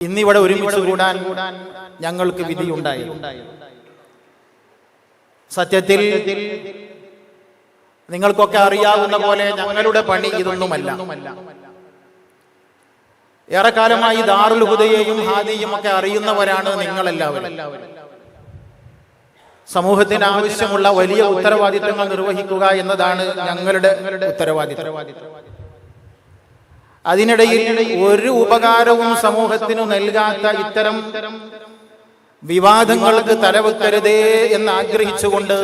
ഇന്നിവിടെ ഒരുമിച്ച് കൂടാൻ ഞങ്ങൾക്ക് വിധിയുണ്ടായി. സത്യത്തിൽ നിങ്ങൾക്കൊക്കെ അറിയാവുന്ന പോലെ ഞങ്ങളുടെ പണി ഇതൊന്നുമല്ല. ഏറെക്കാലമായി ദാറുൽ ഹുദയെയും ഹാദിയും ഒക്കെ അറിയുന്നവരാണ് നിങ്ങളെല്ലാവരും. സമൂഹത്തിന് ആവശ്യമുള്ള വലിയ ഉത്തരവാദിത്തങ്ങൾ നിർവഹിക്കുക എന്നതാണ് ഞങ്ങളുടെ ഉത്തരവാദിത്തം. അതിനിടയിൽ ഒരു ഉപകാരവും സമൂഹത്തിനു നൽകാത്ത ഇത്തരം വിവാദങ്ങൾക്ക് തലവെക്കരുതേ എന്ന് ആഗ്രഹിച്ചുകൊണ്ട്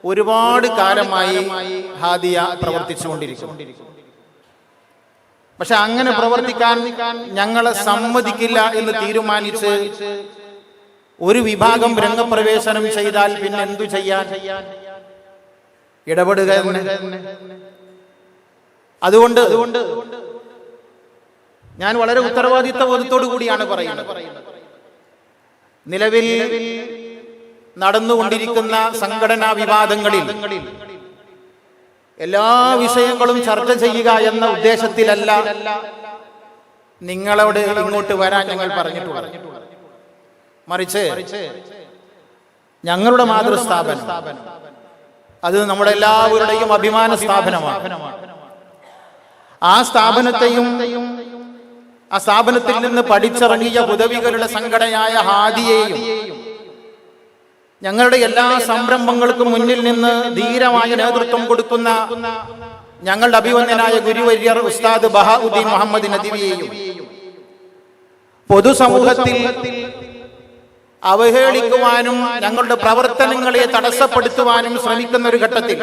ഒരുപാട് കാലമായി ഹാദിയ പ്രവർത്തിച്ചുകൊണ്ടിരിക്കുന്നു. പക്ഷെ അങ്ങനെ പ്രവർത്തിക്കാൻ ഞങ്ങളെ സമ്മതിക്കില്ല എന്ന് തീരുമാനിച്ച് ഒരു വിഭാഗം രംഗപ്രവേശനം ചെയ്താൽ പിന്നെ എന്തു ചെയ്യാൻ? ഇടപെടുക. അതുകൊണ്ട് ഞാൻ വളരെ ഉത്തരവാദിത്വബോധത്തോടു കൂടിയാണ് പറയുന്നത്. നിലവിൽ നടന്നുകൊണ്ടിരിക്കുന്ന സംഘടനാ വിവാദങ്ങളിൽ എല്ലാ വിഷയങ്ങളും ചർച്ച ചെയ്യുക എന്ന ഉദ്ദേശത്തിലല്ല നിങ്ങളോട് ഇങ്ങോട്ട് വരാൻ ഞങ്ങൾ പറഞ്ഞിട്ടുള്ളത്. മറിച്ച് ഞങ്ങളുടെ മാതൃസ്ഥാപനം, അത് നമ്മുടെ എല്ലാവരുടെയും അഭിമാന സ്ഥാപനമാണ്. ആ സ്ഥാപനത്തിൽ നിന്ന് പഠിച്ചിറങ്ങിയ ഹുദവികളുടെ സംഘടനയായ ഹാദിയെയും ഞങ്ങളുടെ എല്ലാ സംരംഭങ്ങൾക്കും മുന്നിൽ നിന്ന് ധീരമായ നേതൃത്വം കൊടുക്കുന്ന ഞങ്ങളുടെ അഭിവന്ദനായ ഗുരുവര്യർ ഉസ്താദ് ബഹാഉദ്ദീൻ മുഹമ്മദ് നദ്വിയെയും പൊതുസമൂഹത്തിൽ അവഹേളിക്കുവാനും ഞങ്ങളുടെ പ്രവർത്തനങ്ങളെ തടസ്സപ്പെടുത്തുവാനും ശ്രമിക്കുന്ന ഒരു ഘട്ടത്തിൽ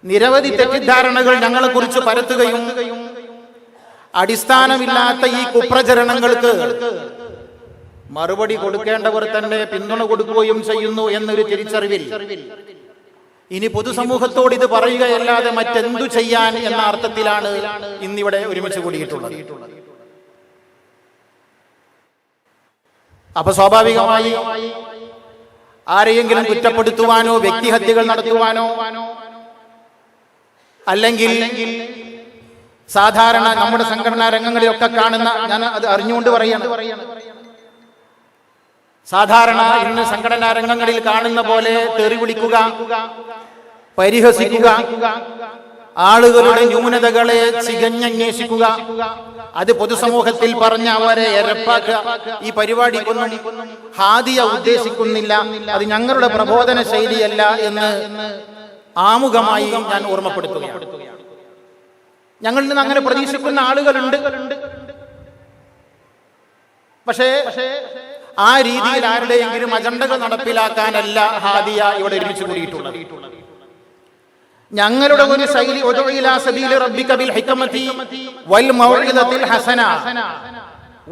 നിരവധി തെറ്റിദ്ധാരണകൾ ഞങ്ങളെ കുറിച്ച് പരത്തുകയും അടിസ്ഥാനമില്ലാത്ത ഈ കുപ്രചരണങ്ങൾക്ക് മറുപടി കൊടുക്കേണ്ടവർ തന്നെ പിന്തുണ കൊടുക്കുകയും ചെയ്യുന്നു എന്നൊരു തിരിച്ചറിവിൽ ഇനി പൊതുസമൂഹത്തോട് ഇത് പറയുകയല്ലാതെ മറ്റെന്തു ചെയ്യാൻ എന്ന അർത്ഥത്തിലാണ് ഇന്നിവിടെ ഒരുമിച്ച് കൂടിയിട്ടുള്ളത്. അപ്പൊ സ്വാഭാവികമായി ആരെയെങ്കിലും കുറ്റപ്പെടുത്തുവാനോ വ്യക്തിഹത്യകൾ നടത്തുവാനോ അല്ലെങ്കിൽ സാധാരണ നമ്മുടെ സംഘടനാ രംഗങ്ങളിലൊക്കെ കാണുന്ന, ഞാൻ അത് അറിഞ്ഞുകൊണ്ട് പറയാണ്, സാധാരണ ഇന്ന് സംഘടനാ രംഗങ്ങളിൽ കാണുന്ന പോലെ തെറി വിളിക്കുക, പരിഹസിക്കുക, ആളുകളുടെ ന്യൂനതകളെ ചികഞ്ഞന്വേഷിക്കുക, അത് പൊതുസമൂഹത്തിൽ പറഞ്ഞ് അവരെ എരപ്പാക്കുക, ഈ പരിപാടിക്കൊന്നും ഹാദിയ ഉദ്ദേശിക്കുന്നില്ല. അത് ഞങ്ങളുടെ പ്രബോധന ശൈലിയല്ല എന്ന് ആമുഖമായി ഞാൻ ഓർമ്മപ്പെടുത്തുകയാണ്. ഞങ്ങളിൽ നിന്ന് അങ്ങനെ പ്രതീക്ഷിക്കുന്ന ആളുകളുണ്ട്. പക്ഷേ ആ രീതിയിൽ ആരുടെയെങ്കിലും അജണ്ടകൾ നടപ്പിലാക്കാനല്ല ഹാദിയ ഇവിടെ ഒരുമിച്ച് കൂടിയിട്ടുള്ളത്. ഞങ്ങളുടെ ഒരു ശൈലി വൽ മൗഇദത്തിൽ ഹസന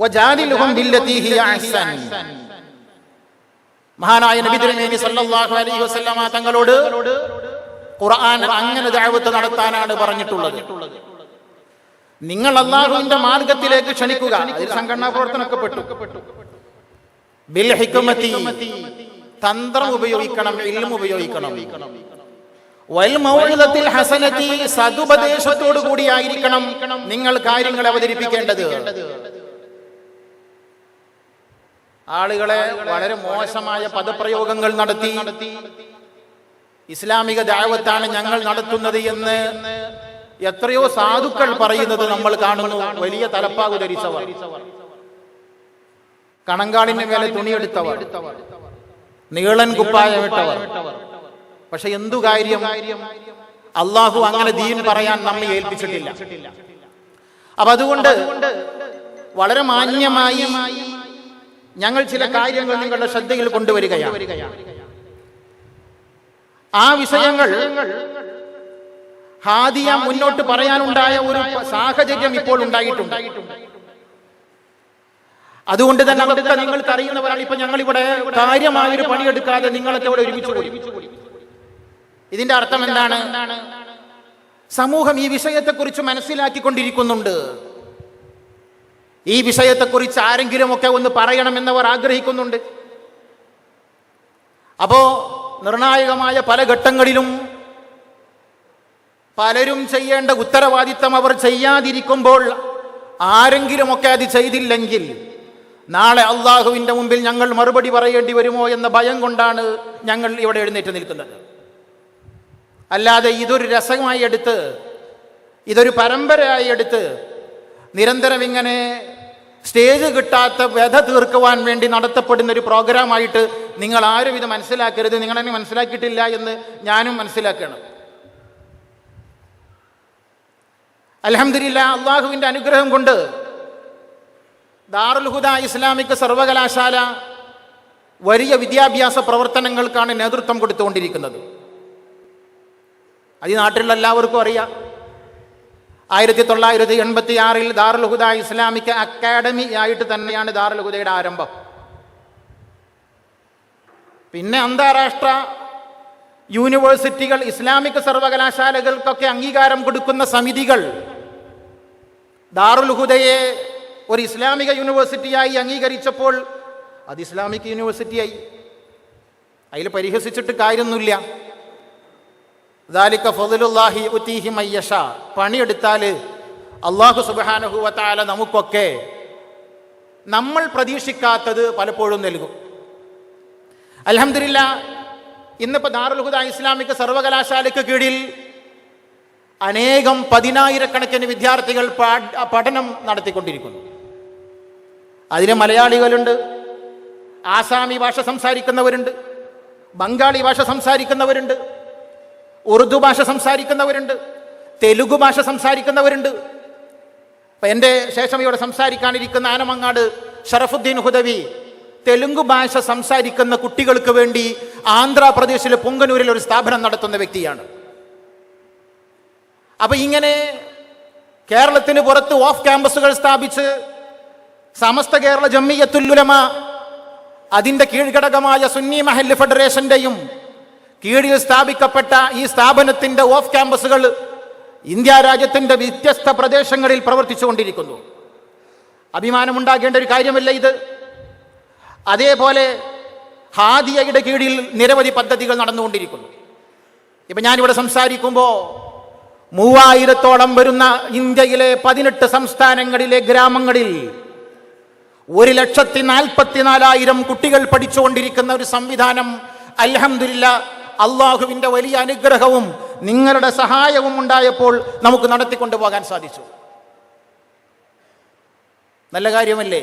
വജാദിൽഹും ബില്ലതി ഹിയ അഹ്സൻ. മഹാനായ നബി തിരുമേനി സല്ലല്ലാഹു അലൈഹി വസല്ലമ തങ്ങളോട് ഖുർആൻ അങ്ങനെ ദഅവത്ത് നടത്താനാണ് പറഞ്ഞിട്ടുള്ളത്. നിങ്ങൾ അല്ലാഹുവിന്റെ മാർഗത്തിലേക്ക് ക്ഷണിക്കുക. അതിൽ സംഘടനാ പ്രവർത്തനമൊക്കെ പെട്ടു. ബിൽ ഹിക്മതി, തന്ത്രം ഉപയോഗിക്കണം, ഇൽമ ഉപയോഗിക്കണം. വൽ മൗഇദത്തിൽ ഹസനതി, സദുപദേശത്തോടു കൂടിയായിരിക്കണം നിങ്ങൾ കാര്യങ്ങൾ അവതരിപ്പിക്കേണ്ടത്. ആളുകളെ വളരെ മോശമായ പദപ്രയോഗങ്ങൾ നടത്തി ഇസ്ലാമിക ദഅവത്താണ് ഞങ്ങൾ നടത്തുന്നത് എന്ന് എത്രയോ സാധുക്കൾ പറയുന്നത് നമ്മൾ കാണുന്നു. വലിയ തലപ്പാകു ധരിച്ചവർ, കണങ്കാളിന്റെ മേലെ തുണിയെടുത്തവർ, നീളൻ കുപ്പായമിട്ടവർ. പക്ഷെ എന്തു കാര്യം? അള്ളാഹു അങ്ങനെ ദീൻ പറയാൻ നമ്മെ ഏൽപ്പിച്ചിട്ടില്ല. അപ്പൊ അതുകൊണ്ട് വളരെ മാന്യമായി ഞങ്ങൾ ചില കാര്യങ്ങൾ നിങ്ങളുടെ ശ്രദ്ധയിൽ കൊണ്ടുവരികയാണ്. ആ വിഷയങ്ങൾ ഹാദിയ മുന്നോട്ട് പറയാനുണ്ടായ ഒരു സാഹചര്യം ഇപ്പോൾ ഉണ്ടായിട്ടുണ്ട്. അതുകൊണ്ട് തന്നെ അതൊക്കെ നിങ്ങൾക്ക് അറിയുന്നവരാണ്. ഇപ്പൊ ഞങ്ങൾ ഇവിടെ കാര്യമായൊരു പണിയെടുക്കാതെ നിങ്ങളൊക്കെ ഇവിടെ ഒരുമിച്ച് കൂടി. ഇതിന്റെ അർത്ഥം എന്താണ്? സമൂഹം ഈ വിഷയത്തെക്കുറിച്ച് മനസ്സിലാക്കിക്കൊണ്ടിരിക്കുന്നുണ്ട്. ഈ വിഷയത്തെക്കുറിച്ച് ആരെങ്കിലുമൊക്കെ ഒന്ന് പറയണമെന്നവർ ആഗ്രഹിക്കുന്നുണ്ട്. അപ്പോ നിർണായകമായ പല ഘട്ടങ്ങളിലും പലരും ചെയ്യേണ്ട ഉത്തരവാദിത്തം അവർ ചെയ്യാതിരിക്കുമ്പോൾ ആരെങ്കിലുമൊക്കെ അത് ചെയ്തില്ലെങ്കിൽ നാളെ അള്ളാഹുവിൻ്റെ മുമ്പിൽ ഞങ്ങൾ മറുപടി പറയേണ്ടി വരുമോ എന്ന ഭയം കൊണ്ടാണ് ഞങ്ങൾ ഇവിടെ എഴുന്നേറ്റ് നിൽക്കുന്നത്. അല്ലാതെ ഇതൊരു രസമായി എടുത്ത്, ഇതൊരു പരമ്പരയായി എടുത്ത് നിരന്തരം ഇങ്ങനെ സ്റ്റേജ് കിട്ടാത്ത വ്യഥ തീർക്കുവാൻ വേണ്ടി നടത്തപ്പെടുന്ന ഒരു പ്രോഗ്രാമായിട്ട് നിങ്ങൾ ആരും ഇത് മനസ്സിലാക്കരുത്. നിങ്ങളെന്നെ മനസ്സിലാക്കിയിട്ടില്ല എന്ന് ഞാനും മനസ്സിലാക്കണം. അൽഹംദുലില്ലാ, അള്ളാഹുവിൻ്റെ അനുഗ്രഹം കൊണ്ട് ദാറുൽ ഹുദ ഇസ്ലാമിക് സർവകലാശാല വലിയ വിദ്യാഭ്യാസ പ്രവർത്തനങ്ങൾക്കാണ് നേതൃത്വം കൊടുത്തുകൊണ്ടിരിക്കുന്നത്. അത് ഈ നാട്ടിലുള്ള എല്ലാവർക്കും അറിയാം. 1986 ദാറുൽ ഹുദ ഇസ്ലാമിക് അക്കാഡമി ആയിട്ട് തന്നെയാണ് ദാറുൽ ഹുദയുടെ ആരംഭം. പിന്നെ അന്താരാഷ്ട്ര യൂണിവേഴ്സിറ്റികൾ, ഇസ്ലാമിക് സർവകലാശാലകൾക്കൊക്കെ അംഗീകാരം കൊടുക്കുന്ന സമിതികൾ ദാറുൽ ഹുദയെ ഒരു ഇസ്ലാമിക യൂണിവേഴ്സിറ്റിയായി അംഗീകരിച്ചപ്പോൾ അത് ഇസ്ലാമിക് യൂണിവേഴ്സിറ്റിയായി. അതിൽ പരിഹസിച്ചിട്ട് കാര്യമൊന്നുമില്ല. ദാലിക ഫദ്ലുല്ലാഹി യുതീഹി മയ്യശാ. പണിയെടുത്താൽ അല്ലാഹു സുബ്ഹാനഹു വ തആല നമുക്കൊക്കെ നമ്മൾ പ്രതീക്ഷിക്കാത്തത് പലപ്പോഴും നൽകും. അൽഹംദുലില്ലാ, ഇന്നിപ്പോൾ ദാറുൽ ഹുദ ഇസ്ലാമിക് സർവകലാശാലയ്ക്ക് കീഴിൽ അനേകം 10,000-കണക്കിന് വിദ്യാർത്ഥികൾ പഠനം നടത്തിക്കൊണ്ടിരിക്കുന്നു. അതിൽ മലയാളികളുണ്ട്, ആസാമി ഭാഷ സംസാരിക്കുന്നവരുണ്ട്, ബംഗാളി ഭാഷ സംസാരിക്കുന്നവരുണ്ട്, ഉറുദു ഭാഷ സംസാരിക്കുന്നവരുണ്ട്, തെലുഗു ഭാഷ സംസാരിക്കുന്നവരുണ്ട്. ഇപ്പം എൻ്റെ ശേഷം ഇവിടെ സംസാരിക്കാനിരിക്കുന്ന ആനമങ്ങാട് ഷറഫുദ്ദീൻ ഹുദവി തെലുങ്ക് ഭാഷ സംസാരിക്കുന്ന കുട്ടികൾക്ക് വേണ്ടി ആന്ധ്രാപ്രദേശിലെ പുങ്കനൂരിൽ ഒരു സ്ഥാപനം നടത്തുന്ന വ്യക്തിയാണ്. അപ്പൊ ഇങ്ങനെ കേരളത്തിന് പുറത്ത് ഓഫ് ക്യാമ്പസുകൾ സ്ഥാപിച്ച് സമസ്ത കേരള ജംഇയ്യത്തുൽ ഉലമ അതിൻ്റെ കീഴ്ഘടകമായ സുന്നി മഹല്ല് ഫെഡറേഷന്റെയും കീഴിൽ സ്ഥാപിക്കപ്പെട്ട ഈ സ്ഥാപനത്തിന്റെ ഓഫ് ക്യാമ്പസുകൾ ഇന്ത്യ രാജ്യത്തിന്റെ വ്യത്യസ്ത പ്രദേശങ്ങളിൽ പ്രവർത്തിച്ചുകൊണ്ടിരിക്കുന്നു. അഭിമാനമുണ്ടാകേണ്ട ഒരു കാര്യമല്ല ഇത്. അതേപോലെ ഹാദിയയുടെ കീഴിൽ നിരവധി പദ്ധതികൾ നടന്നുകൊണ്ടിരിക്കുന്നു. ഇപ്പം ഞാനിവിടെ സംസാരിക്കുമ്പോൾ 3000-ഓളം വരുന്ന ഇന്ത്യയിലെ 18 സംസ്ഥാനങ്ങളിലെ ഗ്രാമങ്ങളിൽ 1,44,000 കുട്ടികൾ പഠിച്ചുകൊണ്ടിരിക്കുന്ന ഒരു സംവിധാനം അൽഹംദുലില്ലാ അള്ളാഹുവിൻ്റെ വലിയ അനുഗ്രഹവും നിങ്ങളുടെ സഹായവും ഉണ്ടായപ്പോൾ നമുക്ക് നടത്തിക്കൊണ്ടു പോകാൻ സാധിച്ചു. നല്ല കാര്യമല്ലേ?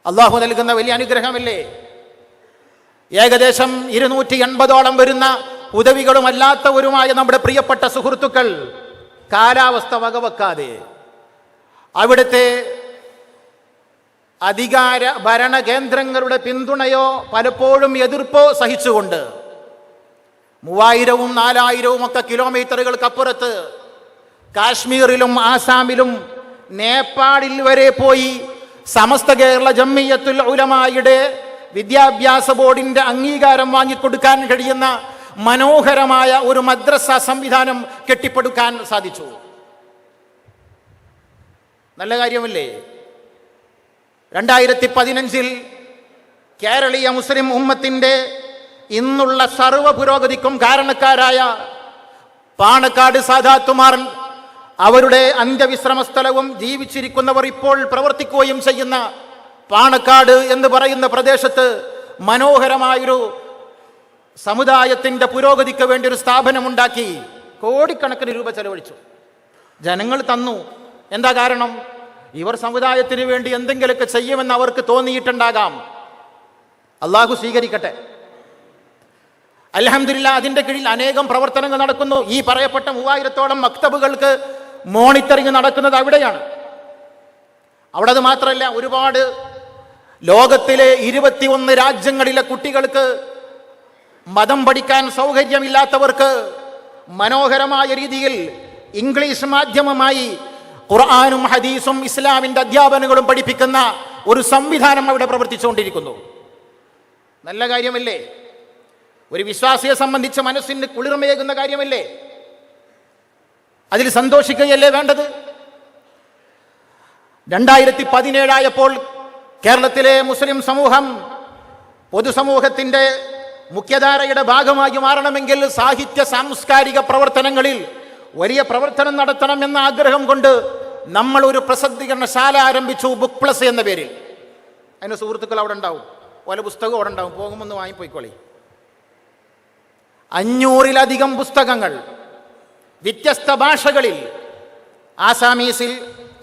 അള്ളാഹു നൽകുന്ന വലിയ അനുഗ്രഹമല്ലേ? ഏകദേശം 280-ഓളം വരുന്ന ഉദവികളും അല്ലാത്തവരുമായ നമ്മുടെ പ്രിയപ്പെട്ട സുഹൃത്തുക്കൾ കാലാവസ്ഥ വകവെക്കാതെ അവിടുത്തെ അധികാര ഭരണ കേന്ദ്രങ്ങളുടെ പിന്തുണയോ പലപ്പോഴും എതിർപ്പോ സഹിച്ചുകൊണ്ട് 3000-ഉം 4000-ഉം ഒക്കെ കിലോമീറ്ററുകൾക്കപ്പുറത്ത് കാശ്മീരിലും ആസാമിലും നേപ്പാളിൽ വരെ പോയി സമസ്ത കേരള ജംഇയ്യത്തുൽ ഉലമായുടെ വിദ്യാഭ്യാസ ബോർഡിന്റെ അംഗീകാരം വാങ്ങിക്കൊടുക്കാൻ കഴിയുന്ന മനോഹരമായ ഒരു മദ്രസ സംവിധാനം കെട്ടിപ്പടുക്കാൻ സാധിച്ചു. നല്ല കാര്യമല്ലേ? 2015 കേരളീയ മുസ്ലിം ഉമ്മത്തിന്റെ ഇന്നുള്ള സർവ പുരോഗതിക്കും കാരണക്കാരായ പാണക്കാട് സാദാത്തുമാർ അവരുടെ അന്ത്യവിശ്രമ സ്ഥലവും ജീവിച്ചിരിക്കുന്നവർ ഇപ്പോൾ പ്രവർത്തിക്കുകയും ചെയ്യുന്ന പാണക്കാട് എന്ന് പറയുന്ന പ്രദേശത്ത് മനോഹരമായൊരു സമുദായത്തിൻ്റെ പുരോഗതിക്ക് വേണ്ടി ഒരു സ്ഥാപനമുണ്ടാക്കി കോടിക്കണക്കിന് രൂപ ചെലവഴിച്ചു. ജനങ്ങൾ തന്നു. എന്താ കാരണം? ഇവർ സമുദായത്തിന് വേണ്ടി എന്തെങ്കിലുമൊക്കെ ചെയ്യുമെന്ന് അവർക്ക് തോന്നിയിട്ടുണ്ടാകാം. അള്ളാഹു സ്വീകരിക്കട്ടെ. അൽഹംദുലില്ലാ, അതിൻ്റെ കീഴിൽ അനേകം പ്രവർത്തനങ്ങൾ നടക്കുന്നു. ഈ പറയപ്പെട്ട 3000-ഓളം മക്തബുകൾക്ക് മോണിറ്ററിംഗ് നടക്കുന്നത് അവിടെയാണ്. അവിടെ അത് മാത്രമല്ല, ഒരുപാട് ലോകത്തിലെ 21 രാജ്യങ്ങളിലെ കുട്ടികൾക്ക് മതം പഠിക്കാൻ സൗകര്യമില്ലാത്തവർക്ക് മനോഹരമായ രീതിയിൽ ഇംഗ്ലീഷ് മാധ്യമമായി ഖുർആനും ഹദീസും ഇസ്ലാമിൻ്റെ അധ്യാപനങ്ങളും പഠിപ്പിക്കുന്ന ഒരു സംവിധാനം അവിടെ പ്രവർത്തിച്ചുകൊണ്ടിരിക്കുന്നു. നല്ല കാര്യമല്ലേ? ഒരു വിശ്വാസിയെ സംബന്ധിച്ച് മനസ്സിന് കുളിർമയേകുന്ന കാര്യമല്ലേ? അതിൽ സന്തോഷിക്കുകയല്ലേ വേണ്ടത്? 2017 ആയപ്പോൾ കേരളത്തിലെ മുസ്ലിം സമൂഹം പൊതുസമൂഹത്തിൻ്റെ മുഖ്യധാരയുടെ ഭാഗമായി മാറണമെങ്കിൽ സാഹിത്യ സാംസ്കാരിക പ്രവർത്തനങ്ങളിൽ വലിയ പ്രവർത്തനം നടത്തണം എന്ന ആഗ്രഹം കൊണ്ട് നമ്മൾ ഒരു പ്രസിദ്ധീകരണശാല ആരംഭിച്ചു, ബുക്ക് പ്ലസ് എന്ന പേരിൽ. അതിൻ്റെ സുഹൃത്തുക്കൾ അവിടെ ഉണ്ടാവും, ഓരോ പുസ്തകം അവിടെ ഉണ്ടാവും, പോകുമെന്ന് വാങ്ങിപ്പോയിക്കോളി. 500-ലധികം പുസ്തകങ്ങൾ വ്യത്യസ്ത ഭാഷകളിൽ, ആസാമീസിൽ,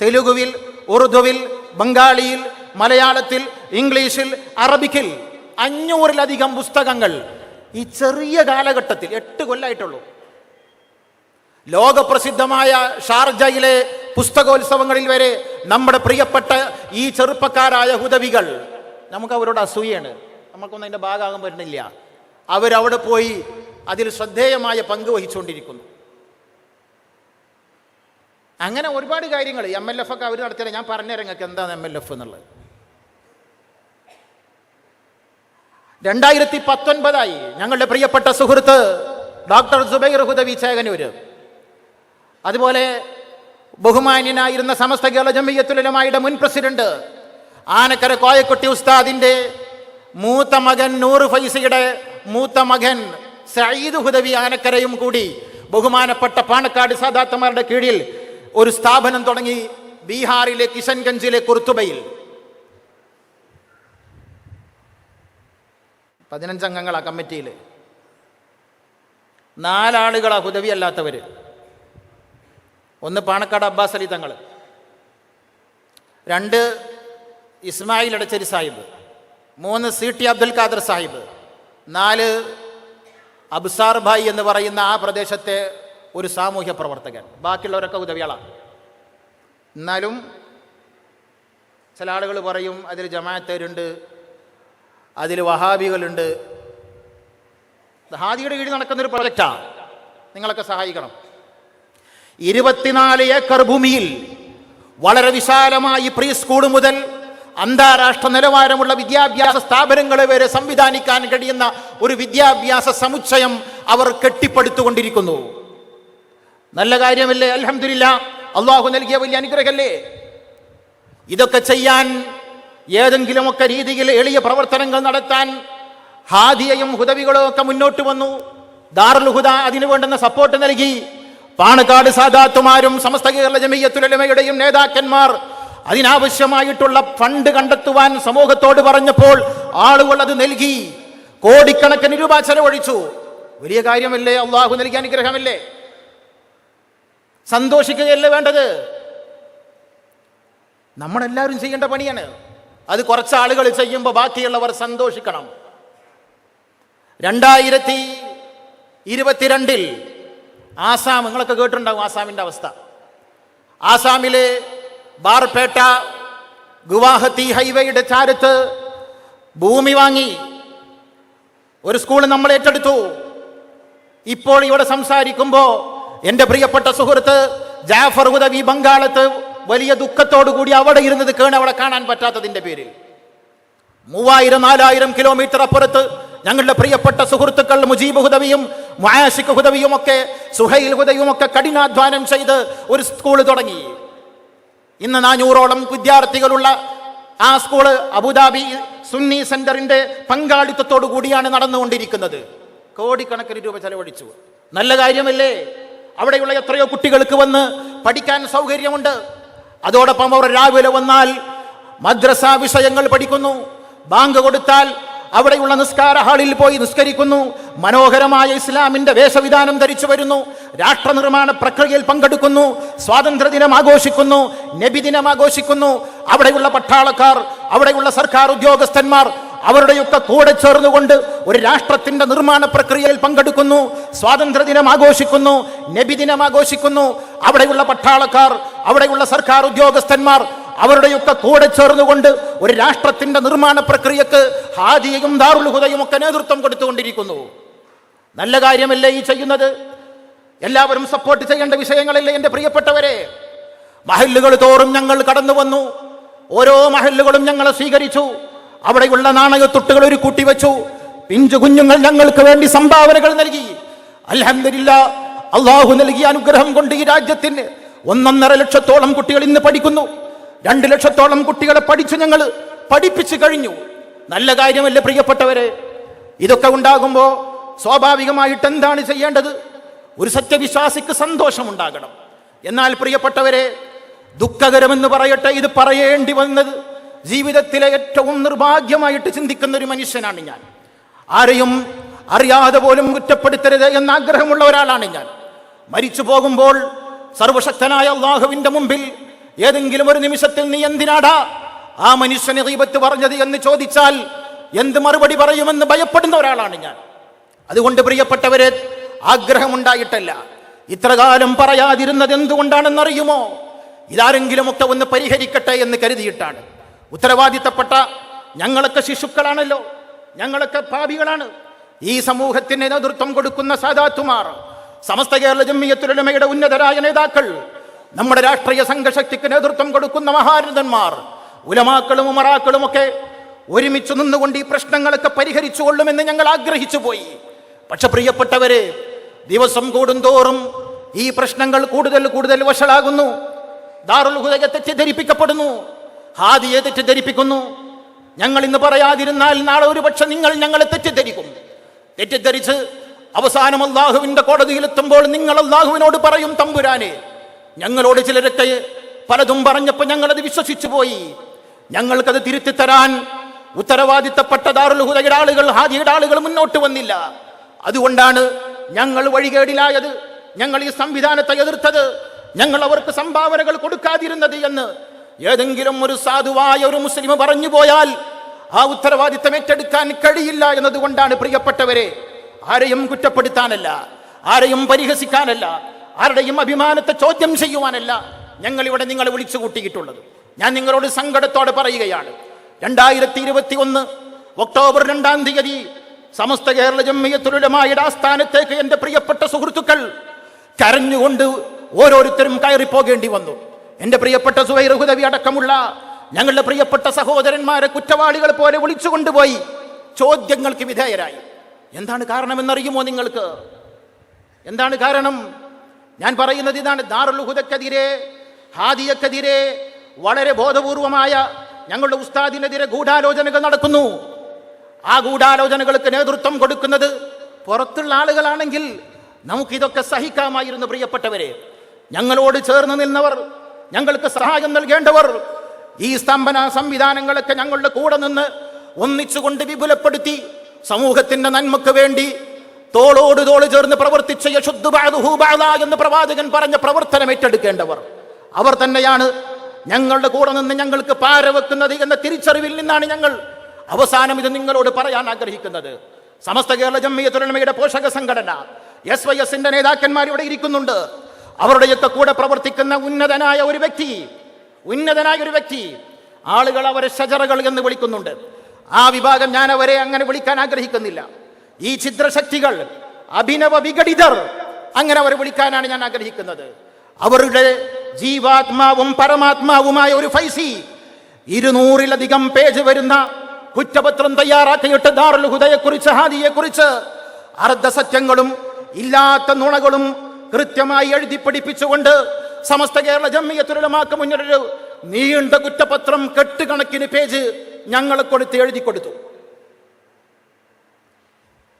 തെലുഗുവിൽ, ഉറുദുവിൽ, ബംഗാളിയിൽ, മലയാളത്തിൽ, ഇംഗ്ലീഷിൽ, അറബിക്കിൽ 500-ലധികം പുസ്തകങ്ങൾ ഈ ചെറിയ കാലഘട്ടത്തിൽ 8 കൊല്ലമായിട്ടുള്ളൂ. ലോകപ്രസിദ്ധമായ ഷാർജയിലെ പുസ്തകോത്സവങ്ങളിൽ വരെ നമ്മുടെ പ്രിയപ്പെട്ട ഈ ചെറുപ്പക്കാരായ ഹുദവികൾ, നമുക്ക് അവരോട് അസൂയാണ്, നമുക്കൊന്നും അതിൻ്റെ ഭാഗമാകാൻ പറ്റുന്നില്ല. അവരവിടെ പോയി അതിൽ ശ്രദ്ധേയമായ പങ്ക് വഹിച്ചുകൊണ്ടിരിക്കുന്നു. അങ്ങനെ ഒരുപാട് കാര്യങ്ങൾ MLF ഒക്കെ അവർ നടത്തിയാൽ ഞാൻ പറഞ്ഞുതരാം നിങ്ങൾക്ക് എന്താണ് MLF എന്നുള്ളത്. 2019 ഞങ്ങളുടെ പ്രിയപ്പെട്ട സുഹൃത്ത് ഡോക്ടർ സുബൈർ ഹുദവി ചേകനൂര്, അതുപോലെ ബഹുമാന്യനായിരുന്ന സമസ്ത കേരള ജംഇയ്യത്തുൽ ഉലമായുടെ മുൻ പ്രസിഡന്റ് ആനക്കര കോയക്കുട്ടി ഉസ്താദിന്റെ മൂത്ത മകൻ നൂർ ഫൈസിയുടെ മൂത്ത മകൻ സയ്യിദ് ഹുദവി ആനക്കരയും കൂടി ബഹുമാനപ്പെട്ട പാണക്കാട് സാദാത്തമാരുടെ കീഴിൽ ഒരു സ്ഥാപനം തുടങ്ങി ബീഹാറിലെ കിഷൻഗഞ്ചിലെ കുർത്തുബയിൽ. 15 അംഗങ്ങളാ കമ്മിറ്റിയിൽ. 4 ആളുകളാ ഹുദവി അല്ലാത്തവർ. ഒന്ന് പാണക്കാട് അബ്ബാസ് അലി തങ്ങൾ, 2 ഇസ്മായിൽ എടച്ചേരി സാഹിബ്, 3 CT അബ്ദുൽ ഖാദർ സാഹിബ്, 4 അബ്സാർ ഭായ് എന്ന് പറയുന്ന ആ പ്രദേശത്തെ ഒരു സാമൂഹ്യ പ്രവർത്തകൻ. ബാക്കിയുള്ളവരൊക്കെ ഹുദവികളാണ്. എന്നാലും ചില ആളുകൾ പറയും അതിൽ ജമാഅത്തേരുണ്ട്, അതിൽ വഹാബികളുണ്ട്. ഹാദിയുടെ കീഴിൽ നടക്കുന്നൊരു പ്രൊജക്റ്റാണ്, നിങ്ങളൊക്കെ സഹായിക്കണം. 24 ഏക്കർ ഭൂമിയിൽ വളരെ വിശാലമായി പ്രീ സ്കൂൾ മുതൽ അന്താരാഷ്ട്ര നിലവാരമുള്ള വിദ്യാഭ്യാസ സ്ഥാപനങ്ങളെ വരെ സംവിധാനിക്കാൻ കഴിയുന്ന ഒരു വിദ്യാഭ്യാസ സമുച്ചയം അവർ കെട്ടിപ്പടുത്തുകൊണ്ടിരിക്കുന്നു. നല്ല കാര്യമല്ലേ? അൽഹംദുലില്ലാഹ്, അള്ളാഹു നൽകിയ വലിയ അനുഗ്രഹമല്ലേ? ഇതൊക്കെ ചെയ്യാൻ ഏതെങ്കിലുമൊക്കെ രീതിയിൽ എളിയ പ്രവർത്തനങ്ങൾ നടത്താൻ ഹാദിയയും ഹുദവികളും ഒക്കെ മുന്നോട്ട് വന്നു. ദാറുൽ ഹുദ അതിനു വേണ്ടുന്ന സപ്പോർട്ട് നൽകി. പാണക്കാട് സാദാത്തുമാരും സമസ്ത കേരള ജംഇയ്യത്തുൽ ഉലമയുടെയും നേതാക്കന്മാർ അതിനാവശ്യമായിട്ടുള്ള ഫണ്ട് കണ്ടെത്തുവാൻ സമൂഹത്തോട് പറഞ്ഞപ്പോൾ ആളുകൾ അത് നൽകി. കോടിക്കണക്കിന് രൂപ ചെലവഴിച്ചു. വലിയ കാര്യമല്ലേ? അള്ളാഹു നൽകിയ അനുഗ്രഹമല്ലേ? സന്തോഷിക്കുകയല്ലേ വേണ്ടത്? നമ്മളെല്ലാവരും ചെയ്യേണ്ട പണിയാണ്. അത് കുറച്ച് ആളുകൾ ചെയ്യുമ്പോൾ ബാക്കിയുള്ളവർ സന്തോഷിക്കണം. 2022 ആസാം, നിങ്ങളൊക്കെ കേട്ടിട്ടുണ്ടാകും ആസാമിൻ്റെ അവസ്ഥ. ആസാമിലെ ബാർപേട്ട ഗുവാഹത്തി ഹൈവേയുടെ ചാരത്ത് ഭൂമി വാങ്ങി ഒരു സ്കൂൾ നമ്മൾ ഏറ്റെടുത്തു. ഇപ്പോൾ ഇവിടെ സംസാരിക്കുമ്പോൾ എൻ്റെ പ്രിയപ്പെട്ട സുഹൃത്ത് ജാഫർ ഹുദവി ബംഗാളത്ത് വലിയ ദുഃഖത്തോടു കൂടി അവിടെ ഇരുന്നത് അവിടെ കാണാൻ പറ്റാത്തതിൻ്റെ പേരിൽ 3000-4000 കിലോമീറ്റർ അപ്പുറത്ത് ഞങ്ങളുടെ പ്രിയപ്പെട്ട സുഹൃത്തുക്കൾ മുജീബ് ഹുദവിയും മുആശിഖ് ഹുദവിയും ഒക്കെ സുഹൈൽ ഹുദവിയും ഒക്കെ കഠിനാധ്വാനം ചെയ്ത് ഒരു സ്കൂൾ തുടങ്ങി. ഇന്ന് 400ഓളം വിദ്യാർത്ഥികളുള്ള ആ സ്കൂള് അബുദാബി സുന്നി സെന്ററിന്റെ പങ്കാളിത്തത്തോടു കൂടിയാണ് നടന്നുകൊണ്ടിരിക്കുന്നത്. കോടിക്കണക്കിന് രൂപ ചെലവഴിച്ചു. നല്ല കാര്യമല്ലേ? അവിടെയുള്ള എത്രയോ കുട്ടികൾക്ക് വന്ന് പഠിക്കാൻ സൗകര്യമുണ്ട്. അതോടൊപ്പം അവർ രാവിലെ വന്നാൽ മദ്രസ വിഷയങ്ങൾ പഠിക്കുന്നു. ബാങ്ക് കൊടുത്താൽ അവിടെയുള്ള നിസ്കാര ഹാളിൽ പോയി നിസ്കരിക്കുന്നു. മനോഹരമായ ഇസ്ലാമിന്റെ വേഷവിധാനം ധരിച്ചു വരുന്നു. രാഷ്ട്ര നിർമ്മാണ പ്രക്രിയയിൽ പങ്കെടുക്കുന്നു. സ്വാതന്ത്ര്യദിനം ആഘോഷിക്കുന്നു. നബിദിനം ആഘോഷിക്കുന്നു. അവിടെയുള്ള പട്ടാളക്കാർ, അവിടെയുള്ള സർക്കാർ ഉദ്യോഗസ്ഥന്മാർ അവരുടെയൊക്കെ കൂടെ ചേർന്നുകൊണ്ട് ഒരു രാഷ്ട്രത്തിന്റെ നിർമ്മാണ പ്രക്രിയയിൽ പങ്കെടുക്കുന്നു. സ്വാതന്ത്ര്യദിനം ആഘോഷിക്കുന്നു. നബിദിനം ആഘോഷിക്കുന്നു. അവിടെയുള്ള പട്ടാളക്കാർ, അവിടെയുള്ള സർക്കാർ ഉദ്യോഗസ്ഥന്മാർ അവരുടെയൊക്കെ കൂടെ ചേർന്നുകൊണ്ട് ഒരു രാഷ്ട്രത്തിന്റെ നിർമ്മാണ പ്രക്രിയക്ക് ഹാദിയയും ദാറുൽ ഹുദയും ഒക്കെ നേതൃത്വം കൊടുത്തുകൊണ്ടിരിക്കുന്നു. നല്ല കാര്യമല്ലേ ഈ ചെയ്യുന്നത്? എല്ലാവരും സപ്പോർട്ട് ചെയ്യേണ്ട വിഷയങ്ങളല്ലേ എൻ്റെ പ്രിയപ്പെട്ടവരെ? മഹല്ലുകൾ തോറും ഞങ്ങൾ കടന്നു വന്നു. ഓരോ മഹല്ലുകളും ഞങ്ങളെ സ്വീകരിച്ചു. അവിടെയുള്ള നാണയത്തുട്ടുകൾ ഒരു കൂട്ടിവെച്ചു. പിഞ്ചു കുഞ്ഞുങ്ങൾ ഞങ്ങൾക്ക് വേണ്ടി സംഭാവനകൾ നൽകി. അൽഹംദുലില്ലാഹ്, അള്ളാഹു നൽകിയ അനുഗ്രഹം കൊണ്ട് ഈ രാജ്യത്തിന് 1.5 ലക്ഷത്തോളം കുട്ടികൾ ഇന്ന് പഠിക്കുന്നു. 2 ലക്ഷത്തോളം കുട്ടികളെ ഞങ്ങൾ പഠിപ്പിച്ചു കഴിഞ്ഞു. നല്ല കാര്യമല്ലേ പ്രിയപ്പെട്ടവരെ? ഇതൊക്കെ ഉണ്ടാകുമ്പോൾ സ്വാഭാവികമായിട്ട് എന്താണ് ചെയ്യേണ്ടത്? ഒരു സത്യവിശ്വാസിക്ക് സന്തോഷമുണ്ടാകണം. എന്നാൽ പ്രിയപ്പെട്ടവരെ, ദുഃഖകരമെന്ന് പറയട്ടെ, ഇത് പറയേണ്ടി വന്നത് ജീവിതത്തിലെ ഏറ്റവും നിർഭാഗ്യമായിട്ട് ചിന്തിക്കുന്ന ഒരു മനുഷ്യനാണ് ഞാൻ. ആരെയും അറിയാതെ പോലും കുറ്റപ്പെടുത്തരുത് എന്ന ആഗ്രഹമുള്ള ഒരാളാണ് ഞാൻ. മരിച്ചു പോകുമ്പോൾ സർവശക്തനായ അള്ളാഹുവിന്റെ മുമ്പിൽ ഏതെങ്കിലും ഒരു നിമിഷത്തിൽ നീ എന്തിനാടാ ആ മനുഷ്യനെ ഗീബത്ത് പറഞ്ഞത് എന്ന് ചോദിച്ചാൽ എന്ത് മറുപടി പറയുമെന്ന് ഭയപ്പെടുന്ന ഒരാളാണ് ഞാൻ. അതുകൊണ്ട് പ്രിയപ്പെട്ടവരെ, ആഗ്രഹമുണ്ടായിട്ടല്ല, ഇത്രകാലം പറയാതിരുന്നത് എന്തുകൊണ്ടാണെന്നറിയുമോ? ഇതാരെങ്കിലുമൊക്കെ ഒന്ന് പരിഹരിക്കട്ടെ എന്ന് കരുതിയിട്ടാണ്. ഉത്തരവാദിത്തപ്പെട്ട ഞങ്ങളൊക്കെ ശിശുക്കളാണല്ലോ, ഞങ്ങളൊക്കെ പാപികളാണ്. ഈ സമൂഹത്തിന് നേതൃത്വം കൊടുക്കുന്ന സാദാത്തുമാർ, സമസ്ത കേരള ജംഇയ്യത്തുൽ ഉലമയുടെ ഉന്നതരായ നേതാക്കൾ, നമ്മുടെ രാഷ്ട്രീയ സംഘശക്തിക്ക് നേതൃത്വം കൊടുക്കുന്ന മഹാരഥന്മാർ, ഉലമാക്കളും ഉമറാക്കളും ഒക്കെ ഒരുമിച്ച് നിന്നുകൊണ്ട് ഈ പ്രശ്നങ്ങളൊക്കെ പരിഹരിച്ചു കൊള്ളുമെന്ന് ഞങ്ങൾ ആഗ്രഹിച്ചു പോയി. പക്ഷെ പ്രിയപ്പെട്ടവരെ, ദിവസം കൂടുന്തോറും ഈ പ്രശ്നങ്ങൾ കൂടുതൽ കൂടുതൽ വഷളാകുന്നു. ദാറുൽ ഹുദയെ തെറ്റിദ്ധരിപ്പിക്കപ്പെടുന്നു, ഹാദിയെ തെറ്റിദ്ധരിപ്പിക്കുന്നു. ഞങ്ങൾ ഇന്ന് പറയാതിരുന്നാൽ നാളെ ഒരു പക്ഷെ നിങ്ങൾ ഞങ്ങളെ തെറ്റിദ്ധരിക്കും. തെറ്റിദ്ധരിച്ച് അവസാനം അള്ളാഹുവിന്റെ കോടതിയിലെത്തുമ്പോൾ നിങ്ങൾ അള്ളാഹുവിനോട് പറയും, തമ്പുരാനെ, ഞങ്ങളോട് ചിലരൊക്കെ പലതും പറഞ്ഞപ്പോൾ ഞങ്ങളത് വിശ്വസിച്ചു പോയി, ഞങ്ങൾക്കത് തിരുത്തിത്തരാൻ ഉത്തരവാദിത്തപ്പെട്ട ദാറുൽ ഹുദയുടെ ആളുകൾ, ഹാദിയുടെ ആളുകൾ മുന്നോട്ട് വന്നില്ല. അതുകൊണ്ടാണ് ഞങ്ങൾ വഴികേടിലായത്, ഞങ്ങൾ ഈ സംവിധാനത്തെ എതിർത്തത്, ഞങ്ങൾ അവർക്ക് സംഭാവനകൾ കൊടുക്കാതിരുന്നത് എന്ന് ഏതെങ്കിലും ഒരു സാധുവായ ഒരു മുസ്ലിം പറഞ്ഞു പോയാൽ ആ ഉത്തരവാദിത്തം ഏറ്റെടുക്കാൻ കഴിയില്ല എന്നതുകൊണ്ടാണ് പ്രിയപ്പെട്ടവരെ, ആരെയും കുറ്റപ്പെടുത്താനല്ല, ആരെയും പരിഹസിക്കാനല്ല, ആരുടെയും അഭിമാനത്തെ ചോദ്യം ചെയ്യുവാനല്ല ഞങ്ങൾ ഇവിടെ നിങ്ങളെ വിളിച്ചു കൂട്ടിയിട്ടുള്ളത്. ഞാൻ നിങ്ങളോട് സങ്കടത്തോടെ പറയുകയാണ്, 2021 ഒക്ടോബർ 2-ാം തീയതി സമസ്ത കേരള ജംഇയ്യത്തുൽ ഉലമായുടെ ആസ്ഥാനത്തേക്ക് എൻ്റെ പ്രിയപ്പെട്ട സുഹൃത്തുക്കൾ കരഞ്ഞുകൊണ്ട് ഓരോരുത്തരും കയറിപ്പോകേണ്ടി വന്നു. എൻ്റെ പ്രിയപ്പെട്ട സുഹൈർ ഹുദവി അടക്കമുള്ള ഞങ്ങളുടെ പ്രിയപ്പെട്ട സഹോദരന്മാരെ കുറ്റവാളികൾ പോലെ വിളിച്ചു കൊണ്ടുപോയി ചോദ്യങ്ങൾക്ക് വിധേയരായി. എന്താണ് കാരണമെന്നറിയുമോ നിങ്ങൾക്ക്? എന്താണ് കാരണം? ഞാൻ പറയുന്നത് ഇതാണ്. ദാറുൽ ഹുദക്കെതിരെ, ഹാദിയക്കെതിരെ വളരെ ബോധപൂർവമായ ഞങ്ങളുടെ ഉസ്താദിനെതിരെ ഗൂഢാലോചനകൾ നടക്കുന്നു. ആ ഗൂഢാലോചനകൾക്ക് നേതൃത്വം കൊടുക്കുന്നത് പുറത്തുള്ള ആളുകളാണെങ്കിൽ നമുക്കിതൊക്കെ സഹിക്കാമായിരുന്നു. പ്രിയപ്പെട്ടവരെ, ഞങ്ങളോട് ചേർന്ന് നിന്നവർ, ഞങ്ങൾക്ക് സഹായം നൽകേണ്ടവർ, ഈ സ്തംഭന സംവിധാനങ്ങളൊക്കെ ഞങ്ങളുടെ കൂടെ നിന്ന് ഒന്നിച്ചുകൊണ്ട് വിപുലപ്പെടുത്തി സമൂഹത്തിന്റെ നന്മക്ക് വേണ്ടി തോളോട് തോള് ചേർന്ന് പ്രവർത്തിച്ച യശുദ്ധ ബഅദുഹു ബഅദ എന്ന് പ്രവാചകൻ പറഞ്ഞ പ്രവർത്തനം ഏറ്റെടുക്കേണ്ടവർ അവർ തന്നെയാണ്. ഞങ്ങളുടെ കൂടെ നിന്ന് ഞങ്ങൾക്ക് പാരവെക്കുന്നത് എന്ന തിരിച്ചറിവിൽ നിന്നാണ് ഞങ്ങൾ അവസാനം ഇത് നിങ്ങളോട് പറയാൻ ആഗ്രഹിക്കുന്നത്. സമസ്ത കേരള ജംഇയ്യത്തുൽ ഉലമയുടെ പോഷക സംഘടന SYSന്റെ നേതാക്കന്മാർ ഇവിടെ ഇരിക്കുന്നുണ്ട്. അവരുടെയൊക്കെ കൂടെ പ്രവർത്തിക്കുന്ന ഉന്നതനായ ഒരു വ്യക്തി, ആളുകൾ അവരെ ഷജറകൾ എന്ന് വിളിക്കുന്നുണ്ട്. ആ വിഭാഗം ഞാൻ അവരെ അങ്ങനെ വിളിക്കാൻ ആഗ്രഹിക്കുന്നില്ല. ഈ ഛിദ്രശക്തികൾ, അഭിനവ വിഘടിതർ, അങ്ങനെ അവരെ വിളിക്കാനാണ് ഞാൻ ആഗ്രഹിക്കുന്നത്. അവരുടെ ജീവാത്മാവും പരമാത്മാവുമായ ഒരു ഫൈസി 200-ലധികം പേജ് വരുന്ന കുറ്റപത്രം തയ്യാറാക്കിയിട്ട് ദാറുൽ ഹുദയെക്കുറിച്ച്, ഹാദിയെക്കുറിച്ച് അർദ്ധസത്യങ്ങളും ഇല്ലാത്ത നുണകളും കൃത്യമായി എഴുതി പഠിപ്പിച്ചുകൊണ്ട് സമസ്ത കേരള ജംഇയ്യത്തുൽ ഉലമാക്ക് മുന്നിലൊരു നീണ്ട കുറ്റപത്രം, കെട്ടുകണക്കിന് പേജ് ഞങ്ങളെ കൊടുത്ത് എഴുതി കൊടുത്തു.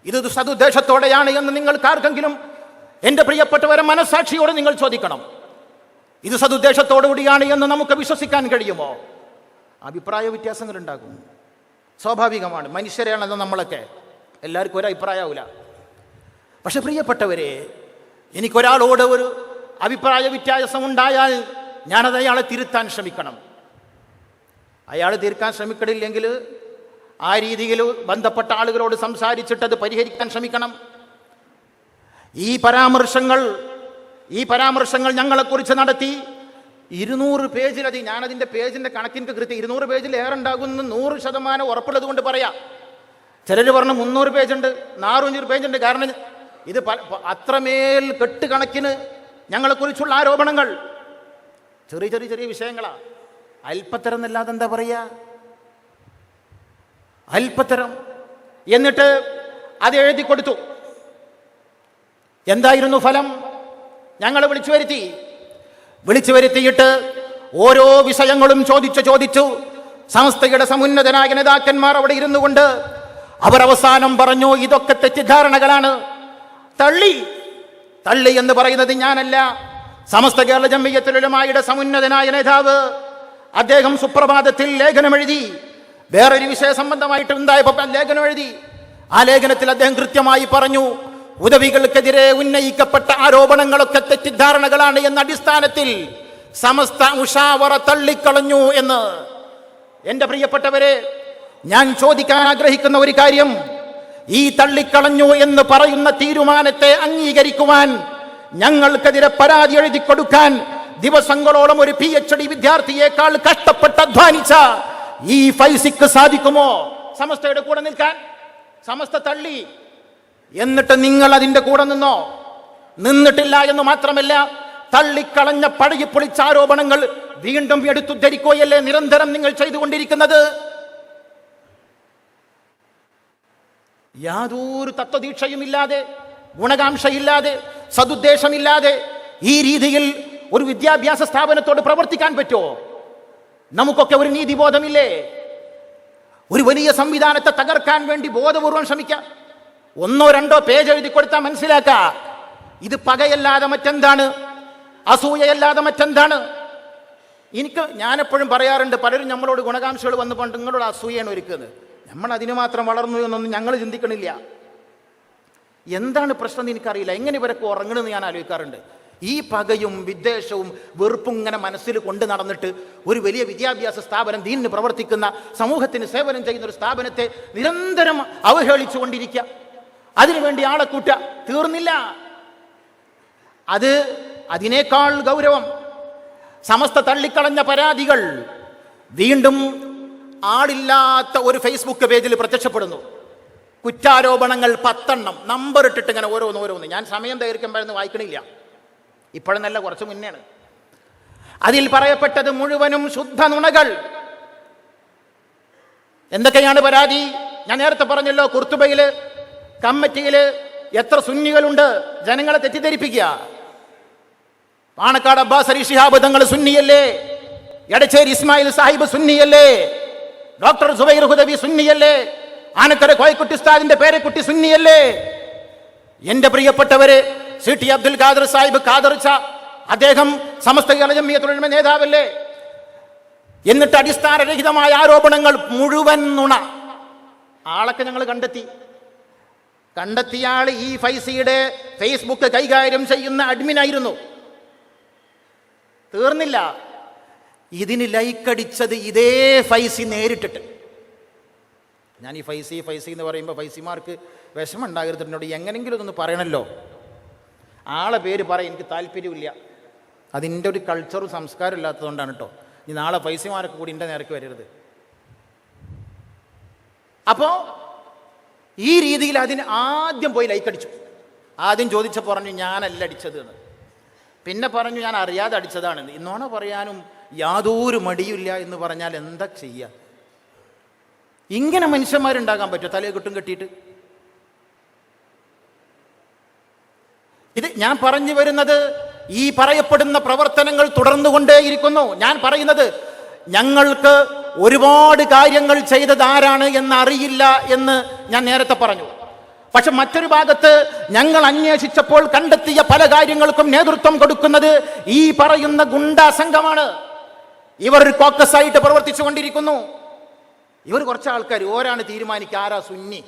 ഇത് സതുദ്ദേശത്തോടെയാണ് എന്ന് നിങ്ങൾക്കാർക്കെങ്കിലും, എൻ്റെ പ്രിയപ്പെട്ടവരെ, മനസാക്ഷിയോടെ നിങ്ങൾ ചോദിക്കണം. ഇത് സതുദ്ദേശത്തോടുകൂടിയാണ് എന്ന് നമുക്ക് വിശ്വസിക്കാൻ കഴിയുമോ? അഭിപ്രായ വ്യത്യാസങ്ങൾ ഉണ്ടാകും, സ്വാഭാവികമാണ്. മനുഷ്യരാണെന്ന് നമ്മളൊക്കെ, എല്ലാവർക്കും ഒരു അഭിപ്രായമാവില്ല. പക്ഷെ പ്രിയപ്പെട്ടവരെ, എനിക്കൊരാളോട് ഒരു അഭിപ്രായ വ്യത്യാസം ഉണ്ടായാൽ ഞാനത് അയാളെ തിരുത്താൻ ശ്രമിക്കണം. അയാൾ തീർക്കാൻ ശ്രമിക്കണില്ലെങ്കിൽ ആ രീതിയിൽ ബന്ധപ്പെട്ട ആളുകളോട് സംസാരിച്ചിട്ടത് പരിഹരിക്കാൻ ശ്രമിക്കണം. ഈ പരാമർശങ്ങൾ ഞങ്ങളെക്കുറിച്ച് നടത്തി 200 പേജിലധികം, ഞാനതിൻ്റെ പേജിൻ്റെ കണക്കിന് കൃത്യം 200 പേജിൽ ഏറെ ഉണ്ടാകുന്ന 100% ഉറപ്പുള്ളത് കൊണ്ട് പറയാം. ചിലർ പറഞ്ഞു 300 പേജുണ്ട്, 400 പേജുണ്ട്. കാരണം ഇത് അത്രമേൽ കെട്ടുകണക്കിന് ഞങ്ങളെക്കുറിച്ചുള്ള ആരോപണങ്ങൾ ചെറിയ വിഷയങ്ങളാണ്. അല്പത്തരം എന്നല്ലാതെ എന്താ പറയുക, അല്പത്തരം. എന്നിട്ട് അത് എഴുതി കൊടുത്തു. എന്തായിരുന്നു ഫലം? ഞങ്ങളെ വിളിച്ചു വരുത്തിയിട്ട് ഓരോ വിഷയങ്ങളും ചോദിച്ചു. സംസ്ഥയുടെ സമുന്നതനായ നേതാക്കന്മാർ അവിടെ ഇരുന്നു കൊണ്ട് അവരവസാനം പറഞ്ഞു, ഇതൊക്കെ തെറ്റിദ്ധാരണകളാണ്. തള്ളി എന്ന് പറയുന്നത് ഞാനല്ല, സമസ്ത കേരള ജംഇയ്യത്തുൽ ഉലമായുടെ സമുന്നതനായ നേതാവ് അദ്ദേഹം സുപ്രഭാതത്തിൽ ലേഖനം എഴുതി. വേറൊരു വിഷയ സംബന്ധമായിട്ട് ഉണ്ടായപ്പോൾ ലേഖനം എഴുതി. ആ ലേഖനത്തിൽ അദ്ദേഹം കൃത്യമായി പറഞ്ഞു, ഉദവികൾക്കെതിരെ ഉന്നയിക്കപ്പെട്ട ആരോപണങ്ങളൊക്കെ തെറ്റിദ്ധാരണകളാണ് എന്ന അടിസ്ഥാനത്തിൽ സമസ്ത മുഷാവറ തള്ളിക്കളഞ്ഞു എന്ന്. എന്റെ പ്രിയപ്പെട്ടവരെ, ഞാൻ ചോദിക്കാൻ ആഗ്രഹിക്കുന്ന ഒരു കാര്യം, ഈ തള്ളിക്കളഞ്ഞു എന്ന് പറയുന്ന തീരുമാനത്തെ അംഗീകരിക്കുവാൻ, ഞങ്ങൾക്കെതിരെ പരാതി എഴുതി കൊടുക്കാൻ ദിവസങ്ങളോളം ഒരു PhD വിദ്യാർത്ഥിയേക്കാൾ കഷ്ടപ്പെട്ട് അധ്വാനിച്ച ഈ ഫൈസിക്ക് സാധിക്കുമോ സമസ്തയുടെ കൂടെ നിൽക്കാൻ? സമസ്ത തള്ളി, എന്നിട്ട് നിങ്ങൾ അതിന്റെ കൂടെ നിന്നോ? നിന്നിട്ടില്ല എന്ന് മാത്രമല്ല, തള്ളിക്കളഞ്ഞ പഴകിപ്പൊളിച്ച ആരോപണങ്ങൾ വീണ്ടും എടുത്തുദ്ധരിക്കുകയല്ലേ നിരന്തരം നിങ്ങൾ ചെയ്തുകൊണ്ടിരിക്കുന്നത്? യാതൊരു തത്വദീക്ഷയുമില്ലാതെ, ഗുണകാംക്ഷയില്ലാതെ, സതുദ്ദേശമില്ലാതെ ഈ രീതിയിൽ ഒരു വിദ്യാഭ്യാസ സ്ഥാപനത്തോട് പ്രവർത്തിക്കാൻ പറ്റുമോ? നമുക്കൊക്കെ ഒരു നീതിബോധമില്ലേ? ഒരു വലിയ സംവിധാനത്തെ തകർക്കാൻ വേണ്ടി ബോധപൂർവം ശ്രമിക്കാം. 1-2 പേജ് എഴുതി കൊടുത്താൽ മനസ്സിലാക്ക, ഇത് പകയല്ലാതെ മറ്റെന്താണ്, അസൂയയല്ലാതെ മറ്റെന്താണ്? ഞാനെപ്പോഴും പറയാറുണ്ട്, പലരും നമ്മളോട് ഗുണകാംക്ഷകൾ വന്ന് പണ്ട് നിങ്ങളോട് അസൂയാണ് ഒരുക്കുന്നത്. നമ്മൾ അതിന് മാത്രം വളർന്നു എന്നൊന്നും ഞങ്ങൾ ചിന്തിക്കണില്ല. എന്താണ് പ്രശ്നം എനിക്കറിയില്ല. എങ്ങനെ ഇവരൊക്കെ ഉറങ്ങണമെന്ന് ഞാൻ ആലോചിക്കാറുണ്ട്. ഈ പകയും വിദ്വേഷവും വെറുപ്പും ഇങ്ങനെ മനസ്സിൽ കൊണ്ട് നടന്നിട്ട് ഒരു വലിയ വിദ്യാഭ്യാസ സ്ഥാപനം, ദീനിന് പ്രവർത്തിക്കുന്ന, സമൂഹത്തിന് സേവനം ചെയ്യുന്ന ഒരു സ്ഥാപനത്തെ നിരന്തരം അവഹേളിച്ചു കൊണ്ടിരിക്കുക, അതിനുവേണ്ടി ആളെ കൂട്ടുക, തീർന്നില്ല. അതിനേക്കാൾ ഗൗരവം, സമസ്ത തള്ളിക്കളഞ്ഞ പരാതികൾ വീണ്ടും ആളില്ലാത്ത ഒരു ഫേസ്ബുക്ക് പേജിൽ പ്രത്യക്ഷപ്പെടുന്നു. കുറ്റാരോപണങ്ങൾ 10 നമ്പർ ഇട്ടിട്ട് ഇങ്ങനെ ഓരോന്ന്. ഞാൻ സമയം ദൈർഘ്യമ്പോഴൊന്നും വായിക്കണില്ല, ഇപ്പോഴെന്നല്ല, കുറച്ച് മുന്നെയാണ്. അതിൽ പറയപ്പെട്ടത് മുഴുവനും ശുദ്ധ നുണകൾ. എന്തൊക്കെയാണ് പരാതി? ഞാൻ നേരത്തെ പറഞ്ഞല്ലോ, കുർത്തുബയില് കമ്മിറ്റിയില് എത്ര സുന്നികളുണ്ട്, ജനങ്ങളെ തെറ്റിദ്ധരിപ്പിക്കുക. പാണക്കാട് അബ്ബാസ് അലി ശിഹാബ് തങ്ങൾ സുന്നിയല്ലേ? എടച്ചേരി ഇസ്മായിൽ സാഹിബ് സുന്നിയല്ലേ? ഡോക്ടർ സുബൈർ ഹുദവി സുന്നിയല്ലേ? ആനക്കര കോയക്കുട്ടി ഉസ്താദിന്റെ പേരക്കുട്ടി സുന്നിയല്ലേ? എന്റെ പ്രിയപ്പെട്ടവരെ, CT അബ്ദുൽ ഖാദർ സാഹിബ് ഖാദർച്ച, അദ്ദേഹം സമസ്ത കേരള ജംഇയ്യത്തുൽ ഉലമ നേതാവല്ലേ? എന്നിട്ട് അടിസ്ഥാനരഹിതമായ ആരോപണങ്ങൾ, മുഴുവൻ നുണ. ആളൊക്കെ ഞങ്ങൾ കണ്ടെത്തിയ ആൾ ഈ ഫൈസിയുടെ ഫേസ്ബുക്ക് കൈകാര്യം ചെയ്യുന്ന അഡ്മിനായിരുന്നു. തീർന്നില്ല, ഇതിന് ലൈക്കടിച്ചത് ഇതേ ഫൈസി നേരിട്ടിട്ട്. ഞാൻ ഈ ഫൈസി എന്ന് പറയുമ്പോൾ ഫൈസിമാർക്ക് വിഷമം ഉണ്ടാകരുത്, എന്നോട് എങ്ങനെങ്കിലും ഇതൊന്ന് പറയണല്ലോ. ആളെ പേര് പറയാൻ എനിക്ക് താല്പര്യമില്ല, അതിൻ്റെ ഒരു കൾച്ചറും സംസ്കാരം ഇല്ലാത്തതുകൊണ്ടാണ് കേട്ടോ. ഈ നാളെ ഫൈസിമാരൊക്കെ കൂടി എൻ്റെ നേർക്ക് വരരുത്. അപ്പോൾ ഈ രീതിയിൽ അതിന് ആദ്യം പോയി ലൈക്കടിച്ചു. ആദ്യം ചോദിച്ചപ്പോൾ പറഞ്ഞു ഞാനല്ല അടിച്ചത് എന്ന്. പിന്നെ പറഞ്ഞു ഞാൻ അറിയാതെ അടിച്ചതാണെന്ന്. ഇന്നോണ പറയാനും യാതൊരു മടിയില്ല എന്ന് പറഞ്ഞാൽ എന്താ ചെയ്യുക? ഇങ്ങനെ മനുഷ്യന്മാരുണ്ടാകാൻ പറ്റുമോ? തലയെ കെട്ടും കെട്ടിയിട്ട്. ഇത് ഞാൻ പറഞ്ഞു വരുന്നത്, ഈ പറയപ്പെടുന്ന പ്രവർത്തനങ്ങൾ തുടർന്നുകൊണ്ടേയിരിക്കുന്നു. ഞാൻ പറയുന്നത്, ഞങ്ങൾക്ക് ഒരുപാട് കാര്യങ്ങൾ ചെയ്തത് ആരാണ് എന്നറിയില്ല എന്ന് ഞാൻ നേരത്തെ പറഞ്ഞു. പക്ഷെ മറ്റൊരു ഭാഗത്ത് ഞങ്ങൾ അന്വേഷിച്ചപ്പോൾ കണ്ടെത്തിയ പല കാര്യങ്ങൾക്കും നേതൃത്വം കൊടുക്കുന്നത് ഈ പറയുന്ന ഗുണ്ടാ സംഘമാണ്. ഇവർ ഒരു കോക്കസായിട്ട് പ്രവർത്തിച്ചു കൊണ്ടിരിക്കുന്നു. ഇവർ കുറച്ച് ആൾക്കാർ, ഓരാണ് തീരുമാനിക്കുക ആരാ സുന്നി,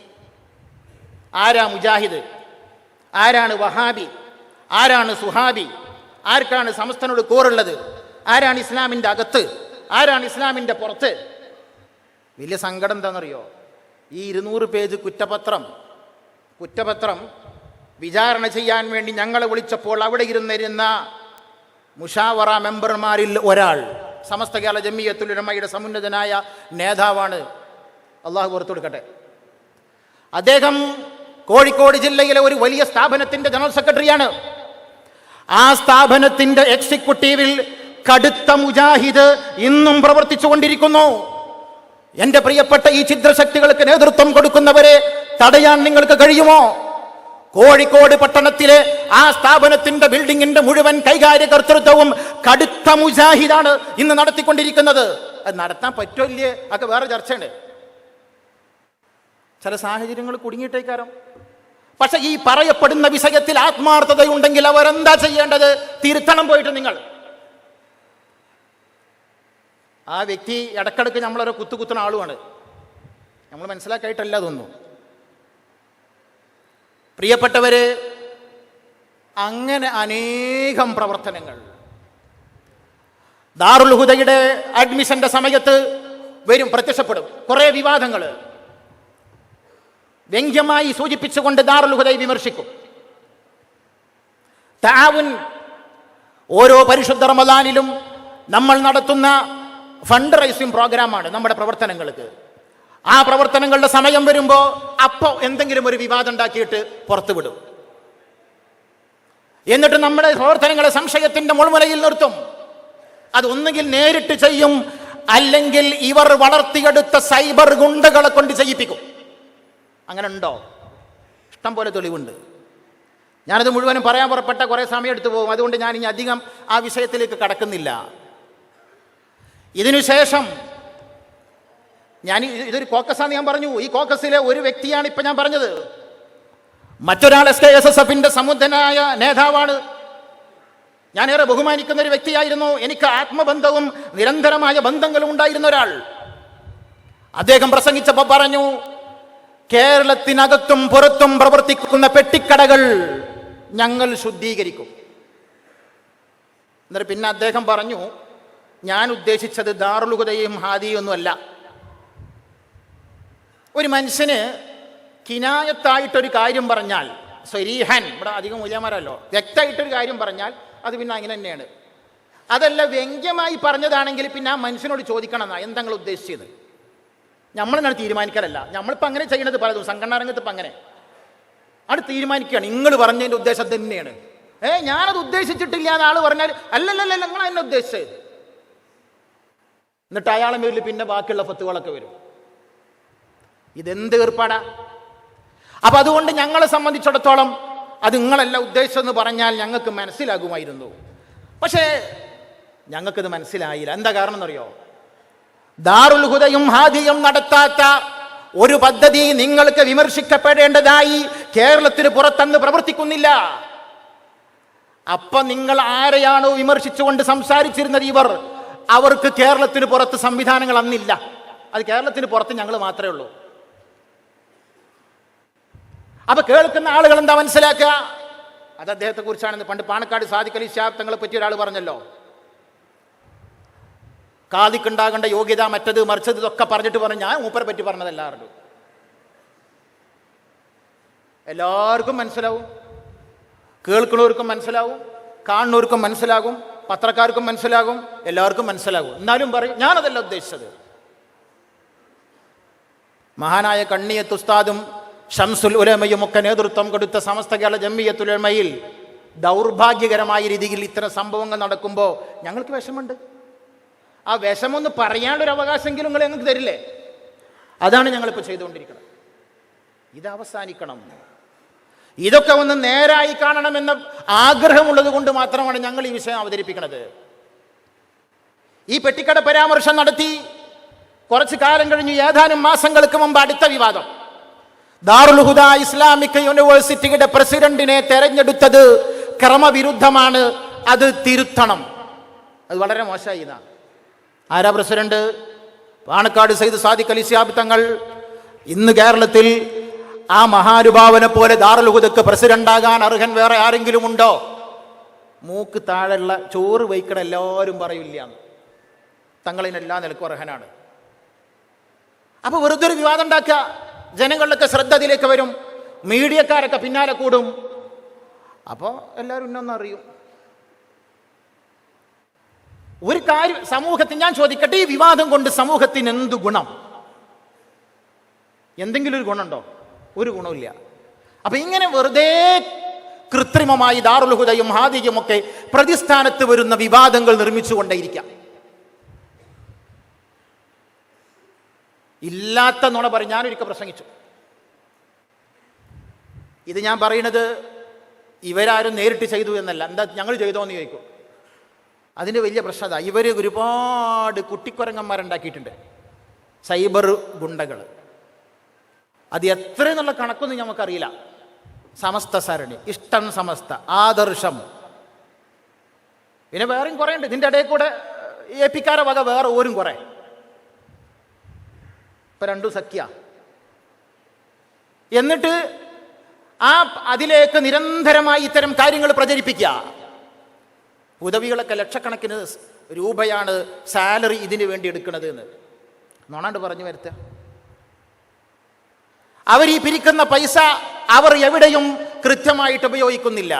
ആരാ മുജാഹിദ്, ആരാണ് വഹാബി, ആരാണ് സുഹാബി, ആർക്കാണ് സമസ്തനോട് കൂറുള്ളത്, ആരാണ് ഇസ്ലാമിൻ്റെ അകത്ത്, ആരാണ് ഇസ്ലാമിൻ്റെ പുറത്ത്. വലിയ സങ്കടം എന്താണെന്നറിയോ? ഈ 200 പേജ് കുറ്റപത്രം വിചാരണ ചെയ്യാൻ വേണ്ടി ഞങ്ങളെ വിളിച്ചപ്പോൾ അവിടെ ഇരുന്നിരുന്ന മുഷാവറ മെമ്പർമാരിൽ ഒരാൾ സമസ്ത കേരള ജംഇയ്യത്തുൽ ഉലമയുടെ സമുന്നതനായ നേതാവാണ്, അള്ളാഹു പുറത്തു കൊടുക്കട്ടെ. അദ്ദേഹം കോഴിക്കോട് ജില്ലയിലെ ഒരു വലിയ സ്ഥാപനത്തിന്റെ ജനറൽ സെക്രട്ടറിയാണ്. ആ സ്ഥാപനത്തിന്റെ എക്സിക്യൂട്ടീവിൽ കടുത്ത മുജാഹിദ് ഇന്നും പ്രവർത്തിച്ചു കൊണ്ടിരിക്കുന്നു. എന്റെ പ്രിയപ്പെട്ട ഈ ഛിദ്രശക്തികൾക്ക് നേതൃത്വം കൊടുക്കുന്നവരെ തടയാൻ നിങ്ങൾക്ക് കഴിയുമോ? കോഴിക്കോട് പട്ടണത്തിലെ ആ സ്ഥാപനത്തിന്റെ ബിൽഡിങ്ങിന്റെ മുഴുവൻ കൈകാര്യകർത്തൃത്വവും കടുത്ത മുജാഹിദാണ് ഇന്ന് നടത്തിക്കൊണ്ടിരിക്കുന്നത്. അത് നടത്താൻ പറ്റില്ലേ ഒക്കെ വേറെ ചർച്ചയുണ്ട്. ചില സാഹചര്യങ്ങൾ കുടുങ്ങിയിട്ടേക്കാരം. പക്ഷെ ഈ പറയപ്പെടുന്ന വിഷയത്തിൽ ആത്മാർത്ഥതയുണ്ടെങ്കിൽ അവരെന്താ ചെയ്യേണ്ടത്? തിരുത്തണം പോയിട്ട് നിങ്ങൾ. ആ വ്യക്തി ഇടക്കിടക്ക് നമ്മളൊരു കുത്തുകുത്തുന്ന ആളുമാണ്. നമ്മൾ മനസ്സിലാക്കായിട്ടല്ല അതൊന്നും. പ്രിയപ്പെട്ടവര്, അങ്ങനെ അനേകം പ്രവർത്തനങ്ങൾ ദാറുൽ ഹുദയുടെ അഡ്മിഷന്റെ സമയത്ത് വരും, പ്രത്യക്ഷപ്പെടും. കുറെ വിവാദങ്ങൾ വ്യംഗ്യമായി സൂചിപ്പിച്ചുകൊണ്ട് ദാറുൽ ഹുദയെ വിമർശിക്കും. തആവുൻ, ഓരോ പരിശുദ്ധ റമദാനിലും നമ്മൾ നടത്തുന്ന ഫണ്ട് റൈസിംഗ് പ്രോഗ്രാമാണ് നമ്മുടെ പ്രവർത്തനങ്ങൾക്ക്. ആ പ്രവർത്തനങ്ങളുടെ സമയം വരുമ്പോൾ അപ്പോൾ എന്തെങ്കിലും ഒരു വിവാദം ഉണ്ടാക്കിയിട്ട് പുറത്തുവിടും. എന്നിട്ട് നമ്മുടെ പ്രവർത്തനങ്ങളെ സംശയത്തിന്റെ മുൾമുനയിൽ നിർത്തും. അത് ഒന്നുകിൽ നേരിട്ട് ചെയ്യും, അല്ലെങ്കിൽ ഇവർ വളർത്തിയെടുത്ത സൈബർ ഗുണ്ടകളെ കൊണ്ട് ചെയ്യിപ്പിക്കും. അങ്ങനെ ഉണ്ടോ? ഇഷ്ടം പോലെ തെളിവുണ്ട്. ഞാനത് മുഴുവനും പറയാൻ പുറപ്പെട്ട കുറേ സമയം എടുത്തു പോകും. അതുകൊണ്ട് ഞാൻ ഇനി അധികം ആ വിഷയത്തിലേക്ക് കടക്കുന്നില്ല. ഇതിനുശേഷം ഇതൊരു കോക്കസാന്ന് ഞാൻ പറഞ്ഞു. ഈ കോക്കസിലെ ഒരു വ്യക്തിയാണ് ഇപ്പൊ ഞാൻ പറഞ്ഞത്. മറ്റൊരാൾ SKSSFന്റെ സമുദ്ധനായ നേതാവാണ്. ഞാനേറെ ബഹുമാനിക്കുന്ന ഒരു വ്യക്തിയായിരുന്നു. എനിക്ക് ആത്മബന്ധവും നിരന്തരമായ ബന്ധങ്ങളും ഉണ്ടായിരുന്ന ഒരാൾ. അദ്ദേഹം പ്രസംഗിച്ചപ്പോൾ പറഞ്ഞു, കേരളത്തിനകത്തും പുറത്തും പ്രവർത്തിക്കുന്ന പെട്ടിക്കടകൾ ഞങ്ങൾ ശുദ്ധീകരിക്കും. എന്നിട്ട് പിന്നെ അദ്ദേഹം പറഞ്ഞു, ഞാൻ ഉദ്ദേശിച്ചത് ദാറുൽ ഹുദയും ഹാദിയും ഒന്നുമല്ല. ഒരു മനുഷ്യന് കിനായത്തായിട്ടൊരു കാര്യം പറഞ്ഞാൽ, സ്വരീഹൻ, ഇവിടെ അധികം മൂല്യമാരല്ലോ, വ്യക്തമായിട്ടൊരു കാര്യം പറഞ്ഞാൽ അത് പിന്നെ അങ്ങനെ തന്നെയാണ്. അതല്ല വ്യംഗ്യമായി പറഞ്ഞതാണെങ്കിൽ പിന്നെ ആ മനുഷ്യനോട് ചോദിക്കണം എന്നാ എന്താ നിങ്ങൾ ഉദ്ദേശിച്ചത്. നമ്മളെന്നാണ് തീരുമാനിക്കാറല്ല. നമ്മളിപ്പോൾ അങ്ങനെ ചെയ്യുന്നത് പലതും സംഘടനാ രംഗത്ത് ഇപ്പം അങ്ങനെ അത് തീരുമാനിക്കുകയാണ്. നിങ്ങൾ പറഞ്ഞതിൻ്റെ ഉദ്ദേശം തന്നെയാണ്. ഞാനത് ഉദ്ദേശിച്ചിട്ടില്ല എന്ന് ആൾ പറഞ്ഞാൽ അല്ലല്ലല്ല നിങ്ങൾ എന്നെ ഉദ്ദേശിച്ചത്. എന്നിട്ട് അയാളെ മേലിൽ പിന്നെ ബാക്കിയുള്ള ഫത്തുകളൊക്കെ വരും. ഇതെന്ത് ഏർപ്പാടാ? അപ്പൊ അതുകൊണ്ട് ഞങ്ങളെ സംബന്ധിച്ചിടത്തോളം അത് നിങ്ങളല്ല ഉദ്ദേശിച്ചെന്ന് പറഞ്ഞാൽ ഞങ്ങൾക്ക് മനസ്സിലാകുമായിരുന്നു. പക്ഷേ ഞങ്ങൾക്കത് മനസ്സിലായില്ല. എന്താ കാരണം എന്നറിയോ? ദാറുൽ ഹുദയും ഹാദിയും നടത്താത്ത ഒരു പദ്ധതി നിങ്ങൾക്ക് വിമർശിക്കപ്പെടേണ്ടതായി കേരളത്തിന് പുറത്തന്ന് പ്രവർത്തിക്കുന്നില്ല. അപ്പൊ നിങ്ങൾ ആരെയാണോ വിമർശിച്ചുകൊണ്ട് സംസാരിച്ചിരുന്നത് ഇവർ, അവർക്ക് കേരളത്തിന് പുറത്ത് സംവിധാനങ്ങൾ അന്നില്ല. അത് കേരളത്തിന് പുറത്ത് ഞങ്ങൾ മാത്രമേ ഉള്ളൂ. അപ്പൊ കേൾക്കുന്ന ആളുകൾ എന്താ മനസ്സിലാക്കുക? അത് അദ്ദേഹത്തെ കുറിച്ചാണ്. പണ്ട് പാണക്കാട് സാദിഖ് അലി ശിഹാബ് തങ്ങളെ പറ്റി ഒരാൾ പറഞ്ഞല്ലോ, കാദിക്കുണ്ടാകേണ്ട യോഗ്യത മറ്റത് മറിച്ചത് ഇതൊക്കെ പറഞ്ഞിട്ട് പറഞ്ഞു. ഞാൻ മൂപ്പരെ പറ്റി പറഞ്ഞതല്ലാറുണ്ട്. എല്ലാവർക്കും മനസ്സിലാവും, കേൾക്കുന്നവർക്കും മനസ്സിലാവും, കാണുന്നവർക്കും മനസ്സിലാകും, പത്രക്കാർക്കും മനസ്സിലാകും, എല്ലാവർക്കും മനസ്സിലാകും. എന്നാലും പറയും ഞാനതല്ല ഉദ്ദേശിച്ചത്. മഹാനായ കണ്ണിയത്ത് ഉസ്താദും ഷംസുൽ ഉലമയും ഒക്കെ നേതൃത്വം കൊടുത്ത സമസ്ത കേരള ജംഇയ്യത്തുൽ ഉലമയിൽ ദൗർഭാഗ്യകരമായ രീതിയിൽ ഇത്തരം സംഭവങ്ങൾ നടക്കുമ്പോൾ ഞങ്ങൾക്ക് വിഷമുണ്ട്. ആ വിഷമൊന്ന് പറയാനുള്ളൊരു അവകാശമെങ്കിലും നിങ്ങൾ ഞങ്ങൾക്ക് തരില്ലേ? അതാണ് ഞങ്ങളിപ്പോൾ ചെയ്തുകൊണ്ടിരിക്കുന്നത്. ഇത് അവസാനിക്കണം. ഇതൊക്കെ ഒന്ന് നേരായി കാണണമെന്ന ആഗ്രഹമുള്ളത് കൊണ്ട് മാത്രമാണ് ഞങ്ങൾ ഈ വിഷയം അവതരിപ്പിക്കുന്നത്. ഈ പെട്ടിക്കട പരാമർശം നടത്തി കുറച്ചു കാലം കഴിഞ്ഞ് ഏതാനും മാസങ്ങൾക്ക് മുമ്പ് അടുത്ത വിവാദം. ദാറുൽ ഹുദ ഇസ്ലാമിക് യൂണിവേഴ്സിറ്റിയുടെ പ്രസിഡന്റിനെ തെരഞ്ഞെടുത്തത് ക്രമവിരുദ്ധമാണ്, അത് തിരുത്തണം. അത് വളരെ മോശമായി. ഇതാ ആരാ പ്രസിഡന്റ്? പാണക്കാട് സയ്യിദ് സാദിഖ് അലി ശിഹാബ് തങ്ങൾ. ഇന്ന് കേരളത്തിൽ ആ മഹാനുഭാവനെ പോലെ ദാറുൽ ഹുദക്ക് പ്രസിഡന്റാകാൻ അർഹൻ വേറെ ആരെങ്കിലും ഉണ്ടോ? മൂക്ക് താഴെയുള്ള ചോറ് വയ്ക്കണ എല്ലാവരും പറയില്ല, തങ്ങളിനെല്ലാ നിലക്കും അർഹനാണ്. അപ്പൊ വെറുതെ ഒരു വിവാദം ഉണ്ടാക്കുക, ജനങ്ങളിലൊക്കെ ശ്രദ്ധ അതിലേക്ക് വരും, മീഡിയക്കാരൊക്കെ പിന്നാലെ കൂടും. അപ്പോൾ എല്ലാവരും ഇന്നൊന്നും അറിയും. ഒരു കാര്യം സമൂഹത്തിന് ഞാൻ ചോദിക്കട്ടെ, ഈ വിവാദം കൊണ്ട് സമൂഹത്തിന് എന്ത് ഗുണം? എന്തെങ്കിലും ഒരു ഗുണമുണ്ടോ? ഒരു ഗുണമില്ല. അപ്പൊ ഇങ്ങനെ വെറുതെ കൃത്രിമമായി ദാറുൽ ഹുദയും ഹാദിയും ഒക്കെ പ്രതിസ്ഥാനത്ത് വരുന്ന വിവാദങ്ങൾ നിർമ്മിച്ചുകൊണ്ടേയിരിക്കാം. ഇല്ലാത്ത നുണ പറയും. ഞാനൊരിക്കൽ പ്രസംഗിച്ചു. ഇത് ഞാൻ പറയുന്നത് ഇവരാരും നേരിട്ട് ചെയ്തു എന്നല്ല. എന്താ ഞങ്ങൾ ചെയ്തോന്ന് ചോദിക്കും. അതിൻ്റെ വലിയ പ്രശ്നത, ഇവർ ഒരുപാട് കുട്ടിക്കുരങ്ങന്മാരുണ്ടാക്കിയിട്ടുണ്ട്, സൈബർ ഗുണ്ടകൾ. അത് എത്ര എന്നുള്ള കണക്കൊന്നും നമുക്കറിയില്ല. സമസ്ത സരണി, ഇഷ്ടം സമസ്ത, ആദർശം, പിന്നെ വേറെയും കുറേ ഉണ്ട്. ഇതിൻ്റെ ഇടയിൽ കൂടെ ഏപ്പിക്കാരെ വക വേറെ ഓരും കുറേ. ഇപ്പൊ രണ്ടും സഖ്യ. എന്നിട്ട് അതിലേക്ക് നിരന്തരമായി ഇത്തരം കാര്യങ്ങൾ പ്രചരിപ്പിക്കുക. ഉദവികളൊക്കെ ലക്ഷക്കണക്കിന് രൂപയാണ് സാലറി ഇതിനു വേണ്ടി എടുക്കുന്നത് എന്ന് നോണാണ്ട് പറഞ്ഞു വരുത്തുക. അവർ ഈ പിരിക്കുന്ന പൈസ അവർ എവിടെയും കൃത്യമായിട്ട് ഉപയോഗിക്കുന്നില്ല.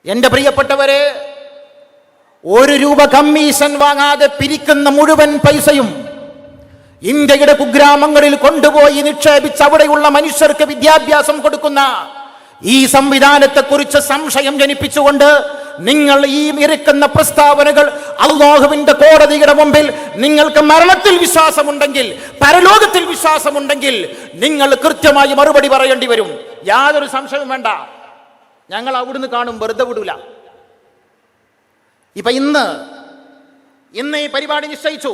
എന്റെ പ്രിയപ്പെട്ടവരെ, 1 രൂപ കമ്മീഷൻ വാങ്ങാതെ പിരിക്കുന്ന മുഴുവൻ പൈസയും ഇന്ത്യയുടെ കുഗ്രാമങ്ങളിൽ കൊണ്ടുപോയി നിക്ഷേപിച്ച് അവിടെയുള്ള മനുഷ്യർക്ക് വിദ്യാഭ്യാസം കൊടുക്കുന്ന ഈ സംവിധാനത്തെക്കുറിച്ച് സംശയം ജനിപ്പിച്ചുകൊണ്ട് നിങ്ങൾ ഈ ഇരിക്കുന്ന പ്രസ്താവനകൾ അല്ലാഹുവിന്റെ കോടതിയുടെ മുമ്പിൽ നിങ്ങൾക്ക് മരണത്തിൽ വിശ്വാസമുണ്ടെങ്കിൽ, പരലോകത്തിൽ വിശ്വാസമുണ്ടെങ്കിൽ നിങ്ങൾ കൃത്യമായി മറുപടി പറയേണ്ടി വരും. യാതൊരു സംശയവും വേണ്ട. ഞങ്ങൾ അവിടുന്ന് കാണും, വെറുതെ വിടൂല. ഇപ്പൊ ഇന്ന് ഈ പരിപാടി നിശ്ചയിച്ചു.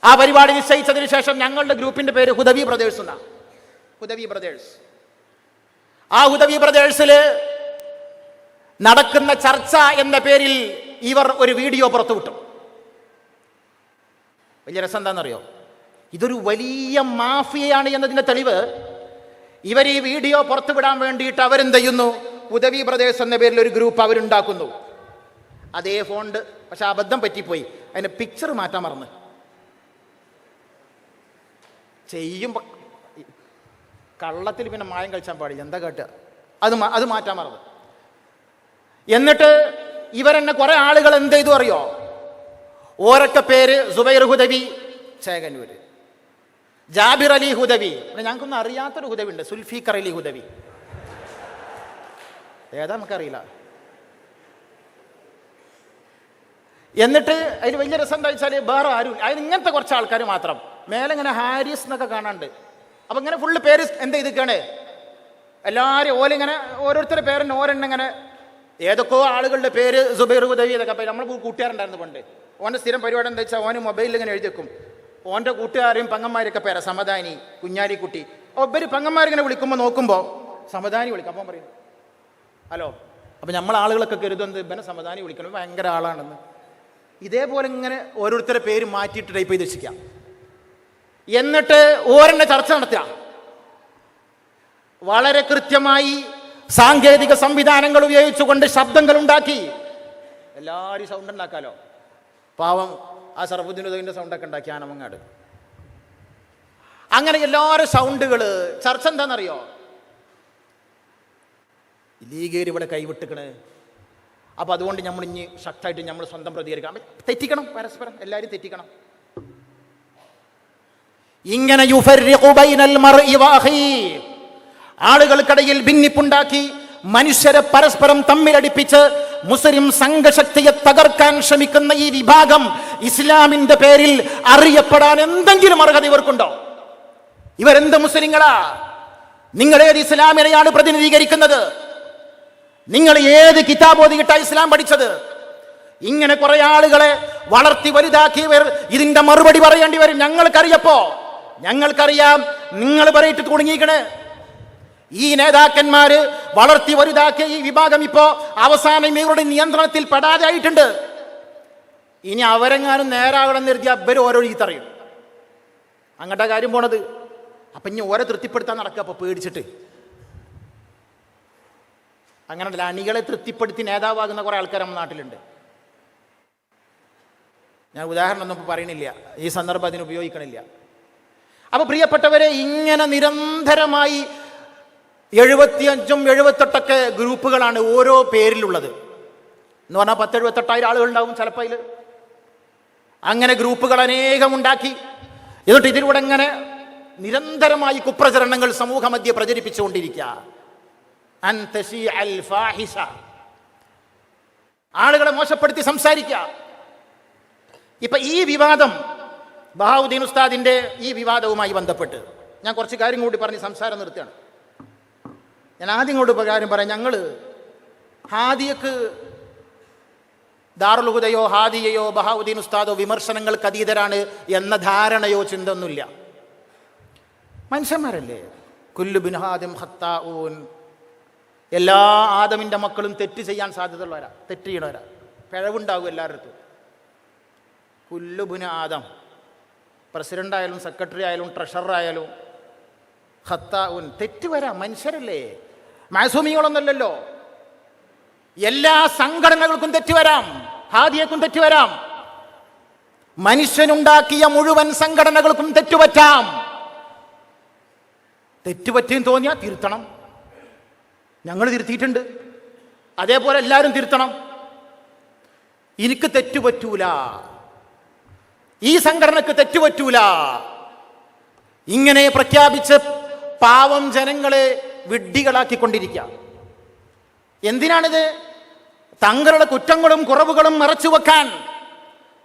ആ പരിപാടി നിശ്ചയിച്ചതിന് ശേഷം ഞങ്ങളുടെ ഗ്രൂപ്പിന്റെ പേര് ഹുദവി ബ്രദേഴ്സ് എന്നാണ്. ഹുദവി ബ്രദേഴ്സ്. ആ ഹുദവി ബ്രദേഴ്സിൽ നടക്കുന്ന ചർച്ച എന്ന പേരിൽ ഇവർ ഒരു വീഡിയോ പുറത്തുവിട്ടു. വലിയ രസം എന്താണെന്നറിയോ? ഇതൊരു വലിയ മാഫിയയാണ് എന്നതിന്റെ തെളിവ് ഇവർ ഈ വീഡിയോ പുറത്തുവിടാൻ വേണ്ടിയിട്ട് അവരെന്ത് ചെയ്യുന്നു? ഹുദവി ബ്രദേഴ്സ് എന്ന പേരിൽ ഒരു ഗ്രൂപ്പ് അവരുണ്ടാക്കുന്നു. അതേ ഫോണ്ട്, പക്ഷെ അബദ്ധം പറ്റിപ്പോയി. അതിന്റെ പിക്ചർ മാറ്റാൻ മറന്ന് ചെയ്യുമ്പോൾ കള്ളത്തിൽ പിന്നെ മായം കളിച്ചാൻ പാടില്ല. എന്താ കേട്ടുക? അത് മാറ്റാൻ മറന്നു. എന്നിട്ട് ഇവരെന്നെ കുറെ ആളുകൾ എന്ത് ചെയ്തു അറിയോ? ഓരൊക്കെ പേര് സുബൈർ ഹുദവി ചേകന്നൂര്, ജാബിർ അലി ഹുദവി, ഞങ്ങൾക്കൊന്നും അറിയാത്തൊരു ഹുദവി ഉണ്ട്, സുൽഫീഖർ അലി ഹുദവി. ഏതാ നമുക്കറിയില്ല. എന്നിട്ട് അതിന് വലിയ രസം എന്താ വെച്ചാൽ വേറെ ആരും, അതിന് ഇങ്ങനത്തെ കുറച്ച് ആൾക്കാർ മാത്രം. മേലെ ഇങ്ങനെ ഹാരിസ് എന്നൊക്കെ കാണാണ്ട്. അപ്പൊ ഇങ്ങനെ ഫുള്ള് പേര് എന്ത് ചെയ്തിക്കാണ് എല്ലാവരും ഓലിങ്ങനെ ഓരോരുത്തരുടെ പേരെന്നെ ഓരെണ്ണിങ്ങനെ ഏതൊക്കെയോ ആളുകളുടെ പേര് സുബൈർ ഹുദവി എന്നൊക്കെ. അപ്പം നമ്മൾ കൂട്ടുകാരുണ്ടായിരുന്നു പണ്ട്. ഓൻ്റെ സ്ഥിരം പരിപാടി എന്താ വെച്ചാൽ ഓന് മൊബൈലിൽ ഇങ്ങനെ എഴുതി വെക്കും ഓൻ്റെ കൂട്ടുകാരെയും പെങ്ങന്മാരൊക്കെ പേരാ. സമദാനി, കുഞ്ഞാലിക്കുട്ടി. ഒಬ್ಬര് പെങ്ങന്മാരിങ്ങനെ വിളിക്കുമ്പോൾ നോക്കുമ്പോൾ സമദാനി വിളിക്കും. അപ്പം പറയും ഹലോ. അപ്പം നമ്മൾ ആളുകളൊക്കെ കരുതുന്നത് ഇവനെ സമദാനി വിളിക്കണം, ഭയങ്കര ആളാണെന്ന്. ഇതേപോലെ ഇങ്ങനെ ഓരോരുത്തരുടെ പേര് മാറ്റിയിട്ട് ടൈപ്പ് ചെയ്ത് വെച്ചിരിക്കാം. എന്നിട്ട് ഓരെന്നെ ചർച്ച നടത്തുക. വളരെ കൃത്യമായി സാങ്കേതിക സംവിധാനങ്ങൾ ഉപയോഗിച്ചുകൊണ്ട് ശബ്ദങ്ങൾ ഉണ്ടാക്കി. എല്ലാവരും സൗണ്ട് ഉണ്ടാക്കാലോ. പാവം ആ സർഫുദ്ദീനുദ്ദീൻ്റെ സൗണ്ടൊക്കെ ഉണ്ടാക്കി ആനമങ്ങാട്. അങ്ങനെ എല്ലാവരും സൗണ്ടുകൾ. ചർച്ച എന്താണെന്നറിയോ? ലീഗേര് ഇവിടെ കൈവിട്ടിക്കണ്. അപ്പൊ അതുകൊണ്ട് നമ്മൾ ഇനി ശക്തമായിട്ട് നമ്മൾ സ്വന്തം പ്രതികരിക്കണം. തെറ്റിക്കണം, പരസ്പരം എല്ലാവരും തെറ്റിക്കണം. ഇങ്ങനെ ആളുകൾക്കിടയിൽ ഭിന്നിപ്പുണ്ടാക്കി മനുഷ്യരെ പരസ്പരം തമ്മിലടിപ്പിച്ച് മുസ്ലിം സംഘശക്തിയെ തകർക്കാൻ ശ്രമിക്കുന്ന ഈ വിഭാഗം ഇസ്ലാമിന്റെ പേരിൽ അറിയപ്പെടാൻ എന്തെങ്കിലും അർഹത ഇവർക്കുണ്ടോ? ഇവരെന്ത് മുസ്ലിങ്ങളാ? നിങ്ങൾ ഏത് ഇസ്ലാമിനെയാണ് പ്രതിനിധീകരിക്കുന്നത്? നിങ്ങൾ ഏത് കിതാബ് ഓതിയിട്ടാ ഇസ്ലാം പഠിച്ചത്? ഇങ്ങനെ കുറെ ആളുകളെ വളർത്തി വലുതാക്കിയവർ ഇതിന്റെ മറുപടി പറയേണ്ടി വരും. ഞങ്ങൾക്കറിയാം നിങ്ങൾ പറയിട്ട് തുടങ്ങിക്കണേ. ഈ നേതാക്കന്മാര് വളർത്തി വലുതാക്കിയ ഈ വിഭാഗം ഇപ്പോ അവസാനം ഇവരുടെ നിയന്ത്രണത്തിൽ പെടാതെ ആയിട്ടുണ്ട്. ഇനി അവരെങ്ങാനും നേരാകണം നിർത്തിയ അവര് ഓരോ ചീത്തറിയും. അങ്ങോട്ടാ കാര്യം പോണത്. അപ്പൊ ഇനി ഓരോ തൃപ്തിപ്പെടുത്താൻ നടക്കുക. അപ്പൊ പേടിച്ചിട്ട് അങ്ങനെ അണികളെ തൃപ്തിപ്പെടുത്തി നേതാവാകുന്ന കുറെ ആൾക്കാർ നമ്മുടെ നാട്ടിലുണ്ട്. ഞാൻ ഉദാഹരണം ഒന്നും പറയണില്ല, ഈ സന്ദർഭം അതിന് ഉപയോഗിക്കണില്ല. അപ്പൊ പ്രിയപ്പെട്ടവരെ, ഇങ്ങനെ നിരന്തരമായി 75ഉം 78ഒക്കെ ഗ്രൂപ്പുകളാണ് ഓരോ പേരിലുള്ളത്. എന്ന് പറഞ്ഞാൽ 10,000-78,000 ആളുകൾ ഉണ്ടാവും ചിലപ്പോൾ അതിൽ. അങ്ങനെ ഗ്രൂപ്പുകൾ അനേകം ഉണ്ടാക്കി. എന്നിട്ട് ഇതിലൂടെ ഇങ്ങനെ നിരന്തരമായി കുപ്രചരണങ്ങൾ സമൂഹ മധ്യ പ്രചരിപ്പിച്ചുകൊണ്ടിരിക്കുക. ആളുകളെ മോശപ്പെടുത്തി സംസാരിക്കുക. ഇപ്പൊ ഈ വിവാദം, ബഹാവുദ്ദീൻ ഉസ്താദിന്റെ ഈ വിവാദവുമായി ബന്ധപ്പെട്ട് ഞാൻ കുറച്ച് കാര്യം കൂടി പറഞ്ഞ് സംസാരം നിർത്തുകയാണ്. ഞാൻ ആദ്യം കൊണ്ട് കാര്യം പറയാം. ഞങ്ങൾ ഹാദിയക്ക് ദാറുൽ ഹുദയോ ഹാദിയയോ ബഹാവുദ്ദീൻ ഉസ്താദോ വിമർശനങ്ങൾക്ക് അതീതരാണ് എന്ന ധാരണയോ ചിന്തൊന്നുമില്ല. മനുഷ്യന്മാരല്ലേ. കുല്ലു ബിൻ ആദം ഖത്താഊൻ, എല്ലാ ആദമിൻ്റെ മക്കളും തെറ്റ് ചെയ്യാൻ സാധ്യതയുള്ളവരാ, തെറ്റ് ചെയ്യണവരാ, പിഴവുണ്ടാകും എല്ലാവരുടെ. കുല്ലു ബിൻ ആദം, പ്രസിഡന്റ് ആയാലും സെക്രട്ടറി ആയാലും ട്രഷറർ ആയാലും ഖത്താഊൻ, തെറ്റ് വരാം, മനുഷ്യരല്ലേ, മാസൂമികളൊന്നല്ലല്ലോ. എല്ലാ സംഘടനകൾക്കും തെറ്റ് വരാം, ഹാദിയക്കും തെറ്റ് വരാം, മനുഷ്യനുണ്ടാക്കിയ മുഴുവൻ സംഘടനകൾക്കും തെറ്റുപറ്റാം. തെറ്റുപറ്റിയും തോന്നിയാൽ തിരുത്തണം. ഞങ്ങൾ തിരുത്തിയിട്ടുണ്ട്, അതേപോലെ എല്ലാവരും തിരുത്തണം. എനിക്ക് തെറ്റുപറ്റൂല, ഈ സംഘടനക്ക് തെറ്റുപറ്റൂല, ഇങ്ങനെ പ്രഖ്യാപിച്ച് പാവം ജനങ്ങളെ വിഡ്ഢികളാക്കിക്കൊണ്ടിരിക്കുക. എന്തിനാണിത്? തങ്ങളുടെ കുറ്റങ്ങളും കുറവുകളും മറച്ചുവെക്കാൻ,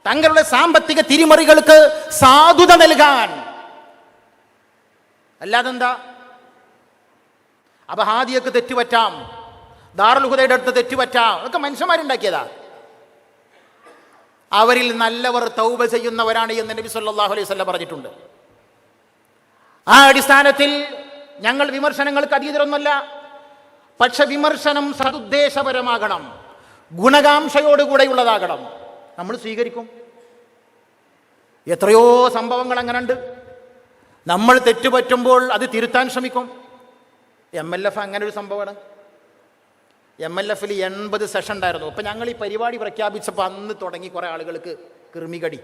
തങ്ങളുടെ സാമ്പത്തിക തിരിമറികൾക്ക് സാധുത നൽകാൻ. അല്ലാതെന്താ? അപ്പൊ ഹാദിയക്ക് തെറ്റുപറ്റാം, ദാറുൽ ഹുദയുടെ അടുത്ത് തെറ്റുപറ്റാം, അതൊക്കെ മനുഷ്യന്മാരുണ്ടാക്കിയതാ. അവരിൽ നല്ലവർ തൗബ ചെയ്യുന്നവരാണ് എന്ന് നബി സല്ലല്ലാഹു അലൈഹി വസല്ലം പറഞ്ഞിട്ടുണ്ട്. ആ അടിസ്ഥാനത്തിൽ ഞങ്ങൾ വിമർശനങ്ങൾക്ക് അതീതരൊന്നുമല്ല. പക്ഷെ വിമർശനം സതുദ്ദേശപരമാകണം, ഗുണകാംക്ഷയോടുകൂടെയുള്ളതാകണം. നമ്മൾ സ്വീകരിക്കും. എത്രയോ സംഭവങ്ങൾ അങ്ങനെ ഉണ്ട്. നമ്മൾ തെറ്റുപറ്റുമ്പോൾ അത് തിരുത്താൻ ശ്രമിക്കും. MLF അങ്ങനെ ഒരു സംഭവമാണ്. MLF-ൽ 80 സെഷൻ ഉണ്ടായിരുന്നു. അപ്പം ഞങ്ങൾ ഈ പരിപാടി പ്രഖ്യാപിച്ചപ്പോൾ അന്ന് തുടങ്ങി കുറേ ആളുകൾക്ക് കൃമികടി.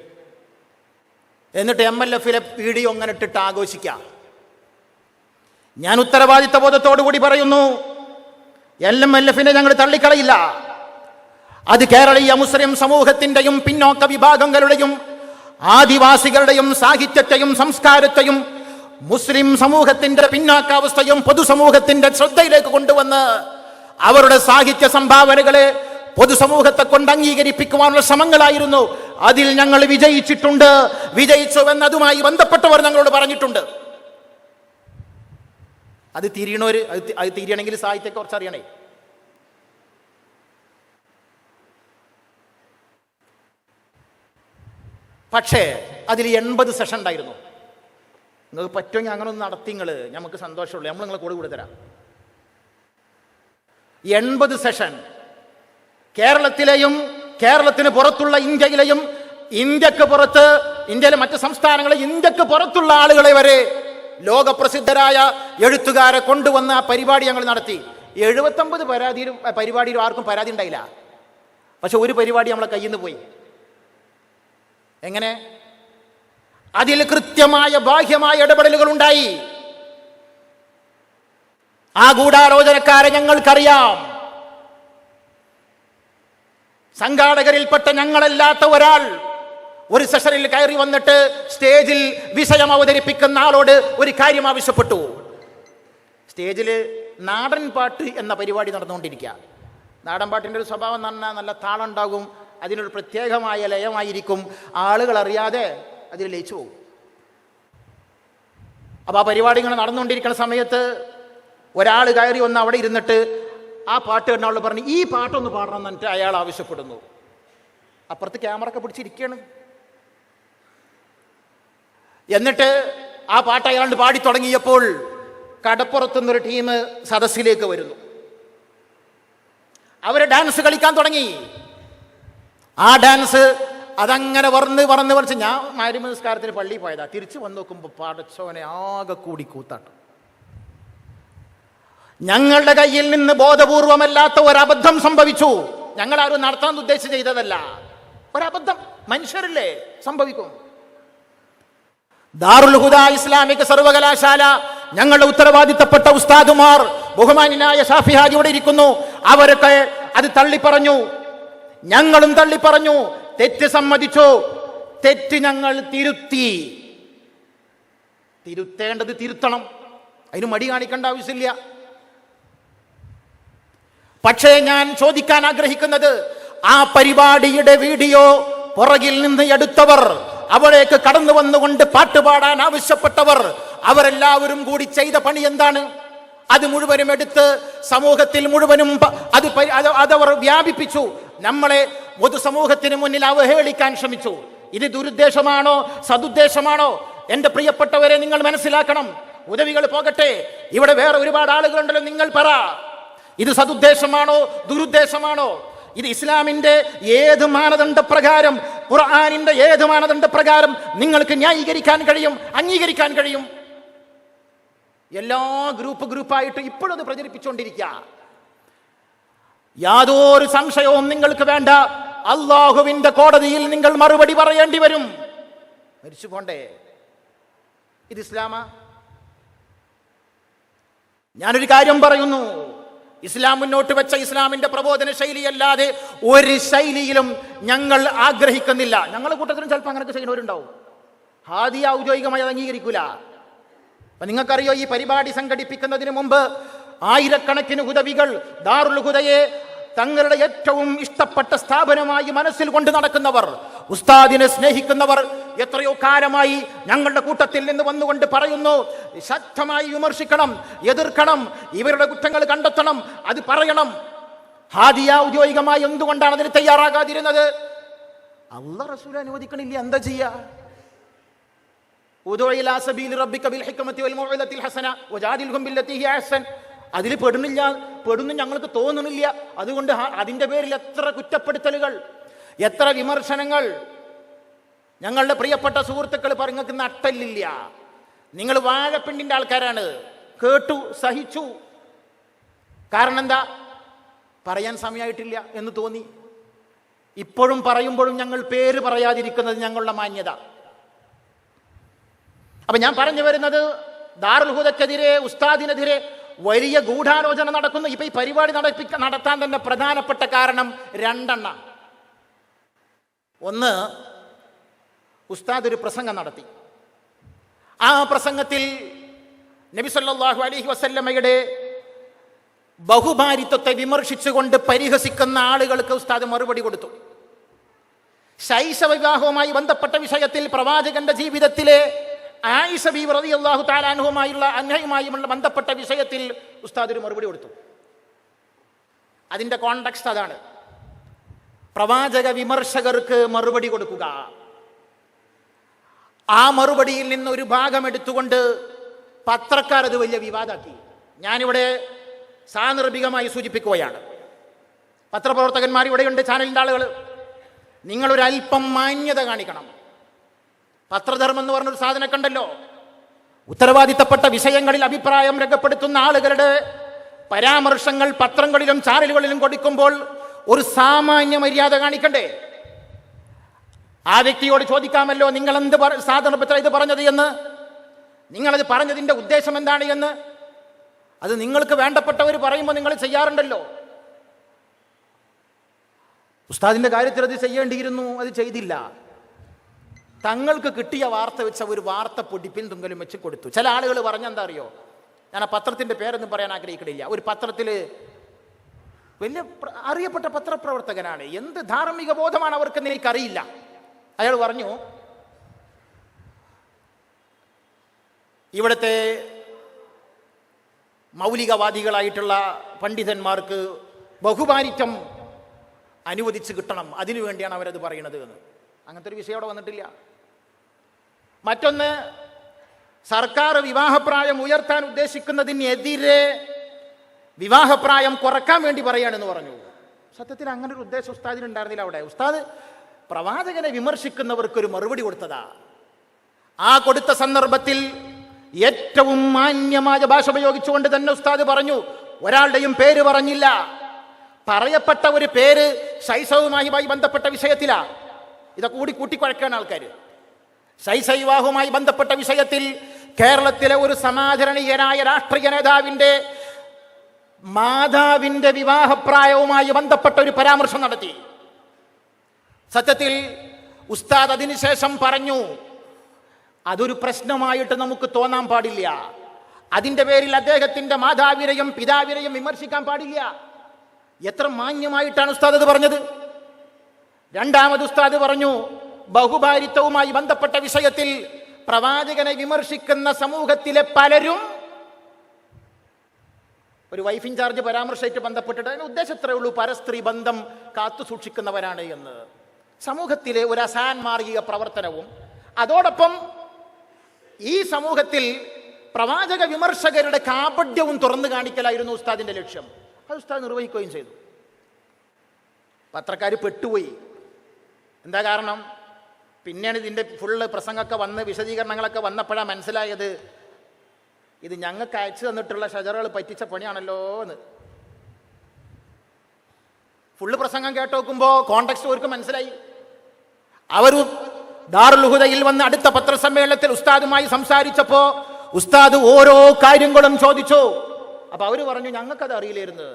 എന്നിട്ട് MLF-ലെ വീഡിയോ അങ്ങനെ ഇട്ടിട്ട് ആഘോഷിക്കാം. ഞാൻ ഉത്തരവാദിത്ത ബോധത്തോടു കൂടി പറയുന്നു, MLF-നെ ഞങ്ങൾ തള്ളിക്കളയില്ല. അത് കേരളീയ മുസ്ലിം സമൂഹത്തിൻ്റെയും പിന്നോക്ക വിഭാഗങ്ങളുടെയും ആദിവാസികളുടെയും സാഹിത്യത്തെയും സംസ്കാരത്തെയും മുസ്ലിം സമൂഹത്തിന്റെ പിന്നാക്കാവസ്ഥയും പൊതുസമൂഹത്തിന്റെ ശ്രദ്ധയിലേക്ക് കൊണ്ടുവന്ന് അവരുടെ സാഹിത്യ സംഭാവനകളെ പൊതുസമൂഹത്തെ കൊണ്ട് അംഗീകരിപ്പിക്കുവാനുള്ള ശ്രമങ്ങളായിരുന്നു. അതിൽ ഞങ്ങൾ വിജയിച്ചിട്ടുണ്ട്, വിജയിച്ചുവെന്ന് അതുമായി ബന്ധപ്പെട്ടവർ ഞങ്ങളോട് പറഞ്ഞിട്ടുണ്ട്. അത് തിരിയണവര് അത് തിരിയണമെങ്കിൽ സാഹിത്യത്തെ കുറിച്ച് അറിയണേ. പക്ഷേ അതിൽ 80 സെഷൻ ഉണ്ടായിരുന്നു. നിങ്ങൾക്ക് പറ്റുമെങ്കിൽ അങ്ങനെ ഒന്ന് നടത്തി, നമുക്ക് സന്തോഷമുള്ളൂ, നമ്മൾ നിങ്ങളെ കൂടെ തരാം. 80 സെഷൻ കേരളത്തിലെയും കേരളത്തിന് പുറത്തുള്ള ഇന്ത്യയിലെയും ഇന്ത്യക്ക് പുറത്ത്, ഇന്ത്യയിലെ മറ്റ് സംസ്ഥാനങ്ങളെ ഇന്ത്യക്ക് പുറത്തുള്ള ആളുകളെ വരെ ലോകപ്രസിദ്ധരായ എഴുത്തുകാരെ കൊണ്ടുവന്ന് ആ പരിപാടി ഞങ്ങൾ നടത്തി. 79 പരിപാടിയിലും ആർക്കും പരാതി ഉണ്ടായില്ല. പക്ഷെ ഒരു പരിപാടി നമ്മളെ കയ്യിൽ നിന്ന് പോയി. എങ്ങനെ? അതിൽ കൃത്യമായ ബാഹ്യമായ ഇടപെടലുകൾ ഉണ്ടായി. ആ ഗൂഢാലോചനക്കാരെ ഞങ്ങൾക്കറിയാം. സംഘാടകരിൽപ്പെട്ട ഞങ്ങളല്ലാത്ത ഒരാൾ ഒരു സെഷനിൽ കയറി വന്നിട്ട് സ്റ്റേജിൽ വിഷയം അവതരിപ്പിക്കുന്ന ആളോട് ഒരു കാര്യം ആവശ്യപ്പെട്ടു. സ്റ്റേജിൽ നാടൻ പാട്ട് എന്ന പരിപാടി നടന്നുകൊണ്ടിരിക്കുക. നാടൻ പാട്ടിൻ്റെ ഒരു സ്വഭാവം എന്ന് പറഞ്ഞാൽ നല്ല താളുണ്ടാകും, അതിനൊരു പ്രത്യേകമായ ലയമായിരിക്കും, ആളുകൾ അറിയാതെ അതിൽ ലയിച്ചു പോകും. അപ്പോൾ ആ പരിപാടി ഇങ്ങനെ നടന്നുകൊണ്ടിരിക്കുന്ന സമയത്ത് ഒരാൾ കയറി വന്ന് അവിടെ ഇരുന്നിട്ട് ആ പാട്ട് കേട്ട ആൾ പറഞ്ഞു, ഈ പാട്ടൊന്ന് പാടണം എന്ന് പറഞ്ഞിട്ട് അയാൾ ആവശ്യപ്പെടുന്നു. അപ്പുറത്ത് ക്യാമറ ഒക്കെ പിടിച്ചിരിക്കുകയാണ്. എന്നിട്ട് ആ പാട്ട് അയാൾ പാടി തുടങ്ങിയപ്പോൾ കടപ്പുറത്തുനിന്നൊരു ടീം സദസ്സിലേക്ക് വരുന്നു. അവർ ഡാൻസ് കളിക്കാൻ തുടങ്ങി. ആ ഡാൻസ് അതങ്ങനെ വറന്ന് ഞാൻ മഗ്‌രിബ് നിസ്കാരത്തിന് പള്ളിയിൽ പോയതാ. തിരിച്ചു വന്ന് നോക്കുമ്പോൾ പടച്ചോനെ ആകെ കൂടി കൂത്താട്ടം. ഞങ്ങളുടെ കയ്യിൽ നിന്ന് ബോധപൂർവമല്ലാത്ത ഒരബദ്ധം സംഭവിച്ചു. ഞങ്ങളാരും നടത്താൻ ഉദ്ദേശിച്ച് ചെയ്തതല്ല, ഒരബദ്ധം. മനുഷ്യരല്ലേ, സംഭവിക്കും. ദാറുൽ ഹുദ ഇസ്ലാമിക സർവകലാശാല, ഞങ്ങളുടെ ഉത്തരവാദിത്തപ്പെട്ട ഉസ്താദുമാർ, ബഹുമാന്യനായ ഷാഫി ഹാജി ഇവിടെ ഇരിക്കുന്നു, അവരൊക്കെ അത് തള്ളിപ്പറഞ്ഞു. ഞങ്ങളും തള്ളിപ്പറഞ്ഞു, തെറ്റ് സമ്മതിച്ചു, തെറ്റ് ഞങ്ങൾ തിരുത്തി. തിരുത്തേണ്ടത് തിരുത്തണം, അതിന് മടി കാണിക്കേണ്ട ആവശ്യമില്ല. പക്ഷേ ഞാൻ ചോദിക്കാൻ ആഗ്രഹിക്കുന്നത്, ആ പരിപാടിയുടെ വീഡിയോ പുറകിൽ നിന്ന് എടുത്തവർ, അവിടേക്ക് കടന്നു വന്നുകൊണ്ട് പാട്ടുപാടാൻ ആവശ്യപ്പെട്ടവർ, അവരെല്ലാവരും കൂടി ചെയ്ത പണി എന്താണ്? അത് മുഴുവനും എടുത്ത് സമൂഹത്തിൽ മുഴുവനും അതവർ വ്യാപിപ്പിച്ചു. നമ്മളെ പൊതുസമൂഹത്തിന് മുന്നിൽ അവഹേളിക്കാൻ ശ്രമിച്ചു. ഇത് ദുരുദ്ദേശമാണോ സതുദ്ദേശമാണോ? എൻ്റെ പ്രിയപ്പെട്ടവരെ, നിങ്ങൾ മനസ്സിലാക്കണം, ഉദവികൾ പോകട്ടെ, ഇവിടെ വേറെ ഒരുപാട് ആളുകളുണ്ടല്ലോ, നിങ്ങൾ പറ, ഇത് സതുദ്ദേശമാണോ ദുരുദ്ദേശമാണോ? ഇത് ഇസ്ലാമിന്റെ ഏത് മാനദണ്ഡപ്രകാരം, ഖുർആനിന്റെ ഏത് മാനദണ്ഡപ്രകാരം നിങ്ങൾക്ക് ന്യായീകരിക്കാൻ കഴിയും, അംഗീകരിക്കാൻ കഴിയും? എല്ലാ ഗ്രൂപ്പായിട്ട് ഇപ്പോഴും അത് പ്രചരിപ്പിച്ചുകൊണ്ടിരിക്കുക. യാതൊരു സംശയവും നിങ്ങൾക്ക് വേണ്ട, അള്ളാഹുവിന്റെ കോടതിയിൽ നിങ്ങൾ മറുപടി പറയേണ്ടി വരും. മരിച്ചു പോണ്ടേ? ഇത് ഇസ്ലാമാ? ഞാനൊരു കാര്യം പറയുന്നു, ഇസ്ലാം മുന്നോട്ട് വെച്ച ഇസ്ലാമിന്റെ പ്രബോധന ശൈലിയല്ലാതെ ഒരു ശൈലിയിലും ഞങ്ങൾ ആഗ്രഹിക്കുന്നില്ല. ഞങ്ങളുടെ കൂട്ടത്തിലും ചിലപ്പോൾ അങ്ങനെയൊക്കെ ചെയ്യുന്നവരുണ്ടാവും. ഹാദിയ ഔദ്യോഗികമായി അത് അംഗീകരിക്കൂല. അപ്പൊ നിങ്ങൾക്കറിയോ, ഈ പരിപാടി സംഘടിപ്പിക്കുന്നതിന് മുമ്പ് ആയിരക്കണക്കിന് ഹുദവികൾ ദാറുൽ ഹുദയെ തങ്ങളുടെ ഏറ്റവും ഇഷ്ടപ്പെട്ട സ്ഥാപനമായി മനസ്സിൽ കൊണ്ട് നടക്കുന്നവർ, ഉസ്താദിനെ സ്നേഹിക്കുന്നവർ എത്രയോ കാലമായി ഞങ്ങളുടെ കൂട്ടത്തിൽ നിന്ന് വന്നുകൊണ്ട് പറയുന്നു, ശക്തമായി വിമർശിക്കണം, എതിർക്കണം, ഇവരുടെ കുറ്റങ്ങൾ കണ്ടെത്തണം, അത് പറയണം. ഹാദിയ ഔദ്യോഗികമായി എന്തുകൊണ്ടാണ് അതിന് തയ്യാറാകാതിരുന്നത്? അല്ലാഹു റസൂൽ അനുവദിക്കണില്ല, എന്താ ചെയ്യാ? അതിൽ പെടുന്നു ഞങ്ങൾക്ക് തോന്നുന്നില്ല. അതുകൊണ്ട് അതിന്റെ പേരിൽ എത്ര കുറ്റപ്പെടുത്തലുകൾ, എത്ര വിമർശനങ്ങൾ. ഞങ്ങളുടെ പ്രിയപ്പെട്ട സുഹൃത്തുക്കൾ നിങ്ങൾക്ക് നട്ടല്ലില്ല, നിങ്ങൾ വാഴപ്പിണ്ടിന്റെ ആൾക്കാരാണ്. കേട്ടു, സഹിച്ചു. കാരണം എന്താ? പറയാൻ സമയമായിട്ടില്ല എന്ന് തോന്നി. ഇപ്പോഴും പറയുമ്പോഴും ഞങ്ങൾ പേര് പറയാതിരിക്കുന്നത് ഞങ്ങളുടെ മാന്യത. അപ്പൊ ഞാൻ പറഞ്ഞു വരുന്നത്, ദാറുൽ ഹുദക്കെതിരെ, ഉസ്താദിനെതിരെ വലിയ ഗൂഢാലോചന നടക്കുന്നു. ഇപ്പൊ ഈ പരിപാടി നടത്താൻ തന്നെ പ്രധാനപ്പെട്ട കാരണം രണ്ടെണ്ണം. ഒന്ന്, ഉസ്താദ് ഒരു പ്രസംഗം നടത്തി. ആ പ്രസംഗത്തിൽ നബി സല്ലല്ലാഹു അലൈഹി വസല്ലമയുടെ ബഹുഭാരിത്വത്തെ വിമർശിച്ചുകൊണ്ട് പരിഹസിക്കുന്ന ആളുകൾക്ക് ഉസ്താദ് മറുപടി കൊടുത്തു. ശൈശവ വിവാഹവുമായി ബന്ധപ്പെട്ട വിഷയത്തിൽ പ്രവാചകന്റെ ജീവിതത്തിലെ ആയിഷ ബീവി റളിയല്ലാഹു തആല അൻഹയുമായുള്ള ബന്ധപ്പെട്ട വിഷയത്തിൽ ഉസ്താദ് ഒരു മറുപടി കൊടുത്തു. അതിന്റെ കോണ്ടെക്സ്റ്റ് അതാണ്. പ്രവാചക വിമർശകർക്ക് മറുപടി കൊടുക്കുക. ആ മറുപടിയിൽ നിന്ന് ഒരു ഭാഗം എടുത്തുകൊണ്ട് പത്രക്കാർ അത് വലിയ വിവാദമാക്കി. ഞാനിവിടെ സാന്ദർഭികമായി സൂചിപ്പിക്കുകയാണ്. പത്രപ്രവർത്തകന്മാർ ഇവിടെയുണ്ട്, ചാനലിൻ്റെ ആളുകൾ, നിങ്ങളൊരല്പം മാന്യത കാണിക്കണം. പത്രധർമ്മം എന്ന് പറഞ്ഞൊരു സാധനമൊക്കെ ഉണ്ടല്ലോ. ഉത്തരവാദിത്തപ്പെട്ട വിഷയങ്ങളിൽ അഭിപ്രായം രേഖപ്പെടുത്തുന്ന ആളുകളുടെ പരാമർശങ്ങൾ പത്രങ്ങളിലും ചാനലുകളിലും കൊടുക്കുമ്പോൾ ഒരു സാമാന്യ മര്യാദ കാണിക്കണ്ടേ? ആ വ്യക്തിയോട് ചോദിക്കാമല്ലോ, നിങ്ങൾ എന്ത് സാധനപത്ര ഇത് പറഞ്ഞത് എന്ന്, നിങ്ങളത് പറഞ്ഞതിൻ്റെ ഉദ്ദേശം എന്താണ് എന്ന്. അത് നിങ്ങൾക്ക് വേണ്ടപ്പെട്ടവർ പറയുമ്പോൾ നിങ്ങൾ ചെയ്യാറുണ്ടല്ലോ. ഉസ്താദിന്റെ കാര്യത്തിൽ അത് ചെയ്യേണ്ടിയിരുന്നു, അത് ചെയ്തില്ല. തങ്ങൾക്ക് കിട്ടിയ വാർത്ത വെച്ച ഒരു വാർത്ത പൊടിപ്പിൻ തുങ്കലും വെച്ച് കൊടുത്തു. ചില ആളുകൾ പറഞ്ഞെന്താ അറിയോ, ഞാൻ ആ പത്രത്തിന്റെ പേരൊന്നും പറയാൻ ആഗ്രഹിക്കുന്നില്ല. ഒരു പത്രത്തിൽ വലിയ അറിയപ്പെട്ട പത്രപ്രവർത്തകനാണ്, എന്ത് ധാർമ്മിക ബോധമാണ് അവർക്കെന്ന് എനിക്കറിയില്ല. അയാൾ പറഞ്ഞു, ഇവിടുത്തെ മൗലികവാദികളായിട്ടുള്ള പണ്ഡിതന്മാർക്ക് ബഹുഭാരിത്വം അനുവദിച്ച് കിട്ടണം, അതിനു വേണ്ടിയാണ് അവരത് പറയുന്നത് എന്ന്. അങ്ങനത്തെ ഒരു വിഷയം അവിടെ വന്നിട്ടില്ല. മറ്റൊന്ന്, സർക്കാർ വിവാഹപ്രായം ഉയർത്താൻ ഉദ്ദേശിക്കുന്നതിനെതിരെ വിവാഹപ്രായം കുറക്കാൻ വേണ്ടി പറയാണെന്ന് പറഞ്ഞു. സത്യത്തിൽ അങ്ങനെ ഒരു ഉദ്ദേശം ഉസ്താദിന് ഉണ്ടായിരുന്നില്ല. അവിടെ ഉസ്താദ് പ്രവാചകനെ വിമർശിക്കുന്നവർക്കൊരു മറുപടി കൊടുത്തതാ. ആ കൊടുത്ത സന്ദർഭത്തിൽ ഏറ്റവും മാന്യമായ ഭാഷ ഉപയോഗിച്ചുകൊണ്ട് തന്നെ ഉസ്താദ് പറഞ്ഞു, ഒരാളുടെയും പേര് പറഞ്ഞില്ല. പറയപ്പെട്ട ഒരു പേര് ശൈശവുമായി ബന്ധപ്പെട്ട വിഷയത്തിലാ. ഇതൊക്കെ കൂടി കൂട്ടിക്കുഴക്കാണ് ആൾക്കാർ. ശൈശവ വിവാഹവുമായി ബന്ധപ്പെട്ട വിഷയത്തിൽ കേരളത്തിലെ ഒരു സമാദരണീയനായ രാഷ്ട്രീയ നേതാവിന്റെ മാതാവിന്റെ വിവാഹപ്രായവുമായി ബന്ധപ്പെട്ട ഒരു പരാമർശം നടത്തി. സത്യത്തിൽ ഉസ്താദ് അതിനുശേഷം പറഞ്ഞു, അതൊരു പ്രശ്നമായിട്ട് നമുക്ക് തോന്നാൻ പാടില്ല. അതിന്റെ പേരിൽ അദ്ദേഹത്തിന്റെ മാതാവിനെയും പിതാവിനെയും വിമർശിക്കാൻ പാടില്ല. എത്ര മാന്യമായിട്ടാണ് ഉസ്താദ് അത് പറഞ്ഞത്. രണ്ടാമത് ഉസ്താദ് പറഞ്ഞു, ബഹുഭാരിത്വവുമായി ബന്ധപ്പെട്ട വിഷയത്തിൽ പ്രവാചകനെ വിമർശിക്കുന്ന സമൂഹത്തിലെ പലരും ഒരു വൈഫ് ഇൻചാർജ് പരാമർശമായിട്ട് ബന്ധപ്പെട്ടിട്ട് അതിന് ഉദ്ദേശം ഇത്രയേ ഉള്ളൂ, പരസ്ത്രീ ബന്ധം കാത്തു സൂക്ഷിക്കുന്നവരാണ് എന്ന്. സമൂഹത്തിലെ ഒരു അസാൻമാർഗിക പ്രവർത്തനവും അതോടൊപ്പം ഈ സമൂഹത്തിൽ പ്രവാചക വിമർശകരുടെ കാപട്യവും തുറന്നു കാണിക്കലായിരുന്നു ഉസ്താദിന്റെ ലക്ഷ്യം. അത് ഉസ്താദ് നിർവഹിക്കുകയും ചെയ്തു. പത്രക്കാർ പെട്ടുപോയി. എന്താ കാരണം? പിന്നെയാണ് ഇതിൻ്റെ ഫുള്ള് പ്രസംഗമൊക്കെ വന്ന് വിശദീകരണങ്ങളൊക്കെ വന്നപ്പോഴാണ് മനസ്സിലായത് ഇത് ഞങ്ങൾക്ക് അയച്ചു തന്നിട്ടുള്ള ഷജറുകൾ പറ്റിച്ച പണിയാണല്ലോ എന്ന്. ഫുള്ള് പ്രസംഗം കേട്ട് നോക്കുമ്പോൾ കോണ്ടെക്സ്റ്റ് അവർക്ക് മനസ്സിലായി. അവർ ദാറുൽ ഹുദയിൽ വന്ന് അടുത്ത പത്രസമ്മേളനത്തിൽ ഉസ്താദുമായി സംസാരിച്ചപ്പോൾ ഉസ്താദ് ഓരോ കാര്യങ്ങളും ചോദിച്ചു. അപ്പൊ അവര് പറഞ്ഞു ഞങ്ങൾക്കത് അറിയില്ലായിരുന്നു.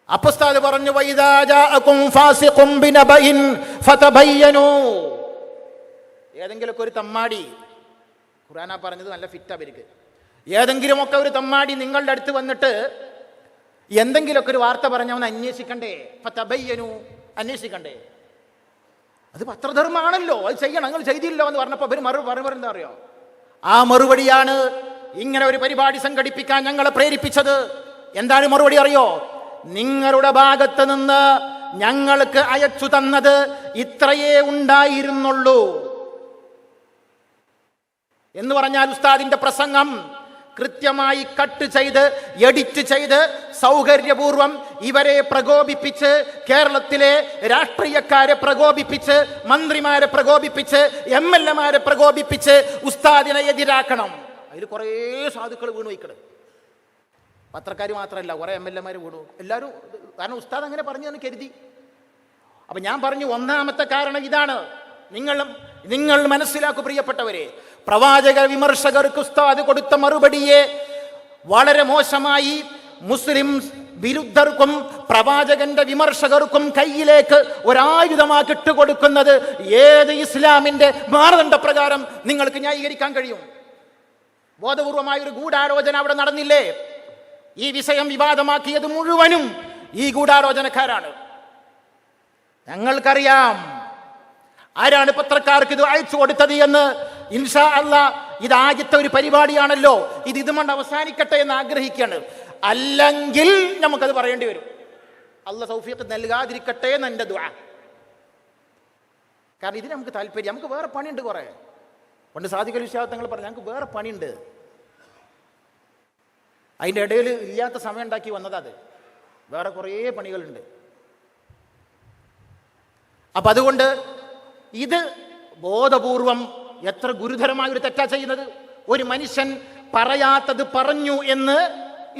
അപ്പൊ ഉസ്താദ് പറഞ്ഞു വൈദാ ജാഅകും ഫാസിഖും ബിനബഇൻ ഫതബയ്യനൂ. ഏതെങ്കിലുമൊക്കെ ഒരു തമ്മാടി, ഖുർആനാ പറഞ്ഞത്, നല്ല ഫിറ്റ് അവർക്ക്. ഏതെങ്കിലുമൊക്കെ ഒരു തമ്മാടി നിങ്ങളുടെ അടുത്ത് വന്നിട്ട് എന്തെങ്കിലുമൊക്കെ ഒരു വാർത്ത പറഞ്ഞവന്ന് അന്വേഷിക്കണ്ടേ? ഫതബയ്യനൂ, അന്വേഷിക്കണ്ടേ? അത് പത്രധർമ്മമാണല്ലോ, അത് ചെയ്യണം, നിങ്ങൾ ചെയ്തില്ലോ എന്ന് പറഞ്ഞപ്പോൾ അവർ മറുപടി എന്താ അറിയോ? ആ മറുപടിയാണ് ഇങ്ങനെ ഒരു പരിപാടി സംഘടിപ്പിക്കാൻ ഞങ്ങളെ പ്രേരിപ്പിച്ചത്. എന്താണ് മറുപടി അറിയോ? നിങ്ങളുടെ ഭാഗത്ത് നിന്ന് ഞങ്ങൾക്ക് അയച്ചു തന്നത് ഇത്രയേ ഉണ്ടായിരുന്നുള്ളൂ എന്ന് പറഞ്ഞാൽ ഉസ്താദിന്റെ പ്രസംഗം കൃത്യമായി കട്ട് ചെയ്ത് എഡിറ്റ് ചെയ്ത് സൗകര്യപൂർവം ഇവരെ പ്രകോപിപ്പിച്ച്, കേരളത്തിലെ രാഷ്ട്രീയക്കാരെ പ്രകോപിപ്പിച്ച്, മന്ത്രിമാരെ പ്രകോപിപ്പിച്ച്, MLA-മാരെ പ്രകോപിപ്പിച്ച് ഉസ്താദിനെ എതിരാക്കണം. അതിൽ കുറേ സാധുക്കൾ വീണു വയ്ക്കണം. പത്രക്കാർ മാത്രമല്ല, കുറേ MLA-മാർ വീണു. എല്ലാവരും, കാരണം ഉസ്താദ് അങ്ങനെ പറഞ്ഞു എന്ന് കരുതി. അപ്പൊ ഞാൻ പറഞ്ഞു, ഒന്നാമത്തെ കാരണം ഇതാണ്. നിങ്ങൾ മനസ്സിലാക്കൂ പ്രിയപ്പെട്ടവരെ, പ്രവാചക വിമർശകർക്ക് ഉസ്താദ് കൊടുത്ത മറുപടിയെ വളരെ മോശമായി മുസ്ലിം വിരുദ്ധർക്കും പ്രവാചകന്റെ വിമർശകർക്കും കയ്യിലേക്ക് ഒരായുധമാക്കി ഇട്ടുകൊടുക്കുന്നത് ഏത് ഇസ്ലാമിന്റെ മാനദണ്ഡപ്രകാരം നിങ്ങൾക്ക് ന്യായീകരിക്കാൻ കഴിയും? ബോധപൂർവമായ ഒരു ഗൂഢാലോചന അവിടെ നടന്നില്ലേ? ഈ വിഷയം വിവാദമാക്കിയത് മുഴുവനും ഈ ഗൂഢാലോചനക്കാരാണ്. ഞങ്ങൾക്കറിയാം ആരാണ് പത്രക്കാർക്ക് ഇത് അയച്ചു കൊടുത്തത് എന്ന്. ഇൻഷാ അല്ലാഹ് ഇത് ആദ്യത്തെ ഒരു പരിപാടിയാണല്ലോ, ഇതുകൊണ്ട് അവസാനിക്കട്ടെ എന്ന് ആഗ്രഹിക്കുകയാണ്. അല്ലെങ്കിൽ നമുക്കത് പറയേണ്ടി വരും. അല്ലാഹ് തൗഫീഖ് നൽകാതിരിക്കട്ടെ എന്ന് എൻ്റെ ദുആ. കാരണം ഇതിന് നമുക്ക് താല്പര്യം, നമുക്ക് വേറെ പണിയുണ്ട് കുറേ. പണ്ട് സാദിഖ് അലി ശിഹാബ് തങ്ങൾ പറഞ്ഞു ഞങ്ങൾക്ക് വേറെ പണിയുണ്ട്. അതിൻ്റെ ഇടയിൽ ഇല്ലാത്ത സമയം ഉണ്ടാക്കി വന്നതാ. വേറെ കുറേ പണികളുണ്ട്. അപ്പം അതുകൊണ്ട് ഇത് ബോധപൂർവം എത്ര ഗുരുതരമായ ഒരു തെറ്റാ ചെയ്യുന്നത്. ഒരു മനുഷ്യൻ പറയാത്തത് പറഞ്ഞു എന്ന്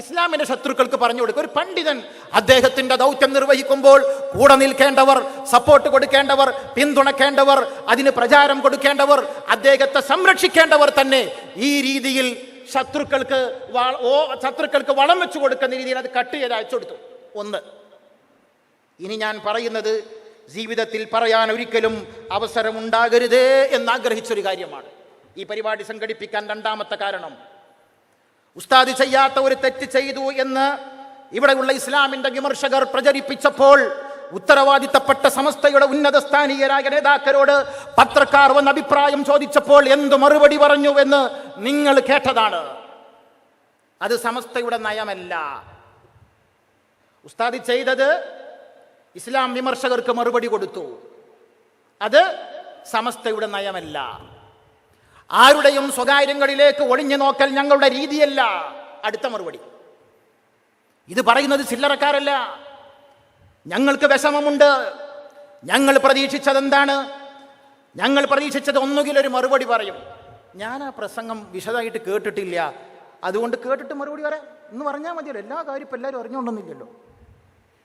ഇസ്ലാമിന്റെ ശത്രുക്കൾക്ക് പറഞ്ഞു കൊടുക്കുക. ഒരു പണ്ഡിതൻ അദ്ദേഹത്തിന്റെ ദൗത്യം നിർവഹിക്കുമ്പോൾ കൂടെ നിൽക്കേണ്ടവർ, സപ്പോർട്ട് കൊടുക്കേണ്ടവർ, പിന്തുണക്കേണ്ടവർ, അതിന് പ്രചാരം കൊടുക്കേണ്ടവർ, അദ്ദേഹത്തെ സംരക്ഷിക്കേണ്ടവർ തന്നെ ഈ രീതിയിൽ ശത്രുക്കൾക്ക് വളം വെച്ചു കൊടുക്കുന്ന രീതിയിൽ അത് കട്ട് ചെയ്ത് അയച്ചു കൊടുത്തു. ഒന്ന്. ഇനി ഞാൻ പറയുന്നത് ജീവിതത്തിൽ പറയാൻ ഒരിക്കലും അവസരമുണ്ടാകരുതേ എന്നാഗ്രഹിച്ചൊരു കാര്യമാണ്. ഈ പരിപാടി സംഘടിപ്പിക്കാൻ രണ്ടാമത്തെ കാരണം, ഉസ്താദ് ചെയ്യാത്ത ഒരു തെറ്റ് ചെയ്തു എന്ന് ഇവിടെയുള്ള ഇസ്ലാമിന്റെ വിമർശകർ പ്രചരിപ്പിച്ചപ്പോൾ ഉത്തരവാദിത്തപ്പെട്ട സമസ്തയുടെ ഉന്നത സ്ഥാനീയരായ നേതാക്കളോട് പത്രക്കാർ വന്ന് അഭിപ്രായം ചോദിച്ചപ്പോൾ എന്ത് മറുപടി പറഞ്ഞു എന്ന് നിങ്ങൾ കേട്ടതാണ്. അത് സമസ്തയുടെ നയമല്ല. ഉസ്താദ് ചെയ്തത് ഇസ്ലാം വിമർശകർക്ക് മറുപടി കൊടുത്തു. അത് സമസ്തയുടെ നയമല്ല. ആരുടെയും സ്വകാര്യങ്ങളിലേക്ക് ഒളിഞ്ഞു നോക്കൽ ഞങ്ങളുടെ രീതിയല്ല. അടുത്ത മറുപടി, ഇത് പറയുന്നത് ചില്ലറക്കാരല്ല. ഞങ്ങൾക്ക് വിഷമമുണ്ട്. ഞങ്ങൾ പ്രതീക്ഷിച്ചത് എന്താണ്? ഞങ്ങൾ പ്രതീക്ഷിച്ചത് ഒന്നുകിൽ ഒരു മറുപടി പറയും. ഞാൻ ആ പ്രസംഗം വിശദമായിട്ട് കേട്ടിട്ടില്ല, അതുകൊണ്ട് കേട്ടിട്ട് മറുപടി പറയാം എന്ന് പറഞ്ഞാൽ മതിയല്ലോ. എല്ലാ കാര്യം ഇപ്പം എല്ലാവരും അറിഞ്ഞുകൊണ്ടൊന്നുമില്ലല്ലോ.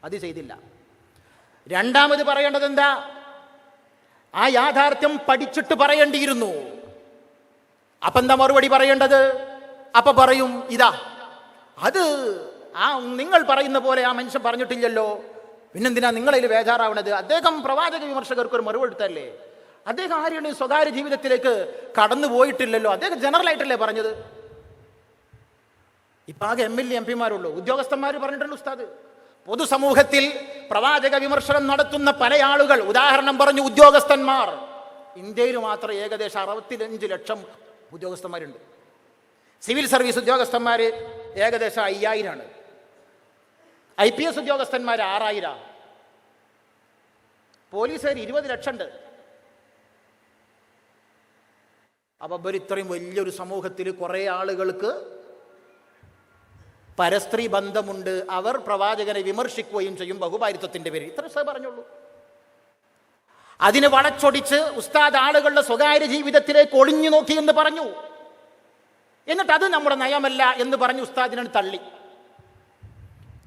അത് ചെയ്തില്ല. രണ്ടാമത് പറയേണ്ടത് എന്താ? ആ യാഥാർത്ഥ്യം പഠിച്ചിട്ട് പറയേണ്ടിയിരുന്നു. അപ്പൊ എന്താ മറുപടി പറയേണ്ടത്? അപ്പൊ പറയും ഇതാ, അത് ആ നിങ്ങൾ പറയുന്ന പോലെ ആ മനുഷ്യൻ പറഞ്ഞിട്ടില്ലല്ലോ, പിന്നെന്തിനാ നിങ്ങളതിൽ ബേജാറാവണത്? അദ്ദേഹം പ്രവാചക വിമർശകർക്ക് ഒരു മറുപടി എടുത്തല്ലേ. അദ്ദേഹം ആരുടെയും സ്വകാര്യ ജീവിതത്തിലേക്ക് കടന്നു പോയിട്ടില്ലല്ലോ. അദ്ദേഹം ജനറൽ ആയിട്ടല്ലേ പറഞ്ഞത്. ഇപ്പൊ ആകെ MLA MP-മാരുള്ളൂ. ഉദ്യോഗസ്ഥന്മാർ പറഞ്ഞിട്ടുണ്ട് ഉസ്താദ്. പൊതുസമൂഹത്തിൽ പ്രവാചക വിമർശനം നടത്തുന്ന പല ആളുകൾ, ഉദാഹരണം പറഞ്ഞു ഉദ്യോഗസ്ഥന്മാർ, ഇന്ത്യയിൽ മാത്രം ഏകദേശം 65 ലക്ഷം ഉദ്യോഗസ്ഥന്മാരുണ്ട്. സിവിൽ സർവീസ് ഉദ്യോഗസ്ഥന്മാർ ഏകദേശം 5000 IPS ഉദ്യോഗസ്ഥന്മാർ 6000, പോലീസുകാർ 20 ലക്ഷം ഉണ്ട്. അപ്പോൾ ഇത്രയും വലിയൊരു സമൂഹത്തിൽ കുറേ ആളുകൾക്ക് പരസ്ത്രീ ബന്ധമുണ്ട്, അവർ പ്രവാചകനെ വിമർശിക്കുകയും ചെയ്യും ബഹുഭാരിത്വത്തിൻ്റെ പേരിൽ. ഇത്ര പറഞ്ഞുള്ളൂ. അതിനെ വളച്ചൊടിച്ച് ഉസ്താദ് ആളുകളുടെ സ്വകാര്യ ജീവിതത്തിലേക്ക് ഒളിഞ്ഞു നോക്കി എന്ന് പറഞ്ഞു. എന്നിട്ട് അത് നമ്മുടെ നയമല്ല എന്ന് പറഞ്ഞ് ഉസ്താദിനെ തള്ളി.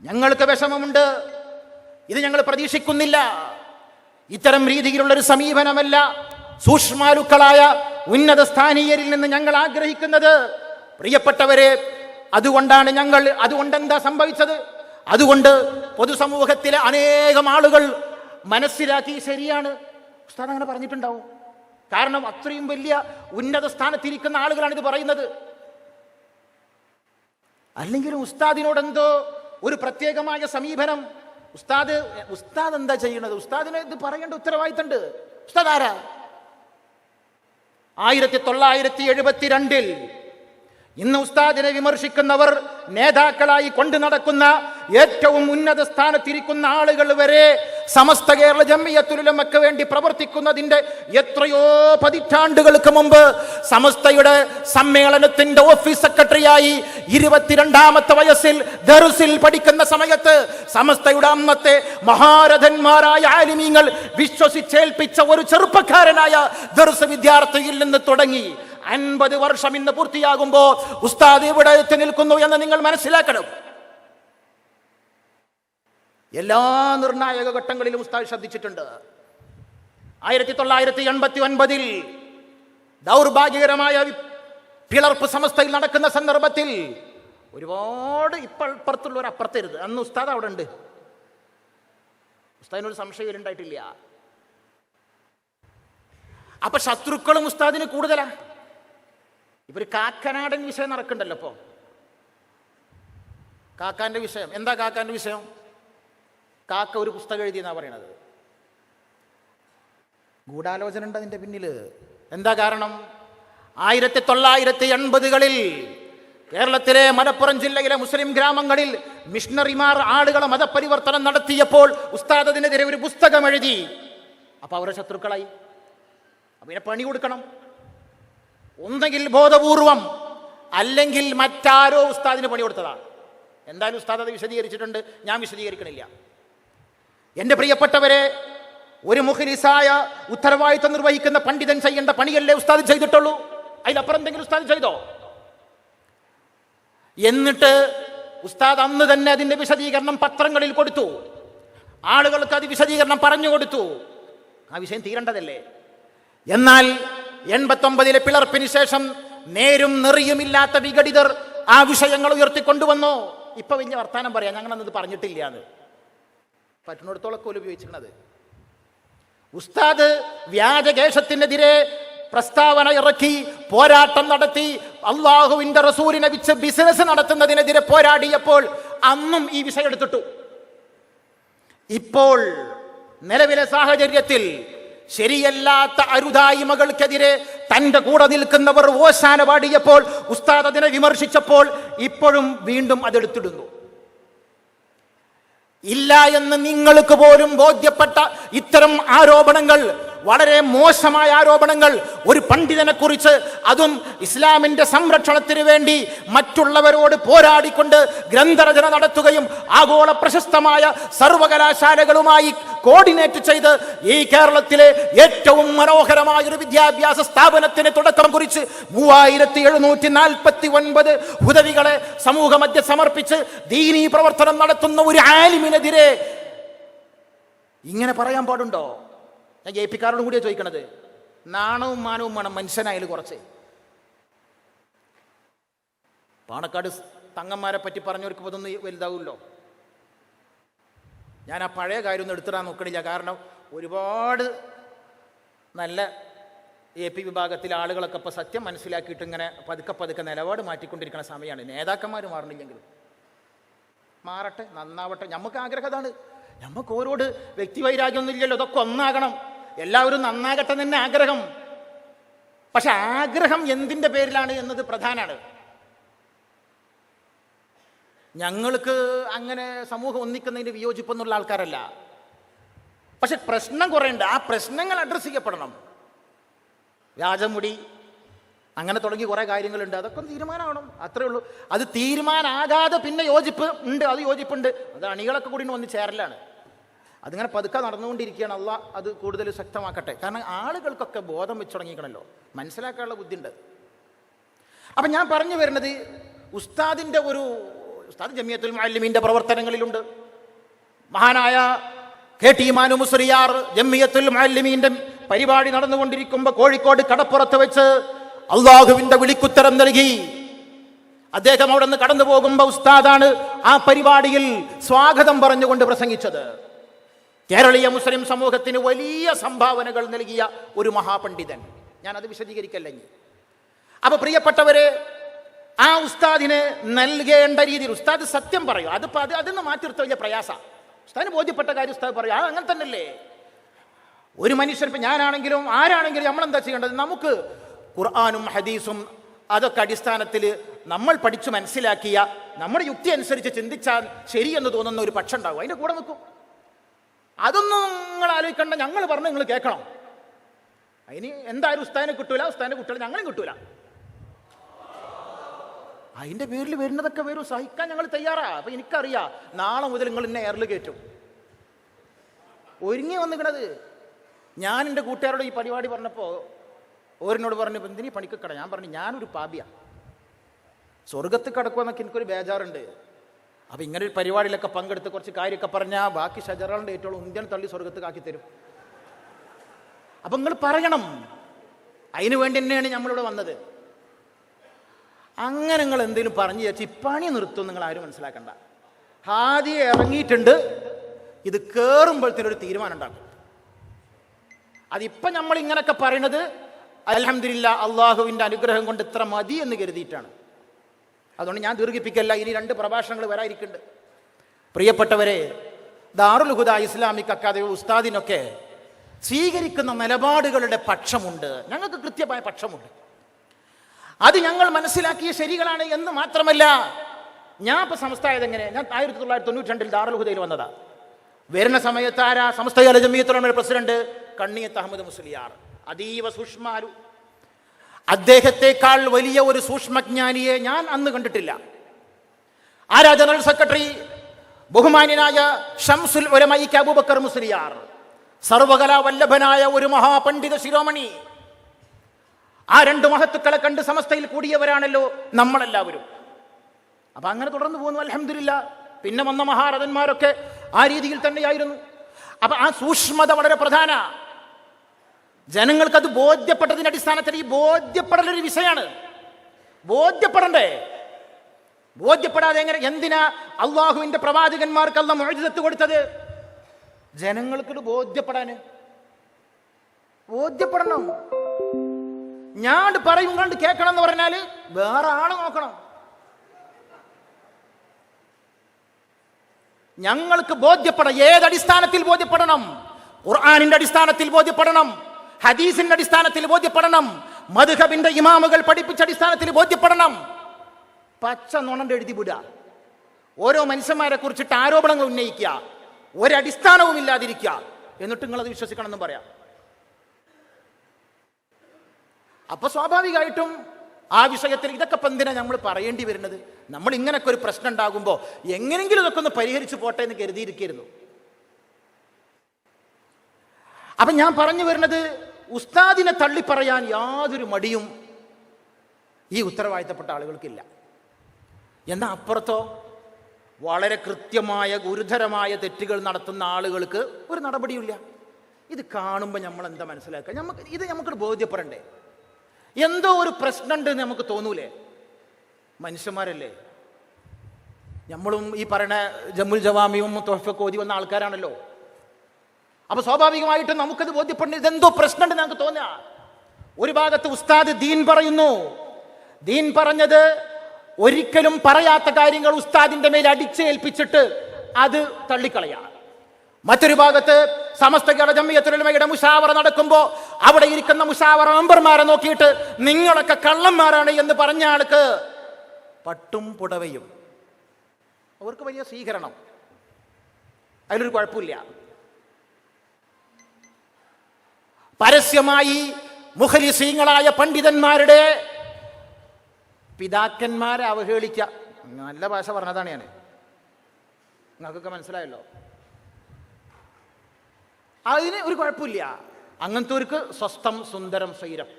ഞങ്ങൾക്ക് വിഷമമുണ്ട്, ഇത് ഞങ്ങൾ പ്രതീക്ഷിക്കുന്നില്ല. ഇത്തരം രീതിയിലുള്ളൊരു സമീപനമല്ല സൂക്ഷ്മാലുക്കളായ ഉന്നത സ്ഥാനീയരിൽ നിന്ന് ഞങ്ങൾ ആഗ്രഹിക്കുന്നത്. പ്രിയപ്പെട്ടവരെ, അതുകൊണ്ട് എന്താ സംഭവിച്ചത്? അതുകൊണ്ട് പൊതുസമൂഹത്തിലെ അനേകം ആളുകൾ മനസ്സിലാക്കി, ശരിയാണ്, ഉസ്താദ് അങ്ങനെ പറഞ്ഞിട്ടുണ്ടാവും. കാരണം അത്രയും വലിയ ഉന്നത സ്ഥാനത്തിരിക്കുന്ന ആളുകളാണ് ഇത് പറയുന്നത്. അല്ലെങ്കിലും ഉസ്താദിനോട് എന്തോ ഒരു പ്രത്യേകമായ സമീപനം. ഉസ്താദ് എന്താ ചെയ്യുന്നത്? ഉസ്താദിന് ഇത് പറയേണ്ട ഉത്തരവാദിത്തമുണ്ട്. ഉസ്താദ് ആരാ? 1972 ഇന്ന് ഉസ്താദിനെ വിമർശിക്കുന്നവർ നേതാക്കളായി കൊണ്ടു നടക്കുന്ന ഏറ്റവും ഉന്നത സ്ഥാനത്തിരിക്കുന്ന ആളുകൾ വരെ സമസ്ത കേരള ജംഇയ്യത്തുൽ ഉലമയ്ക്ക് വേണ്ടി പ്രവർത്തിക്കുന്നതിന്റെ എത്രയോ പതിറ്റാണ്ടുകൾക്ക് മുമ്പ് സമസ്തയുടെ സമ്മേളനത്തിന്റെ ഓഫീസ് സെക്രട്ടറിയായി 22ാമത്തെ വയസ്സിൽ ദർസിൽ പഠിക്കുന്ന സമയത്ത് സമസ്തയുടെ അന്നത്തെ മഹാരഥന്മാരായ ആലിമീങ്ങൾ വിശ്വസിച്ചേൽപ്പിച്ച ഒരു ചെറുപ്പക്കാരനായ ദർസ് വിദ്യാർത്ഥിയിൽ നിന്ന് തുടങ്ങി 50 വർഷം ഇന്ന് പൂർത്തിയാകുമ്പോ ഉസ്താദ് ഇവിടെ എത്തി നിൽക്കുന്നു എന്ന് നിങ്ങൾ മനസ്സിലാക്കണം. എല്ലാ നിർണായക ഘട്ടങ്ങളിലും ഉസ്താദ് ശ്രദ്ധിച്ചിട്ടുണ്ട്. 1989 ദൗർഭാഗ്യകരമായ പിളർപ്പ് സമസ്തയിൽ നടക്കുന്ന സന്ദർഭത്തിൽ ഒരുപാട് ഇപ്പുറത്തുള്ളവർ അപ്പുറത്തരുത്, അന്ന് ഉസ്താദ് അവിടെ ഉണ്ട്. ഉസ്താദിനൊരു സംശയം ഉണ്ടായിട്ടില്ല. അപ്പൊ ശത്രുക്കളും ഉസ്താദിന് കൂടുതലാ. ഇപ്പൊ ഒരു കാക്കനാടൻ വിഷയം നടക്കണ്ടല്ലോ. ഇപ്പോ കാക്കാന്റെ വിഷയം എന്താ? കാക്കാന്റെ വിഷയം, കാക്ക ഒരു പുസ്തകം എഴുതിയെന്നാ പറയണത്. ഗൂഢാലോചന ഉണ്ട് അതിന്റെ പിന്നില്. എന്താ കാരണം? 1980കളിൽ കേരളത്തിലെ മലപ്പുറം ജില്ലയിലെ മുസ്ലിം ഗ്രാമങ്ങളിൽ മിഷണറിമാർ ആളുകളെ മതപരിവർത്തനം നടത്തിയപ്പോൾ ഉസ്താദ് അതിനെതിരെ ഒരു പുസ്തകം എഴുതി. അപ്പൊ അവരുടെ ശത്രുക്കളായി. അപ്പൊ ഇതിനെ പണി കൊടുക്കണം. ഒന്നെങ്കിൽ ബോധപൂർവം, അല്ലെങ്കിൽ മറ്റാരോ ഉസ്താദിന് പണി കൊടുത്തതാണ്. എന്തായാലും ഉസ്താദ് അത് വിശദീകരിച്ചിട്ടുണ്ട്, ഞാൻ വിശദീകരിക്കണില്ല. എൻ്റെ പ്രിയപ്പെട്ടവരെ, ഒരു മുഖ്ലിസായ ഉത്തരവാദിത്വം നിർവഹിക്കുന്ന പണ്ഡിതൻ ചെയ്യേണ്ട പണിയല്ലേ ഉസ്താദ് ചെയ്തിട്ടുള്ളൂ? അതിലപ്പുറം എന്തെങ്കിലും ഉസ്താദ് ചെയ്തോ? എന്നിട്ട് ഉസ്താദ് അന്ന് തന്നെ അതിന്റെ വിശദീകരണം പത്രങ്ങളിൽ കൊടുത്തു. ആളുകൾക്ക് അത് വിശദീകരണം പറഞ്ഞു കൊടുത്തു. ആ വിഷയം തീരേണ്ടതല്ലേ? എന്നാൽ 89 പിളർപ്പിന് ശേഷം നേരും നെറിയുമില്ലാത്ത വിഘടിതർ ആ വിഷയങ്ങൾ ഉയർത്തിക്കൊണ്ടുവന്നു. ഇപ്പൊ വലിയ വർത്താനം പറയാം, ഞങ്ങൾ അന്നത് പറഞ്ഞിട്ടില്ല എന്ന്. പറ്റുന്നിടത്തോളൊക്കെ ഉപയോഗിച്ചിരുന്നത്. ഉസ്താദ് വ്യാജകേശത്തിനെതിരെ പ്രസ്താവന ഇറക്കി, പോരാട്ടം നടത്തി, അള്ളാഹുവിന്റെ റസൂലിനെ വെച്ച് ബിസിനസ് നടത്തുന്നതിനെതിരെ പോരാടിയപ്പോൾ അന്നും ഈ വിഷയം എടുത്തിട്ടു. ഇപ്പോൾ നിലവിലെ സാഹചര്യത്തിൽ ശരിയല്ലാത്ത അരുതായ്മകൾക്കെതിരെ തന്റെ കൂടെ നിൽക്കുന്നവർ ഓശാന പാടിയപ്പോൾ, ഉസ്താദ് അതിനെ വിമർശിച്ചപ്പോൾ ഇപ്പോഴും വീണ്ടും അതെടുത്തിടുന്നു. ഇല്ല എന്ന് നിങ്ങൾക്ക് പോലും ബോധ്യപ്പെട്ട ഇത്തരം ആരോപണങ്ങൾ, വളരെ മോശമായ ആരോപണങ്ങൾ ഒരു പണ്ഡിതനെ കുറിച്ച്, അതും ഇസ്ലാമിന്റെ സംരക്ഷണത്തിന് വേണ്ടി മറ്റുള്ളവരോട് പോരാടിക്കൊണ്ട് ഗ്രന്ഥരചന നടത്തുകയും ആഗോള പ്രശസ്തമായ സർവകലാശാലകളുമായി കോർഡിനേറ്റ് ചെയ്ത് ഈ കേരളത്തിലെ ഏറ്റവും മനോഹരമായ ഒരു വിദ്യാഭ്യാസ സ്ഥാപനത്തിന് തുടക്കം കുറിച്ച് 3749 ഉദവികളെ സമൂഹമധ്യ സമർപ്പിച്ച് ദീനീ പ്രവർത്തനം നടത്തുന്ന ഒരു ആലിമിനെതിരെ ഇങ്ങനെ പറയാൻ പാടുണ്ടോ? ഞാൻ ജയിപ്പിക്കാരോട് കൂടിയാ ചോദിക്കണത്. നാണവും മാനവും വേണം മനുഷ്യനായാലും കുറച്ച്. പാണക്കാട് തങ്ങന്മാരെ പറ്റി പറഞ്ഞവർക്ക് ഇതൊന്നും വലുതാവുമല്ലോ. ഞാൻ ആ പഴയ കാര്യമൊന്നും എടുത്തിടാൻ നോക്കണില്ല. കാരണം ഒരുപാട് നല്ല AP വിഭാഗത്തിലെ ആളുകളൊക്കെ ഇപ്പോൾ സത്യം മനസ്സിലാക്കിയിട്ട് ഇങ്ങനെ പതുക്കെ നിലപാട് മാറ്റിക്കൊണ്ടിരിക്കുന്ന സമയമാണ്. നേതാക്കന്മാർ മാറണില്ലെങ്കിലും മാറട്ടെ, നന്നാവട്ടെ. നമുക്ക് ആഗ്രഹം അതാണ്. നമുക്ക് ഓരോട് വ്യക്തിവൈരാഗ്യമൊന്നും ഇല്ലല്ലോ. ഇതൊക്കെ ഒന്നാകണം, എല്ലാവരും നന്നാകട്ടെ തന്നെ ആഗ്രഹം. പക്ഷെ ആഗ്രഹം എന്തിൻ്റെ പേരിലാണ് എന്നത് പ്രധാനമാണ്. ഞങ്ങൾക്ക് അങ്ങനെ സമൂഹം ഒന്നിക്കുന്നതിന് വിയോജിപ്പൊന്നുള്ള ആൾക്കാരല്ല. പക്ഷെ പ്രശ്നം കുറേ ഉണ്ട്. ആ പ്രശ്നങ്ങൾ അഡ്രസ്സ് ചെയ്യപ്പെടണം. വ്യാജമുടി, അങ്ങനെ തുടങ്ങി കുറേ കാര്യങ്ങളുണ്ട്. അതൊക്കെ ഒന്ന് തീരുമാനമാവണം, അത്രേ ഉള്ളൂ. അത് തീരുമാനമാകാതെ പിന്നെ യോജിപ്പ് ഉണ്ട്, അത് യോജിപ്പുണ്ട്, അത് അണികളൊക്കെ കൂടി വന്ന് ചേരലാണ്. അതിങ്ങനെ പതുക്കെ നടന്നുകൊണ്ടിരിക്കുകയാണ്. അള്ളാഹ് അത് കൂടുതൽ ശക്തമാക്കട്ടെ. കാരണം ആളുകൾക്കൊക്കെ ബോധം വെച്ച് തുടങ്ങിക്കണല്ലോ, മനസ്സിലാക്കാനുള്ള ബുദ്ധിയുണ്ട്. അപ്പം ഞാൻ പറഞ്ഞു വരുന്നത്, ഉസ്താദ് ജമിയത്തുൽ മുഅല്ലിമീൻ്റെ പ്രവർത്തനങ്ങളിലുണ്ട്. മഹാനായ KT മാനു മുസ്ലിയാർ ജമിയത്തുൽ മുഅല്ലിമീൻ്റെ പരിപാടി നടന്നുകൊണ്ടിരിക്കുമ്പോൾ കോഴിക്കോട് കടപ്പുറത്ത് വെച്ച് അള്ളാഹുവിൻ്റെ വിളിക്കുത്തരം നൽകി. അദ്ദേഹം അവിടെ നിന്ന് കടന്നു പോകുമ്പോൾ ഉസ്താദാണ് ആ പരിപാടിയിൽ സ്വാഗതം പറഞ്ഞുകൊണ്ട് പ്രസംഗിച്ചത്. കേരളീയ മുസ്ലിം സമൂഹത്തിന് വലിയ സംഭാവനകൾ നൽകിയ ഒരു മഹാപണ്ഡിതൻ. ഞാനത് വിശദീകരിക്കല്ല. അപ്പൊ പ്രിയപ്പെട്ടവരെ, ആ ഉസ്താദിന് നൽകേണ്ട രീതിയിൽ ഉസ്താദ് സത്യം പറയും. അതിന്ന് മാറ്റിർത്ത വലിയ പ്രയാസ. ഉസ്താദിന് ബോധ്യപ്പെട്ട കാര്യം ഉസ്താദ് പറയും. അങ്ങനെ തന്നെയല്ലേ ഒരു മനുഷ്യൻ, ഇപ്പം ഞാനാണെങ്കിലും ആരാണെങ്കിലും നമ്മളെന്താ ചെയ്യേണ്ടത്? നമുക്ക് ഖുർആനും ഹദീസും അതൊക്കെ അടിസ്ഥാനത്തിൽ നമ്മൾ പഠിച്ചു മനസ്സിലാക്കിയ നമ്മുടെ യുക്തി അനുസരിച്ച് ചിന്തിച്ചാൽ ശരിയെന്ന് തോന്നുന്ന ഒരു പക്ഷം ഉണ്ടാവും, അതിൻ്റെ കൂടെ നിൽക്കും. അതൊന്നും നിങ്ങൾ ആലോചിക്കണ്ട, ഞങ്ങൾ പറഞ്ഞ് നിങ്ങൾ കേൾക്കണം. അതിന് എന്തായാലും ഉസ്താദിനെ കിട്ടൂല, ഉസ്താദിന്റെ കുട്ടികളെ ഞങ്ങളും കിട്ടൂല. അതിൻ്റെ പേരിൽ വരുന്നതൊക്കെ വരും, സഹിക്കാൻ ഞങ്ങൾ തയ്യാറാ. അപ്പം എനിക്കറിയാം നാളെ മുതൽ നിങ്ങൾ എന്നെ എയറിൽ കയറ്റും. ഒരുങ്ങി വന്നിക്കണത്. ഞാൻ എൻ്റെ കൂട്ടുകാരോട് ഈ പരിപാടി പറഞ്ഞപ്പോൾ ഓരോനോട് പറഞ്ഞു, എന്തിനീ പണിക്കട? ഞാൻ പറഞ്ഞു, ഞാനൊരു പാപിയാണ്, സ്വർഗത്ത് കിടക്കുമെന്നൊക്കെ എനിക്കൊരു ബേജാറുണ്ട്. അപ്പം ഇങ്ങനെ ഒരു പരിപാടിയിലൊക്കെ പങ്കെടുത്ത് കുറച്ച് കാര്യമൊക്കെ പറഞ്ഞാൽ ബാക്കി ഷജറുകളുടെ ഏറ്റവും ഇന്ത്യൻ തള്ളി സ്വർഗത്ത് ആക്കി തരും. അപ്പം നിങ്ങൾ പറയണം, അതിനു വേണ്ടി തന്നെയാണ് നമ്മളിവിടെ വന്നത്. അങ്ങനെ നിങ്ങൾ എന്തെങ്കിലും പറഞ്ഞു വെച്ച് ഇപ്പണി നിർത്തും നിങ്ങൾ ആരും മനസ്സിലാക്കണ്ട. ആദ്യം ഇറങ്ങിയിട്ടുണ്ട്, ഇത് കയറുമ്പോഴത്തേനൊരു തീരുമാനം ഉണ്ടാക്കും. അതിപ്പം നമ്മൾ ഇങ്ങനെയൊക്കെ പറയണത് അൽഹംദുലില്ലാഹ് അള്ളാഹുവിൻ്റെ അനുഗ്രഹം കൊണ്ട് ഇത്ര മതി എന്ന് കരുതിയിട്ടാണ്. അതുകൊണ്ട് ഞാൻ ദീർഘിപ്പിക്കല്ല, ഇനി 2 പ്രഭാഷണങ്ങൾ വരാതിരിക്കുന്നുണ്ട്. പ്രിയപ്പെട്ടവരെ, ദാറുൽ ഹുദ ഇസ്ലാമിക് അക്കാദമി ഉസ്താദിനൊക്കെ സ്വീകരിക്കുന്ന നിലപാടുകളുടെ പക്ഷമുണ്ട്, ഞങ്ങൾക്ക് കൃത്യമായ പക്ഷമുണ്ട്. അത് ഞങ്ങൾ മനസ്സിലാക്കിയ ശരികളാണ് എന്ന് മാത്രമല്ല, ഞാൻ ഇപ്പം സമസ്തയായത് എങ്ങനെ? ഞാൻ 1992 ദാറുൽ ഹുദയിൽ വന്നതാ. വരുന്ന സമയത്ത് ആരാ സമസ്ത ജമിയത്തുൽ ഉലമയുടെ പ്രസിഡന്റ്? കണ്ണിയത്ത് അഹമ്മദ് മുസ്ലിയാർ. അതീവ സൂക്ഷ്മാരു. അദ്ദേഹത്തെക്കാൾ വലിയ ഒരു സൂക്ഷ്മജ്ഞാനിയെ ഞാൻ അന്ന് കണ്ടിട്ടില്ല. ആരാ ജനറൽ സെക്രട്ടറി? ബഹുമാന്യനായ ഷംസുൽ ഉലമ അബൂബക്കർ മുസ്ലിയാർ, സർവകലാ വല്ലഭനായ ഒരു മഹാപണ്ഡിത ശിരോമണി. ആ 2 മഹത്തുക്കളെ കണ്ട് സമസ്തയിൽ കൂടിയവരാണല്ലോ നമ്മളെല്ലാവരും. അപ്പൊ അങ്ങനെ തുടർന്ന് പോകുന്നു, അൽഹംദുലില്ലാഹ്. പിന്നെ വന്ന മഹാരഥന്മാരൊക്കെ ആ രീതിയിൽ തന്നെയായിരുന്നു. അപ്പൊ ആ സൂക്ഷ്മത വളരെ പ്രധാന. ജനങ്ങൾക്കത് ബോധ്യപ്പെട്ടതിന്റെ അടിസ്ഥാനത്തിൽ ഈ ബോധ്യപ്പെടലൊരു വിഷയമാണ്. ബോധ്യപ്പെടണ്ടേ? ബോധ്യപ്പെടാതെ എങ്ങനെ? എന്തിനാ അള്ളാഹുവിന്റെ പ്രവാചകന്മാർക്ക് അല്ലാഹു മുഅ്ജിസത്ത് കൊടുത്തത്? ജനങ്ങൾക്കിത് ബോധ്യപ്പെടാന്. ബോധ്യപ്പെടണം. ഞാൻ പറയും കണ്ട് കേൾക്കണം എന്ന് പറഞ്ഞാല് വേറെ ആള് നോക്കണം. ഞങ്ങൾക്ക് ബോധ്യപ്പെടണം. ഏതടിസ്ഥാനത്തിൽ ബോധ്യപ്പെടണം? ഖുർആനിന്റെ അടിസ്ഥാനത്തിൽ ബോധ്യപ്പെടണം, ഹദീസിന്റെ അടിസ്ഥാനത്തിൽ ബോധ്യപ്പെടണം, മദ്ഹബിന്റെ ഇമാമുകൾ പഠിപ്പിച്ച അടിസ്ഥാനത്തിൽ ബോധ്യപ്പെടണം. പച്ച നുണണ്ട് എഴുതി വിടുക, ഓരോ മനുഷ്യന്മാരെ കുറിച്ചിട്ട് ആരോപണങ്ങൾ ഉന്നയിക്കുക, ഒരടിസ്ഥാനവും ഇല്ലാതിരിക്കുക, എന്നിട്ട് നിങ്ങളത് വിശ്വസിക്കണം എന്നും പറയാം. അപ്പൊ സ്വാഭാവികമായിട്ടും ആ വിഷയത്തിൽ ഇതൊക്കെ എന്തിനാ നമ്മൾ പറയേണ്ടി വരുന്നത്? നമ്മൾ ഇങ്ങനൊക്കെ ഒരു പ്രശ്നം ഉണ്ടാകുമ്പോൾ എങ്ങനെങ്കിലും ഇതൊക്കെ ഒന്ന് പരിഹരിച്ചു പോട്ടെ എന്ന് കരുതിയിരിക്കരുന്നു. അപ്പൊ ഞാൻ പറഞ്ഞു വരുന്നത്, ഉസ്താദിനെ തള്ളിപ്പറയാൻ യാതൊരു മടിയും ഈ ഉത്തരവാദിത്തപ്പെട്ട ആളുകൾക്കില്ല. എന്നാൽ അപ്പുറത്തോ വളരെ കൃത്യമായ ഗുരുതരമായ തെറ്റുകൾ നടത്തുന്ന ആളുകൾക്ക് ഒരു നടപടിയില്ല. ഇത് കാണുമ്പോൾ നമ്മൾ എന്താ മനസ്സിലാക്കുക? നമുക്ക് ബോധ്യപ്പെടണ്ടേ? എന്തോ ഒരു പ്രശ്നമുണ്ട് എന്ന് നമുക്ക് തോന്നൂലേ? മനുഷ്യന്മാരല്ലേ നമ്മളും. ഈ പറയുന്ന ജമ്മുൽ ജവാമിയും തോഫയൊക്കെ ഓതി വന്ന ആൾക്കാരാണല്ലോ. അപ്പൊ സ്വാഭാവികമായിട്ടും നമുക്കത് ബോധ്യപ്പെടുന്നത് ഇതെന്തോ പ്രശ്നമുണ്ട് നമുക്ക് തോന്നുക. ഒരു ഭാഗത്ത് ഉസ്താദ് ദീൻ പറയുന്നു, ദീൻ പറഞ്ഞത് ഒരിക്കലും പറയാത്ത കാര്യങ്ങൾ ഉസ്താദിന്റെ മേൽ അടിച്ചേൽപ്പിച്ചിട്ട് അത് തള്ളിക്കളയാ. മറ്റൊരു ഭാഗത്ത് സമസ്ത ജമിയത്തുൽ ഉലമയുടെ മുശാവറ നടക്കുമ്പോൾ അവിടെ ഇരിക്കുന്ന മുശാവറ മെമ്പർമാരെ നോക്കിയിട്ട് നിങ്ങളൊക്കെ കള്ളന്മാരാണ് എന്ന് പറഞ്ഞ ആൾക്ക് പട്ടും പുടവയും, അവർക്ക് വലിയ സ്വീകരണം, അതിലൊരു കുഴപ്പമില്ല. പരസ്യമായി മുഖലിസീങ്ങളായ പണ്ഡിതന്മാരുടെ പിതാക്കന്മാരെ അവഹേളിക്കുക. നല്ല ഭാഷ പറഞ്ഞതാണ് ഞാൻ, നിങ്ങൾക്കൊക്കെ മനസ്സിലായല്ലോ. അതിന് ഒരു കുഴപ്പമില്ല. അങ്ങനത്തെവർക്ക് സ്വസ്ഥം സുന്ദരം സ്വൈരം.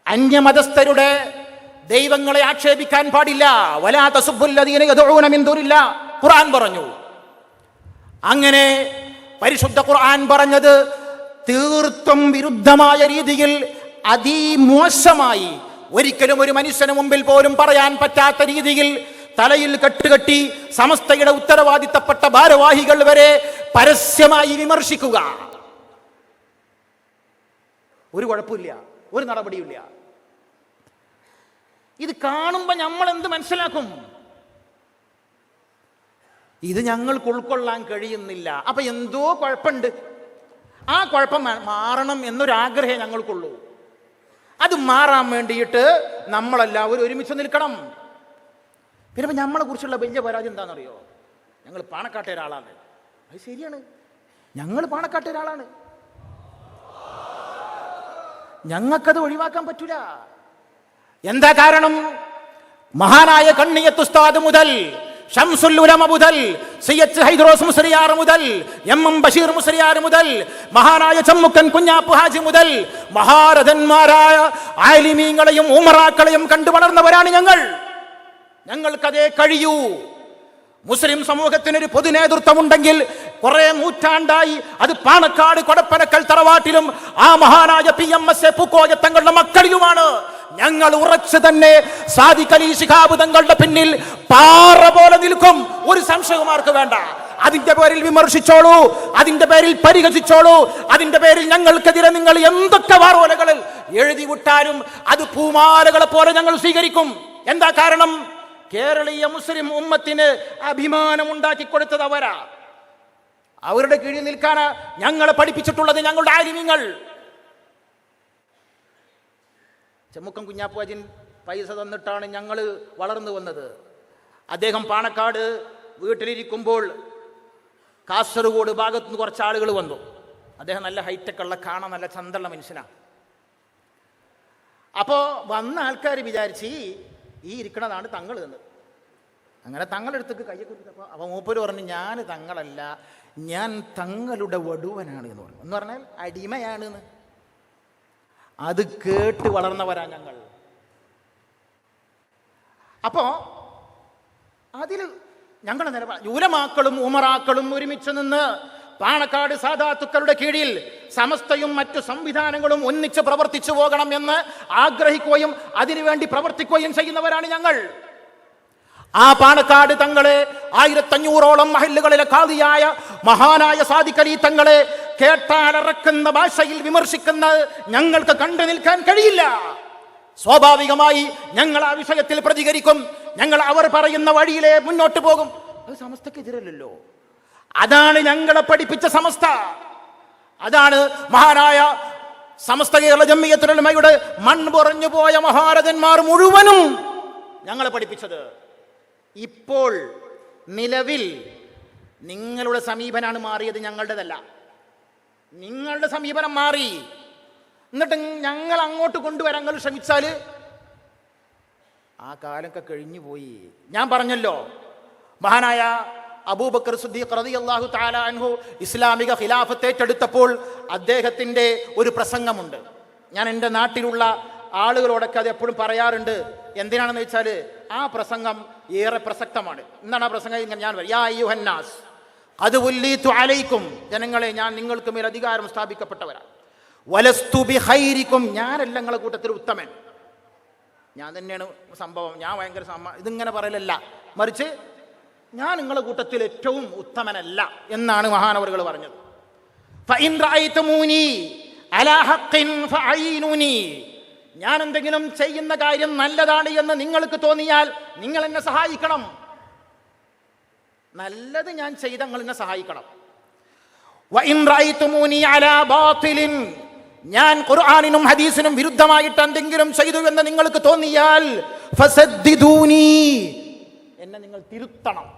അന്യമതസ്ഥരുടെ ദൈവങ്ങളെ ആക്ഷേപിക്കാൻ പാടില്ല. വലാ തസുബ്ബുല്ലദീന യദ്ഊന മിൻ ദൂനില്ലാ, ഖുർആൻ പറഞ്ഞു. അങ്ങനെ പരിശുദ്ധ ഖുർആൻ പറഞ്ഞത് തീർത്തും വിരുദ്ധമായ രീതിയിൽ, അതിമോശമായി, ഒരിക്കലും ഒരു മനുഷ്യന് മുമ്പിൽ പോലും പറയാൻ പറ്റാത്ത രീതിയിൽ തലയിൽ കെട്ടുകെട്ടി സമസ്തയുടെ ഉത്തരവാദിത്തപ്പെട്ട ഭാരവാഹികൾ വരെ പരസ്യമായി വിമർശിക്കുക. ഒരു കുഴപ്പമില്ല, ഒരു നടപടിയില്ല. ഇത് കാണുമ്പോൾ നമ്മൾ എന്ത് മനസ്സിലാക്കും? ഇത് ഞങ്ങൾക്ക് ഉൾക്കൊള്ളാൻ കഴിയുന്നില്ല. അപ്പൊ എന്തോ കുഴപ്പമുണ്ട്. ആ കുഴപ്പം മാറണം എന്നൊരാഗ്രഹം ഞങ്ങൾക്കുള്ളൂ. അത് മാറാൻ വേണ്ടിയിട്ട് നമ്മളെല്ലാവരും ഒരുമിച്ച് നിൽക്കണം. പിന്നെ ഇപ്പം നമ്മളെ കുറിച്ചുള്ള വലിയ പരാതി എന്താണെന്നറിയോ? ഞങ്ങൾ പാണക്കാട്ടെ ഒരാളാണ്. അത് ശരിയാണ്, ഞങ്ങൾ പാണക്കാട്ടെ ഒരാളാണ്. ഞങ്ങൾക്കത് ഒഴിവാക്കാൻ പറ്റൂല. എന്താ കാരണം? മഹാനായ കണ്ണിയത്ത് ഉസ്താദ് മുതൽ, ഷംസുൽ ഉലമ മുതൽ, സയ്യിദ് ഹൈദ്രോസ് മുസ്ലിയാർ മുതൽ, എം ബഷീർ മുസ്ലിയാർ മുതൽ, മഹാനായ ചമ്മുക്കൻ കുഞ്ഞാപ്പ് ഹാജി മുതൽ മഹാരഥന്മാരായ ആലിമീങ്ങളെയും ഉമറാക്കളെയും കണ്ടു വളർന്നവരാണ് ഞങ്ങൾ. ഞങ്ങൾക്കതേ കഴിയൂ. മുസ്ലിം സമൂഹത്തിനൊരു പൊതു നേതൃത്വം ഉണ്ടെങ്കിൽ കുറെ നൂറ്റാണ്ടായി അത് പാണക്കാട് കൊടപ്പനക്കൽ തറവാട്ടിലും ആ മഹാനായ PMS പൂക്കോയ തങ്ങളുടെ മക്കളിലുമാണ്. ഞങ്ങൾ ഉറച്ചു തന്നെ സാദിഖ് അലി ശിഹാബ് തങ്ങളുടെ പിന്നിൽ പാറ പോലെ നിൽക്കും. ഒരു സംശയമാർക്ക് വേണ്ട. അതിന്റെ പേരിൽ വിമർശിച്ചോളൂ, അതിന്റെ പേരിൽ പരിഹസിച്ചോളൂ, അതിന്റെ പേരിൽ ഞങ്ങൾക്കെതിരെ നിങ്ങൾ എന്തൊക്കെ വാർത്തകളിൽ എഴുതി വിട്ടാലും അത് പൂമാലകളെ പോലെ ഞങ്ങൾ സ്വീകരിക്കും. എന്താ കാരണം? കേരളീയ മുസ്ലിം ഉമ്മത്തിന് അഭിമാനം ഉണ്ടാക്കി കൊടുത്തത് അവരാ. അവരുടെ കീഴിൽ നിൽക്കാനാ ഞങ്ങളെ പഠിപ്പിച്ചിട്ടുള്ളത് ഞങ്ങളുടെ ആലിമീങ്ങൾ. ചെമ്മുക്കം കുഞ്ഞാപ്പുവാജിൻ പൈസ തന്നിട്ടാണ് ഞങ്ങൾ വളർന്നു വന്നത്. അദ്ദേഹം പാണക്കാട് വീട്ടിലിരിക്കുമ്പോൾ കാസർഗോഡ് ഭാഗത്തു നിന്ന് കുറച്ച് ആളുകൾ വന്നു. അദ്ദേഹം നല്ല ഹൈടെക് ഉള്ള, കാണാൻ നല്ല ചന്തള്ള മനുഷ്യനാണ്. അപ്പോൾ വന്ന ആൾക്കാർ വിചാരിച്ച് ഈ ഇരിക്കണതാണ് തങ്ങൾ എന്ന്. അങ്ങനെ തങ്ങളെടുത്തേക്ക് കയ്യെ കൊടുത്തപ്പോൾ അപ്പോൾ മൂപ്പര് പറഞ്ഞു, ഞാൻ തങ്ങളല്ല, ഞാൻ തങ്ങളുടെ വടുവനാണ് എന്ന് പറഞ്ഞു. എന്ന് പറഞ്ഞാൽ അടിമയാണ് എന്ന്. അത് കേട്ട് വളർന്നവരാ ഞങ്ങൾ. അപ്പോ അതിൽ ഞങ്ങളുടെ നിലപാട്, ഉലമാക്കളും ഉമറാക്കളും ഒരുമിച്ച് നിന്ന് പാണക്കാട് സാദാത്തുക്കളുടെ കീഴിൽ സമസ്തയും മറ്റു സംവിധാനങ്ങളും ഒന്നിച്ച് പ്രവർത്തിച്ചു പോകണം എന്ന് ആഗ്രഹിക്കുകയും അതിനുവേണ്ടി പ്രവർത്തിക്കുകയും ചെയ്യുന്നവരാണ് ഞങ്ങൾ. ആ പാണക്കാട് തങ്ങളെ 1500ഓളം മഹല്ലുകളിലെ ഖാദിയായ മഹാനായ സാദിഖ് അലി തങ്ങളെ കേട്ടാലറക്കുന്ന ഭാഷയിൽ വിമർശിക്കുന്ന ഞങ്ങൾക്ക് കണ്ടു നിൽക്കാൻ കഴിയില്ല. സ്വാഭാവികമായി ഞങ്ങൾ ആ വിഷയത്തിൽ പ്രതികരിക്കും. ഞങ്ങൾ അവർ പറയുന്ന വഴിയിലെ മുന്നോട്ട് പോകും. അത് സമസ്തക്കെതിരല്ലോ. അതാണ് ഞങ്ങളെ പഠിപ്പിച്ച സമസ്ത. അതാണ് മഹാനായ സമസ്ത കേരള ജംഇയ്യത്തുൽ ഉലമയുടെ മൺപുറഞ്ഞു പോയ മഹാരഥന്മാർ മുഴുവനും ഞങ്ങളെ പഠിപ്പിച്ചത്. ഇപ്പോൾ നിലവിൽ നിങ്ങളുടെ സമീപനാണ് മാറിയത്, ഞങ്ങളുടേതല്ല. നിങ്ങളുടെ സമീപനം മാറി. എന്നിട്ട് ഞങ്ങൾ അങ്ങോട്ട് കൊണ്ടുവരാൻ നിങ്ങൾ ശ്രമിച്ചാൽ ആ കാലമൊക്കെ കഴിഞ്ഞു പോയി. ഞാൻ പറഞ്ഞല്ലോ, മഹാനായ അബൂബക്കർ സിദ്ദീഖ് റളിയല്ലാഹു തആല അൻഹു ഇസ്ലാമിക ഖിലാഫത്ത് ഏറ്റെടുത്തപ്പോൾ അദ്ദേഹത്തിൻ്റെ ഒരു പ്രസംഗമുണ്ട്. ഞാൻ എൻ്റെ നാട്ടിലുള്ള ആളുകളോടൊക്കെ അത് എപ്പോഴും പറയാറുണ്ട്. എന്തിനാണെന്ന് വെച്ചാൽ ആ പ്രസംഗം ഏറെ പ്രസക്തമാണ്. എന്താണ് ആ പ്രസംഗം? ഞാൻ യാ അയ്യുഹന്നാസ് ഖദ് വല്ലീതു അലൈക്കും, ജനങ്ങളെ ഞാൻ നിങ്ങൾക്ക് മേൽ അധികാരം സ്ഥാപിക്കപ്പെട്ടവരാണ്. വലസ്തു ബിഖൈരിക്കും, ഞാനല്ല നിങ്ങളുടെ കൂട്ടത്തിൽ ഉത്തമൻ. ഞാൻ തന്നെയാണ് സംഭവം, ഞാൻ ഭയങ്കര ഇതിങ്ങനെ പറയലല്ല, മറിച്ച് ഞാൻ നിങ്ങളുടെ കൂട്ടത്തിൽ ഏറ്റവും ഉത്തമനല്ല എന്നാണ് മഹാനവറുകൾ പറഞ്ഞത്. ഫഇൻ റഅയ്തുമൂനി അലാ ഹഖ്ഖിൻ ഫഅയ്നൂനി, ഞാൻ എന്തെങ്കിലും ചെയ്യുന്ന കാര്യം നല്ലതാണ് എന്ന് നിങ്ങൾക്ക് തോന്നിയാൽ നിങ്ങൾ എന്നെ സഹായിക്കണം. നല്ലത് ഞാൻ ചെയ്ത നിങ്ങൾ എന്നെ സഹായിക്കണം. വഇൻ റഅയ്തുമൂനി അലാ ബാത്തിലിൻ, ഞാൻ ഖുർആനിനും ഹദീസിനും വിരുദ്ധമായിട്ട് എന്തെങ്കിലും ചെയ്തു എന്ന് നിങ്ങൾക്ക് തോന്നിയാൽ ഫസദ്ദിദൂനി, എന്നെ നിങ്ങൾ തിരുത്തണം.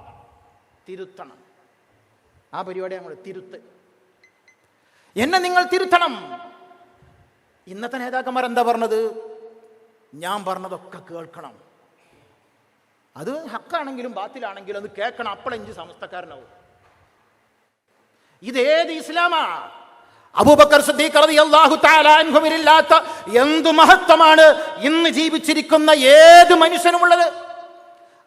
ആ പരിപാടി നമ്മൾ തിരുത്ത്, എന്നെ നിങ്ങൾ തിരുത്തണം. ഇന്നത്തെ നേതാക്കന്മാർ എന്താ പറഞ്ഞത്? ഞാൻ പറഞ്ഞതൊക്കെ കേൾക്കണം. അത് ഹക്കാണെങ്കിലും ബാത്തിലാണെങ്കിലും അത് കേൾക്കണം. അപ്പോഴെഞ്ച് സമസ്തക്കാരനാവും. ഇതേത് ഇസ്ലാമാ? അബൂബക്കർ സിദ്ദീഖ് റളിയല്ലാഹു തആല അൻഹുവിലില്ലാത്ത എന്തു മഹത്വമാണ് ഇന്ന് ജീവിച്ചിരിക്കുന്ന ഏത് മനുഷ്യനുമുള്ളത്.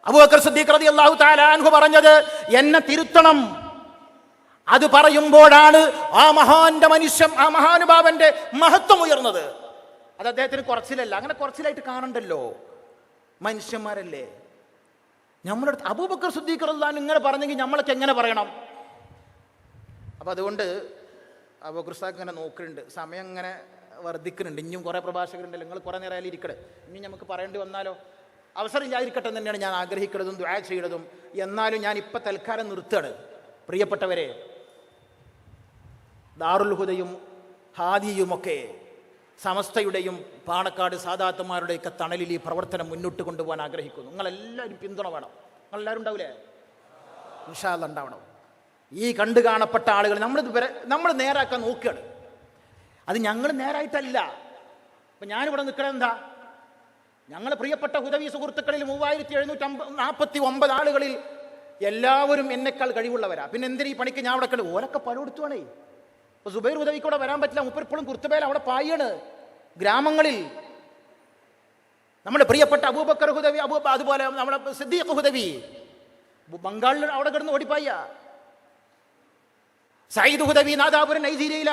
അബൂബക്കർ സിദ്ദീഖ് റളിയല്ലാഹു തആല അൻഹു പറഞ്ഞത്, എന്നെ തിരുത്തണം. അത് പറയുമ്പോഴാണ് ആ മഹാനുഭാവന്റെ മഹത്വം ഉയർന്നത്. അത് അദ്ദേഹത്തിന് കുറച്ചിലല്ല. അങ്ങനെ കുറച്ചിലായിട്ട് കാണണ്ടല്ലോ, മനുഷ്യന്മാരല്ലേ. നമ്മുടെ അടുത്ത് അബൂബക്കർ സിദ്ദീഖ് റളിയല്ലാഹു അൻഹു ഇങ്ങനെ പറഞ്ഞെങ്കിൽ നമ്മളൊക്കെ എങ്ങനെ പറയണം? അപ്പം അതുകൊണ്ട് അബൂബക്കർ ഉസ്താദ് ഇങ്ങനെ നോക്കുന്നുണ്ട്, സമയം ഇങ്ങനെ വർദ്ധിക്കുന്നുണ്ട്. ഇനിയും കുറേ പ്രഭാഷകരുണ്ടല്ലോ, നിങ്ങൾ കുറേ നേരം ഇരിക്കട്ടെ. ഇനി നമുക്ക് പറയേണ്ടി വന്നാലോ? അവസരം ഇല്ലാതിരിക്കട്ടെ എന്ന് തന്നെയാണ് ഞാൻ ആഗ്രഹിക്കുന്നതും ദുആ ചെയ്യുന്നതും. എന്നാലും ഞാൻ ഇപ്പം തൽക്കാലം നിർത്തുകയാണ്. പ്രിയപ്പെട്ടവരെ, ദാറുൽ ഹുദയും ഹാദിയുമൊക്കെ സമസ്തയുടെയും പാണക്കാട് സാദാത്തുമാരുടെയൊക്കെ തണലിൽ ഈ പ്രവർത്തനം മുന്നോട്ട് കൊണ്ടുപോകാൻ ആഗ്രഹിക്കുന്നു. നിങ്ങളെല്ലാവരും പിന്തുണ വേണം. നിങ്ങളെല്ലാവരും ഉണ്ടാവില്ലേ? ഇൻഷാ അല്ലാഹ് ഉണ്ടാവണം. ഈ കണ്ടു കാണപ്പെട്ട ആളുകൾ നമ്മൾ നേരാക്കാൻ നോക്കുകയാണ്. അത് ഞങ്ങൾ നേരായിട്ടല്ല. ഇപ്പം ഞാനിവിടെ നിൽക്കണത് എന്താ? ഞങ്ങൾ പ്രിയപ്പെട്ട ഹുദവി സുഹൃത്തുക്കളിൽ 3749 ആളുകളിൽ എല്ലാവരും എന്നെക്കാൾ കഴിവുള്ളവരാ. പിന്നെ എന്തിനീ പണിക്ക് ഞാൻ അവിടെ കണ്ട്? ഓരൊക്കെ പലയിടത്തുവാണേ. ഇപ്പൊ സുബൈർ ഹുദവിക്ക് അവിടെ വരാൻ പറ്റില്ല. മുപ്പരിപ്പോഴും കുർത്തുബേൽ അവിടെ പായാണ് ഗ്രാമങ്ങളിൽ. നമ്മുടെ പ്രിയപ്പെട്ട അബൂബക്കർ ഹുദവി, അതുപോലെ നമ്മുടെ സിദ്ദീഖ് ഹുദവി ബംഗാളിൽ അവിടെ കിടന്ന് ഓടിപ്പായ. സയ്യിദ് ഹുദവി നാദാപുരം നൈജീരിയയില.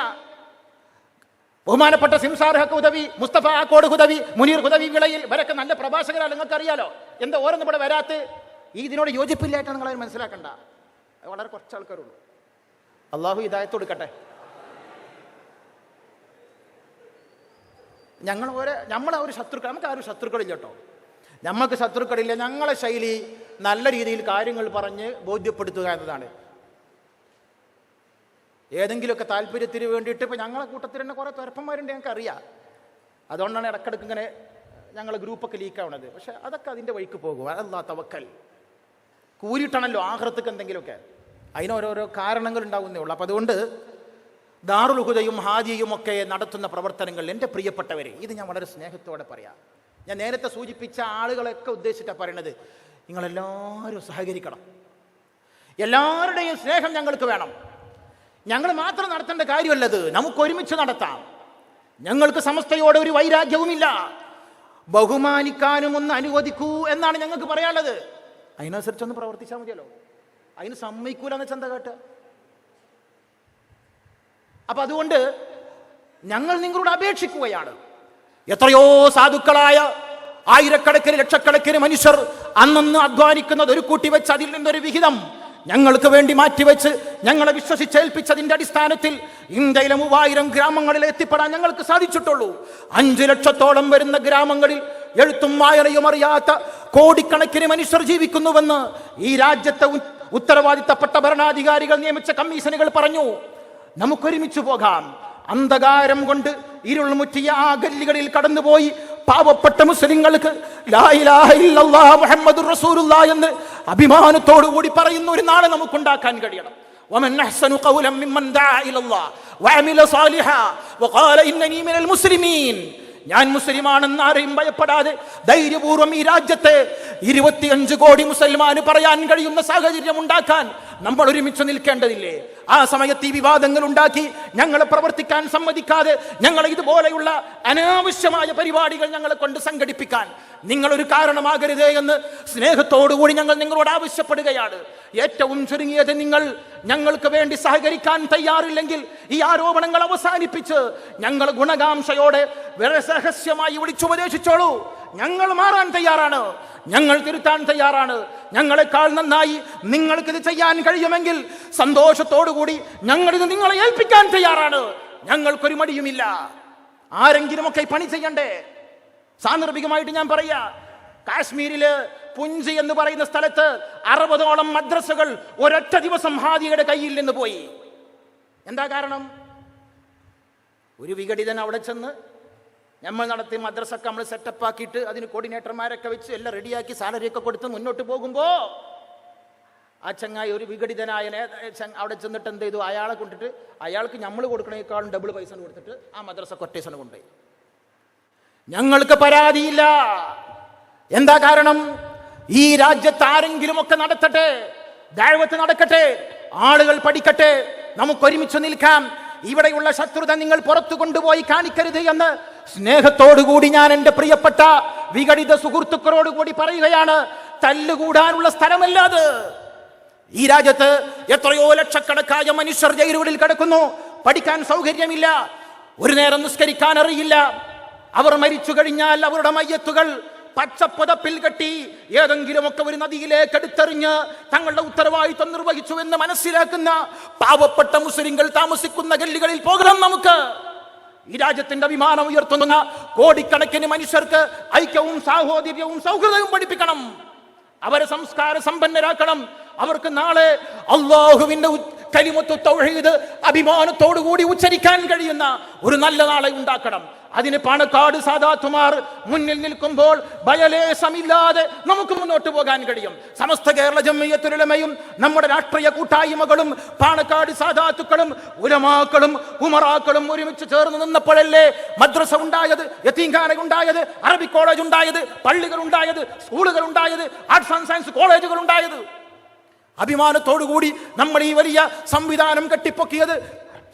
ബഹുമാനപ്പെട്ട സിംസാർ ഹക്ക് ഹുദവി, മുസ്തഫ ആക്കോട് ഹുദവി, മുനീർ ഹുദവി വിളയിൽ ഇവരൊക്കെ നല്ല പ്രഭാഷകരാണ്. നിങ്ങൾക്ക് അറിയാലോ. എന്താ ഓരോന്നും ഇവിടെ വരാത്ത്? ഈ ഇതിനോട് യോജിപ്പില്ലായിട്ടാണ് നിങ്ങളത് മനസ്സിലാക്കണ്ട. വളരെ കുറച്ച് ആൾക്കാരുള്ളൂ. അള്ളാഹു ഹിദായത്ത് കൊടുക്കട്ടെ. നമ്മളെ ഒരു ശത്രുക്കൾ, നമുക്ക് ആരും ശത്രുക്കളില്ല കേട്ടോ. നമ്മൾക്ക് ശത്രുക്കളില്ല. ഞങ്ങളെ ശൈലി നല്ല രീതിയിൽ കാര്യങ്ങൾ പറഞ്ഞ് ബോധ്യപ്പെടുത്തുക എന്നതാണ്. ഏതെങ്കിലുമൊക്കെ താല്പര്യത്തിന് വേണ്ടിയിട്ട് ഇപ്പം ഞങ്ങളെ കൂട്ടത്തിൽ തന്നെ കുറേ തുരപ്പന്മാരുണ്ട്, ഞങ്ങൾക്ക് അറിയാം. അതുകൊണ്ടാണ് ഇടക്കിടക്ക് ഇങ്ങനെ ഞങ്ങളെ ഗ്രൂപ്പൊക്കെ ലീക്കാവണത്. പക്ഷെ അതൊക്കെ അതിൻ്റെ വഴിക്ക് പോകും. അല്ലാ തവക്കൽ. കൂരിട്ടണല്ലോ ആഖിറത്തേക്ക് എന്തെങ്കിലുമൊക്കെ. അതിനോരോരോ കാരണങ്ങൾ ഉണ്ടാകുന്നേ ഉള്ളൂ. അപ്പം അതുകൊണ്ട് ദാറുൽ ഹുദയും ഹാദിയും ഒക്കെ നടത്തുന്ന പ്രവർത്തനങ്ങൾ, എൻ്റെ പ്രിയപ്പെട്ടവരെ, ഇത് ഞാൻ വളരെ സ്നേഹത്തോടെ പറയാം. ഞാൻ നേരത്തെ സൂചിപ്പിച്ച ആളുകളൊക്കെ ഉദ്ദേശിച്ചിട്ടാണ് പറയണത്. നിങ്ങളെല്ലാവരും സഹകരിക്കണം. എല്ലാവരുടെയും സ്നേഹം ഞങ്ങൾക്ക് വേണം. ഞങ്ങൾ മാത്രം നടത്തേണ്ട കാര്യമല്ലത്, നമുക്ക് ഒരുമിച്ച് നടത്താം. ഞങ്ങൾക്ക് സമസ്തയോടെ ഒരു വൈരാഗ്യവുമില്ല. ബഹുമാനിക്കാനും ഒന്ന് അനുവദിക്കൂ എന്നാണ് ഞങ്ങൾക്ക് പറയാനുള്ളത്. അതിനനുസരിച്ചൊന്ന് പ്രവർത്തിച്ചാൽ മതിയല്ലോ. അതിന് സമ്മതിക്കൂലെന്ന് ചന്ത കേട്ട്. അപ്പൊ അതുകൊണ്ട് ഞങ്ങൾ നിങ്ങളോട് അപേക്ഷിക്കുകയാണ്. എത്രയോ സാധുക്കളായ ആയിരക്കണക്കിന് ലക്ഷക്കണക്കിന് മനുഷ്യർ അന്നൊന്ന് അധ്വാനിക്കുന്നത് ഒരു കൂട്ടി വെച്ച് അതിൽ നിന്നൊരു വിഹിതം ഞങ്ങൾക്ക് വേണ്ടി മാറ്റിവെച്ച് ഞങ്ങളെ വിശ്വസിച്ചേൽപ്പിച്ചതിന്റെ അടിസ്ഥാനത്തിൽ ഇന്ത്യയിലെ 3000 ഗ്രാമങ്ങളിൽ എത്തിപ്പെടാൻ ഞങ്ങൾക്ക് സാധിച്ചിട്ടുള്ളൂ. 5 ലക്ഷത്തോളം വരുന്ന ഗ്രാമങ്ങളിൽ എഴുത്തും വായനയും അറിയാത്ത കോടിക്കണക്കിന് മനുഷ്യർ ജീവിക്കുന്നുവെന്ന് ഈ രാജ്യത്തെ ഉത്തരവാദിത്തപ്പെട്ട ഭരണാധികാരികൾ നിയമിച്ച കമ്മീഷനുകൾ പറഞ്ഞു. നമുക്കൊരുമിച്ച് പോകാം. അന്ധകാരം കൊണ്ട് ഇരുൾ മുറ്റിയ ആ ഗല്ലികളിൽ കടന്നുപോയി പാവപ്പെട്ട മുസ്ലിങ്ങൾക്ക് ലാ ഇലാഹ ഇല്ലല്ലാഹ് മുഹമ്മദുർ റസൂലുള്ളാഹ് എന്ന് അഭിമാനത്തോടു കൂടി പറയുന്ന ഒരു നാളെ നമുക്കുണ്ടാക്കാൻ കഴിയണം. വമൻ അഹ്സനു ഖൗലൻ മിമ്മൻ ദഅ ഇലല്ലാഹ് വഅമില സാലിഹാ വഖാല ഇന്നനി മിനൽ മുസ്ലിമീൻ. ഞാൻ മുസ്ലിമാണെന്ന് ആരെയും ഭയപ്പെടാതെ ധൈര്യപൂർവ്വം ഈ രാജ്യത്തെ 25 കോടി മുസൽമാന് പറയാൻ കഴിയുന്ന സാഹചര്യം ഉണ്ടാക്കാൻ നമ്മൾ ഒരുമിച്ച് നിൽക്കേണ്ടതില്ലേ? ആ സമയത്ത് ഈ വിവാദങ്ങൾ ഉണ്ടാക്കി ഞങ്ങളെ പ്രവർത്തിക്കാൻ സമ്മതിക്കാതെ ഞങ്ങളെ ഇതുപോലെയുള്ള അനാവശ്യമായ പരിപാടികൾ ഞങ്ങളെ കൊണ്ട് സംഘടിപ്പിക്കാൻ നിങ്ങളൊരു കാരണമാകരുതേ എന്ന് സ്നേഹത്തോടുകൂടി ഞങ്ങൾ നിങ്ങളോട് ആവശ്യപ്പെടുകയാണ്. ഏറ്റവും ചുരുങ്ങിയത് നിങ്ങൾ ഞങ്ങൾക്ക് വേണ്ടി സഹകരിക്കാൻ തയ്യാറില്ലെങ്കിൽ ഈ ആരോപണങ്ങൾ അവസാനിപ്പിച്ച് ഞങ്ങൾ ഗുണകാംക്ഷയോടെ രഹസ്യമായി വിളിച്ചുപദേശിച്ചോളൂ. ഞങ്ങൾ മാറാൻ തയ്യാറാണ്, ഞങ്ങൾ തിരുത്താൻ തയ്യാറാണ്. ഞങ്ങളെക്കാൾ നന്നായി നിങ്ങൾക്കിത് ചെയ്യാൻ കഴിയുമെങ്കിൽ സന്തോഷത്തോടുകൂടി ഞങ്ങളിത് നിങ്ങളെ ഏൽപ്പിക്കാൻ തയ്യാറാണ്. ഞങ്ങൾക്കൊരു മടിയുമില്ല. ആരെങ്കിലുമൊക്കെ പണി ചെയ്യണ്ടേ? സാന്ദർഭികമായിട്ട് ഞാൻ പറയാ, കാശ്മീരില് പുഞ്ച് എന്ന് പറയുന്ന സ്ഥലത്ത് 60ഓളം മദ്രസകൾ ഒരൊറ്റ ദിവസം ഹാദിയുടെ കയ്യിൽ നിന്ന് പോയി. എന്താ കാരണം? ഒരു വിഘടിതൻ അവിടെ ചെന്ന് നമ്മൾ നടത്തി മദ്രസൊക്കെ നമ്മൾ സെറ്റപ്പ് ആക്കിയിട്ട് അതിന് കോർഡിനേറ്റർമാരൊക്കെ വെച്ച് എല്ലാം റെഡിയാക്കി സാലറിയൊക്കെ കൊടുത്ത് മുന്നോട്ട് പോകുമ്പോൾ ആ ചങ്ങായി ഒരു വിഘടിതനായ അവിടെ ചെന്നിട്ട് എന്ത് ചെയ്തു? അയാളെ കൊണ്ടിട്ട് അയാൾക്ക് നമ്മൾ കൊടുക്കണേക്കാളും ഡബിൾ പൈസ കൊടുത്തിട്ട് ആ മദ്രസ കൊട്ടേഷൻ കൊണ്ടുപോയി. ഞങ്ങൾക്ക് പരാതിയില്ല. എന്താ കാരണം? ഈ രാജ്യത്ത് ആരെങ്കിലും ഒക്കെ നടത്തട്ടെ, ദഅവത്ത് നടക്കട്ടെ, ആളുകൾ പഠിക്കട്ടെ, നമുക്കൊരുമിച്ച് നിൽക്കാം. ഇവിടെയുള്ള ശത്രുത നിങ്ങൾ പുറത്തു കൊണ്ടുപോയി കാണിക്കരുത് എന്ന് സ്നേഹത്തോടുകൂടി ഞാൻ എൻ്റെ പ്രിയപ്പെട്ട വിഘടിത സുഹൃത്തുക്കളോടുകൂടി പറയുകയാണ്. തല്ലുകൂടാനുള്ള സ്ഥലമല്ല അത്. ഈ രാജ്യത്ത് എത്രയോ ലക്ഷക്കണക്കായ മനുഷ്യർ ജയിലുകളിൽ കിടക്കുന്നു. പഠിക്കാൻ സൗകര്യമില്ല, ഒരു നേരം നിസ്കരിക്കാൻ അറിയില്ല. അവർ മരിച്ചു കഴിഞ്ഞാൽ അവരുടെ മയ്യത്തുകൾ പച്ചപ്പുതപ്പിൽ കെട്ടി ഏതെങ്കിലുമൊക്കെ ഒരു നദിയിലേക്ക് എടുത്തെറിഞ്ഞ് തങ്ങളുടെ ഉത്തരവാദിത്വം നിർവഹിച്ചു എന്ന് മനസ്സിലാക്കുന്ന പാവപ്പെട്ട മുസ്ലിങ്ങൾ താമസിക്കുന്ന ഗല്ലികളിൽ പോകണം നമുക്ക്. ഈ രാജ്യത്തിന്റെ അഭിമാനം ഉയർത്തുന്ന കോടിക്കണക്കിന് മനുഷ്യർക്ക് ഐക്യവും സാഹോദര്യവും സൗഹൃദവും പഠിപ്പിക്കണം. അവരെ സംസ്കാര സമ്പന്നരാക്കണം. അവർക്ക് നാളെ അല്ലാഹുവിന്റെ കലിമത്തു തൗഹീദ് അഭിമാനത്തോടു കൂടി ഉച്ചരിക്കാൻ കഴിയുന്ന ഒരു നല്ല നാളെ ഉണ്ടാക്കണം. അതിന് പാണക്കാട് സാദാത്തുമാർ മുന്നിൽ നിൽക്കുമ്പോൾ ഭയലേശമില്ലാതെ നമുക്ക് മുന്നോട്ട് പോകാൻ കഴിയും. സമസ്ത കേരള ജംഇയ്യത്തുൽ ഉലമയും നമ്മുടെ രാഷ്ട്രീയ കൂട്ടായ്മകളും പാണക്കാട് സാദാത്തുക്കളും ഉലമാക്കളും ഉമറാക്കളും ഒരുമിച്ച് ചേർന്ന് നിന്നപ്പോഴല്ലേ മദ്രസ ഉണ്ടായത്, യതീംഖാന ഉണ്ടായത്, അറബിക് കോളേജ് ഉണ്ടായത്, പള്ളികൾ ഉണ്ടായത്, സ്കൂളുകൾ ഉണ്ടായത്, ആർട്സ് ആൻഡ് സയൻസ് കോളേജുകൾ ഉണ്ടായത്. അഭിമാനത്തോടുകൂടി നമ്മൾ ഈ വലിയ സംവിധാനം കെട്ടിപ്പൊക്കിയത്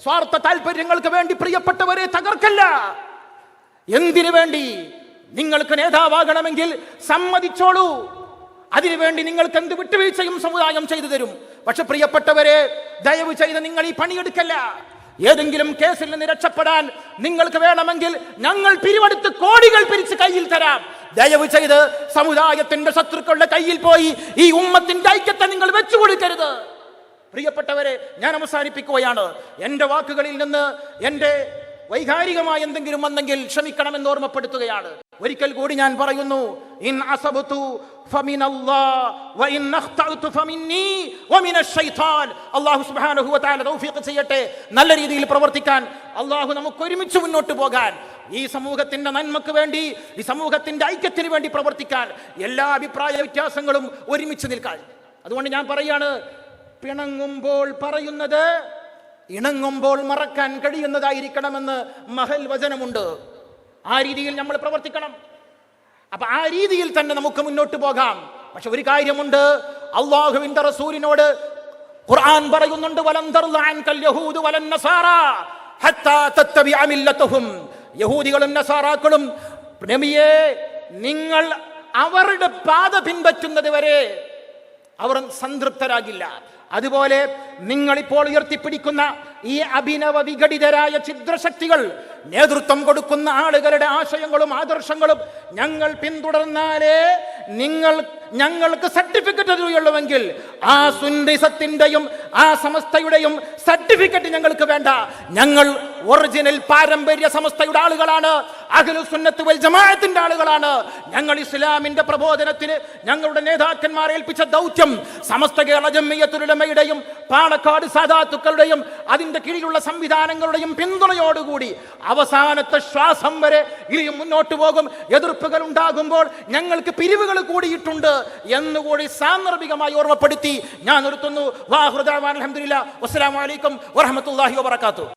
സ്വാർത്ഥ താല്പര്യങ്ങൾക്ക് വേണ്ടി പ്രിയപ്പെട്ടവരെ തകർക്കല്ല. എന്തിനു വേണ്ടി? നിങ്ങൾക്ക് നേതാവാകണമെങ്കിൽ സമ്മതിച്ചോളൂ. അതിനുവേണ്ടി നിങ്ങൾക്ക് എന്ത് വിട്ടുവീഴ്ചയും സമുദായം ചെയ്തു തരും. പക്ഷെ പ്രിയപ്പെട്ടവരെ, ദയവ് ചെയ്ത് നിങ്ങൾ ഈ പണിയെടുക്കല്ല. ഏതെങ്കിലും കേസിൽ നിന്ന് രക്ഷപ്പെടാൻ നിങ്ങൾക്ക് വേണമെങ്കിൽ ഞങ്ങൾ പിരിവെടുത്ത് കോടികൾ പിരിച്ച് കയ്യിൽ തരാം. ദയവ് ചെയ്ത് സമുദായത്തിന്റെ ശത്രുക്കളുടെ കയ്യിൽ പോയി ഈ ഉമ്മത്തിന്റെ ഐക്യത്തെ നിങ്ങൾ വെച്ചു കൊടുക്കരുത്. പ്രിയപ്പെട്ടവരെ, ഞാൻ അവസാനിപ്പിക്കുകയാണ്. എൻ്റെ വാക്കുകളിൽ നിന്ന് എൻ്റെ വൈകാരികമായ എന്തെങ്കിലും വന്നെങ്കിൽ ക്ഷമിക്കണമെന്ന് ഓർമ്മപ്പെടുത്തുകയാണ്. ഒരിക്കൽ കൂടി ഞാൻ പറയുന്നു, ഇൻ അസബതു ഫമിനല്ലാഹ് വഇൻ അഖ്തഅതു ഫമിന്നി വമിനശ് ശൈത്താൻ. അല്ലാഹു സുബ്ഹാനഹു വ തആല തൗഫീഖ് ചെയ്യട്ടെ. നല്ല രീതിയിൽ പ്രവർത്തിക്കാൻ അല്ലാഹു നമുക്ക് ഒരുമിച്ച് മുന്നോട്ട് പോകാൻ, ഈ സമൂഹത്തിന്റെ നന്മക്ക് വേണ്ടി, ഈ സമൂഹത്തിന്റെ ഐക്യത്തിന് വേണ്ടി പ്രവർത്തിക്കാൻ, എല്ലാ അഭിപ്രായ വ്യത്യാസങ്ങളും ഒരുമിച്ച് നിൽക്കാൻ. അതുകൊണ്ട് ഞാൻ പറയാണ്, പിണങ്ങുമ്പോൾ പറയുന്നത് ഇണങ്ങുമ്പോൾ മറക്കാൻ കഴിയുന്നതായിരിക്കണമെന്ന് മഹൽ വചനമുണ്ട്. ആ രീതിയിൽ നമ്മൾ പ്രവർത്തിക്കണം. അപ്പൊ ആ രീതിയിൽ തന്നെ നമുക്ക് മുന്നോട്ട് പോകാം. പക്ഷെ ഒരു കാര്യമുണ്ട്, അല്ലാഹുവിന്റെ റസൂലിനോട് ഖുർആൻ പറയുന്നുണ്ട്, വലൻ തർള അൻകൽ യഹൂദു വലൻ നസാറാ ഹത്താ തത്തബിഅ മില്ലതഹും. യഹൂദികളും നസാറാക്കളും നബിയേ, നിങ്ങൾ അവരുടെ പാത പിൻപറ്റുന്നത് വരെ അവർ സംതൃപ്തരാകില്ല. അതുപോലെ നിങ്ങളിപ്പോൾ ഉയർത്തിപ്പിടിക്കുന്ന ഈ അഭിനവ വിഘടിതരായ ഛിദ്രശക്തികൾ, നേതൃത്വം കൊടുക്കുന്ന ആളുകളുടെ ആശയങ്ങളും ആദർശങ്ങളും ഞങ്ങൾ പിന്തുടർന്നാലേ ഞങ്ങൾക്ക് സർട്ടിഫിക്കറ്റ് തരുകയുള്ളൂവെങ്കിൽ ആ സുന്നിസത്തിന്റെയും ആ സമസ്തയുടെയും സർട്ടിഫിക്കറ്റ് ഞങ്ങൾക്ക് വേണ്ട. ഞങ്ങൾ ഒറിജിനൽ പാരമ്പര്യ സമസ്തയുടെ ആളുകളാണ്, അഹ്ലുസ് സുന്നത്ത് വൽ ജമാഅത്തിന്റെ ആളുകളാണ്. ഞങ്ങൾ ഇസ്ലാമിന്റെ പ്രബോധനത്തിന് ഞങ്ങളുടെ നേതാക്കന്മാർ ഏൽപ്പിച്ച ദൗത്യം സമസ്ത കേരള ജംഇയ്യത്തുൽ ഉലമയുടെയും പാണക്കാട് സാദാത്തുക്കളുടെയും അതിന്റെ കീഴിലുള്ള സംവിധാനങ്ങളുടെയും പിന്തുണയോടുകൂടി അവസാനത്തെ ശ്വാസം വരെ ഇനിയും മുന്നോട്ട് പോകും. എതിർപ്പുകൾ ഉണ്ടാകുമ്പോൾ ഞങ്ങൾക്ക് പിരിവുകൾ കൂടിയിട്ടുണ്ട് എന്നുകൂടി സാന്ദർഭികമായി ഓർമ്മപ്പെടുത്തി ഞാൻ നിർത്തുന്നു. വാഹുദാൻ അൽഹംദുലില്ലാഹ്. വസ്സലാമു അലൈക്കും വറഹ്മത്തുള്ളാഹി വബറകാതുഹു.